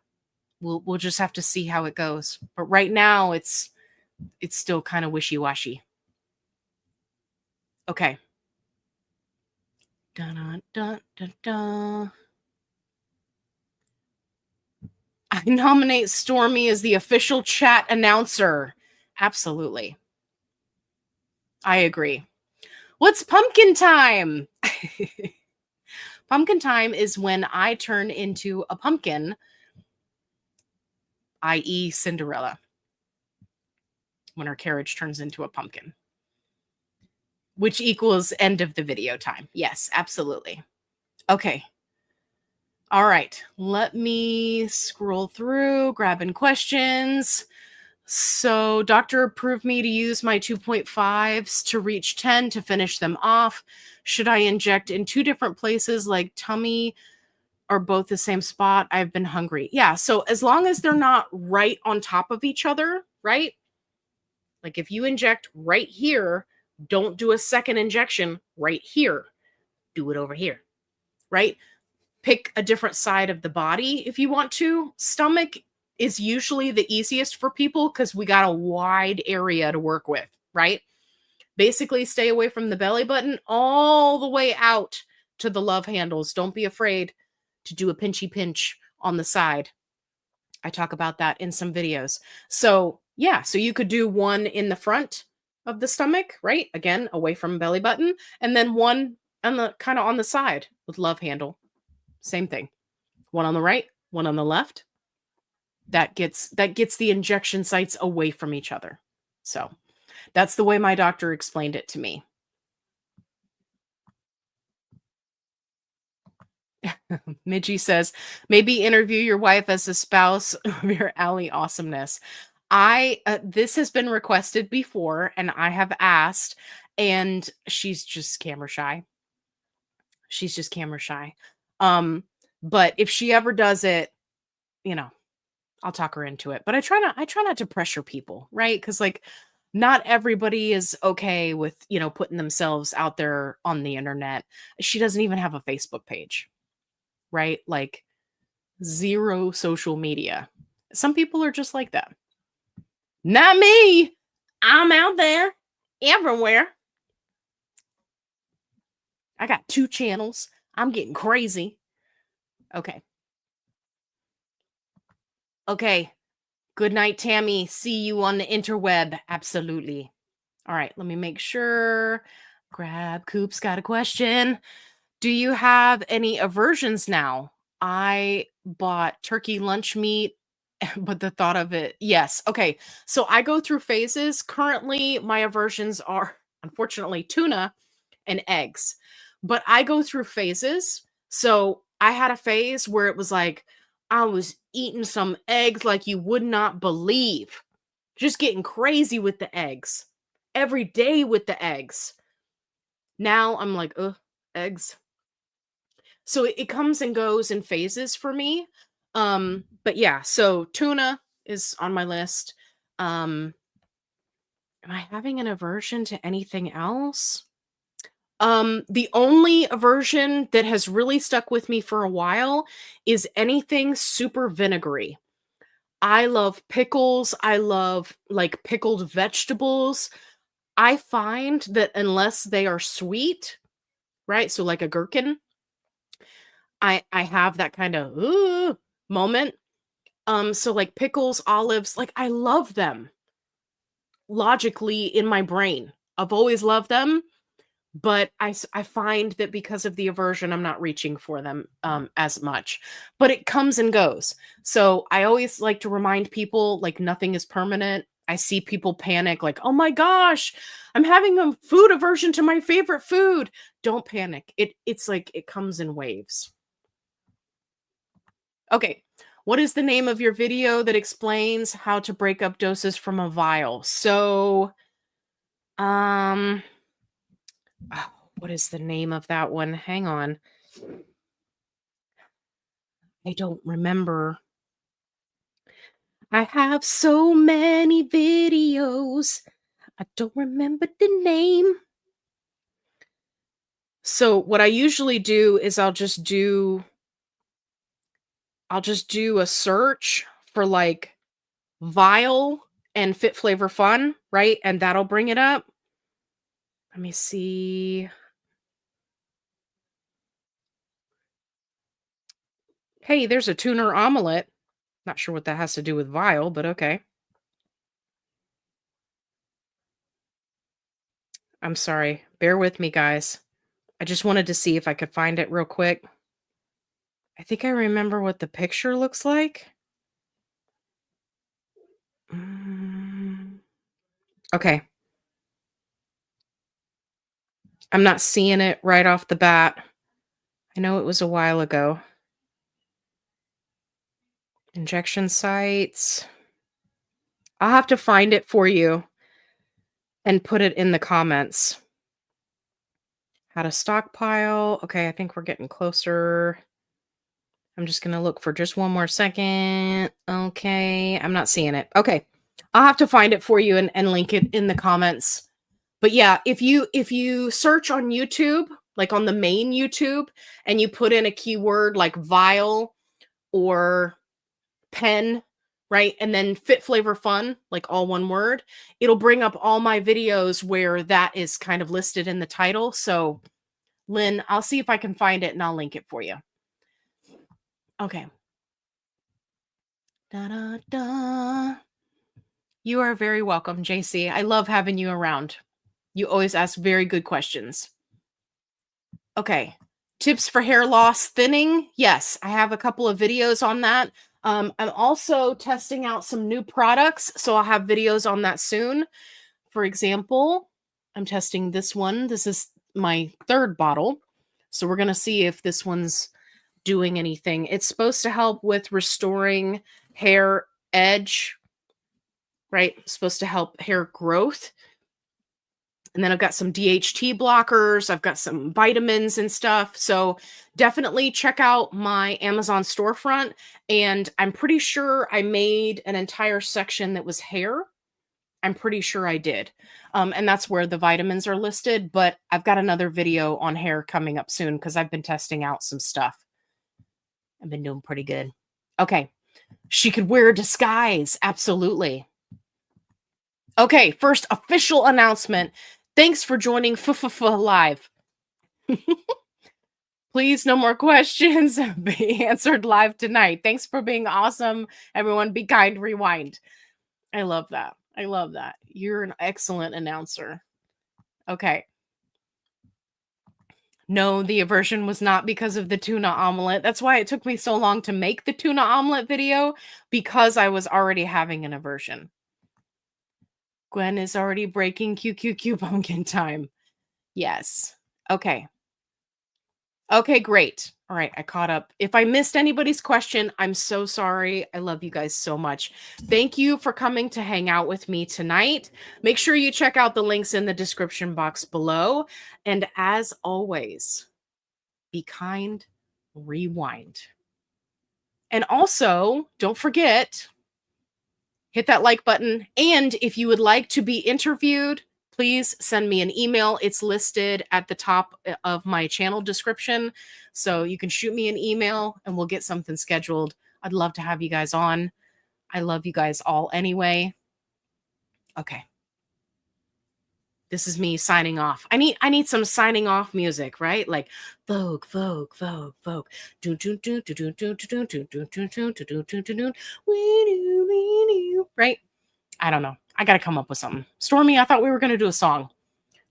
We'll just have to see how it goes. But right now, it's still kind of wishy-washy. Okay. Dun, dun, dun, dun. I nominate Stormy as the official chat announcer. Absolutely. I agree. What's pumpkin time? Pumpkin time is when I turn into a pumpkin, i.e. Cinderella, when her carriage turns into a pumpkin, which equals end of the video time. Yes, absolutely. Okay. All right. Let me scroll through, grabbing questions. So doctor approved me to use my 2.5s to reach 10 to finish them off. Should I inject in 2 different places like tummy or both the same spot? I've been hungry. Yeah. So as long as they're not right on top of each other, right? Like if you inject right here, don't do a second injection right here. Do it over here, right? Pick a different side of the body if you want to. Stomach is usually the easiest for people because we got a wide area to work with, right? Basically, stay away from the belly button all the way out to the love handles. Don't be afraid to do a pinchy pinch on the side. I talk about that in some videos. So, yeah, so you could do one in the front of the stomach, right? Again, away from belly button, and then one on the kind of on the side with love handle. Same thing. One on the right, one on the left. That gets the injection sites away from each other. So, that's the way my doctor explained it to me. Midgie says, maybe interview your wife as a spouse of your Allie awesomeness. This has been requested before, and I have asked, and she's just camera shy. She's just camera shy. But if she ever does it, you know, I'll talk her into it. But I try not to pressure people, right? Because like not everybody is okay with, putting themselves out there on the internet. She doesn't even have a Facebook page, right? Like zero social media. Some people are just like that. Not me. I'm out there everywhere. I got 2 channels. I'm getting crazy. Okay. Okay. Good night, Tammy. See you on the interweb. Absolutely. All right. Let me make sure. Grab Coop's got a question. Do you have any aversions now? I bought turkey lunch meat, but the thought of it, yes. Okay. So I go through phases. Currently, my aversions are unfortunately tuna and eggs, but I go through phases. So I had a phase where it was like I was eating some eggs like you would not believe, just getting crazy with the eggs every day with the eggs. Now I'm like, ugh, eggs. So it comes and goes in phases for me. But yeah, so tuna is on my list. Am I having an aversion to anything else? The only aversion that has really stuck with me for a while is anything super vinegary. I love pickles. I love like pickled vegetables. I find that unless they are sweet, right? So like a gherkin, I have that kind of moment. So like pickles, olives, like I love them logically in my brain. I've always loved them, but I find that because of the aversion, I'm not reaching for them as much. But it comes and goes. So I always like to remind people like nothing is permanent. I see people panic like, "Oh my gosh, I'm having a food aversion to my favorite food." Don't panic. It's like it comes in waves. Okay. What is the name of your video that explains how to break up doses from a vial? So, oh, what is the name of that one? Hang on. I don't remember. I have so many videos. I don't remember the name. So what I usually do is I'll just do a search for like vial and fit flavor fun, right? And that'll bring it up. Let me see. Hey, there's a tuna omelet. Not sure what that has to do with vial, but okay. I'm sorry. Bear with me, guys. I just wanted to see if I could find it real quick. I think I remember what the picture looks like. Okay. I'm not seeing it right off the bat. I know it was a while ago. Injection sites. I'll have to find it for you and put it in the comments. How to stockpile. Okay, I think we're getting closer. I'm just going to look for just one more second. Okay, I'm not seeing it. Okay, I'll have to find it for you and link it in the comments. But yeah, if you search on YouTube, like on the main YouTube, and you put in a keyword like vial or pen, right? And then fit flavor fun, like all one word, it'll bring up all my videos where that is kind of listed in the title. So Lynn, I'll see if I can find it and I'll link it for you. Okay. Da, da, da. You are very welcome, JC. I love having you around. You always ask very good questions. Okay. Tips for hair loss, thinning. Yes, I have a couple of videos on that. I'm also testing out some new products, so I'll have videos on that soon. For example, I'm testing this one. This is my third bottle. So we're going to see if this one's doing anything. It's supposed to help with restoring hair edge, right? It's supposed to help hair growth. And then I've got some DHT blockers. I've got some vitamins and stuff. So definitely check out my Amazon storefront. And I'm pretty sure I made an entire section that was hair. I'm pretty sure I did. And that's where the vitamins are listed. But I've got another video on hair coming up soon because I've been testing out some stuff. I've been doing pretty good. Okay. She could wear a disguise. Absolutely. Okay. First official announcement. Thanks for joining Live. Please, no more questions be answered live tonight. Thanks for being awesome. Everyone, be kind, rewind. I love that. I love that. You're an excellent announcer. Okay. No, the aversion was not because of the tuna omelet. That's why it took me so long to make the tuna omelet video, because I was already having an aversion. Gwen is already breaking QQQ pumpkin time. Yes. Okay. Okay, great. All right, I caught up. If I missed anybody's question, I'm so sorry. I love you guys so much. Thank you for coming to hang out with me tonight. Make sure you check out the links in the description box below. And as always, be kind, rewind. And also, don't forget, hit that like button. And if you would like to be interviewed, please send me an email. It's listed at the top of my channel description. So you can shoot me an email and we'll get something scheduled. I'd love to have you guys on. I love you guys all anyway. Okay. This is me signing off. I need some signing off music, right? Like Vogue, Vogue, Vogue, Vogue. Right? I don't know. I got to come up with something. Stormy, I thought we were going to do a song.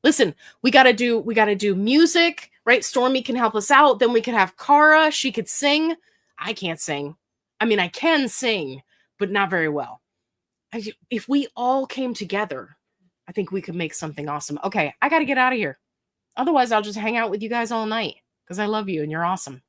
Listen, we got to do music, right? Stormy can help us out. Then we could have Cara. She could sing. I can't sing. I mean, I can sing, but not very well. If we all came together, I think we could make something awesome. Okay, I got to get out of here. Otherwise, I'll just hang out with you guys all night because I love you and you're awesome.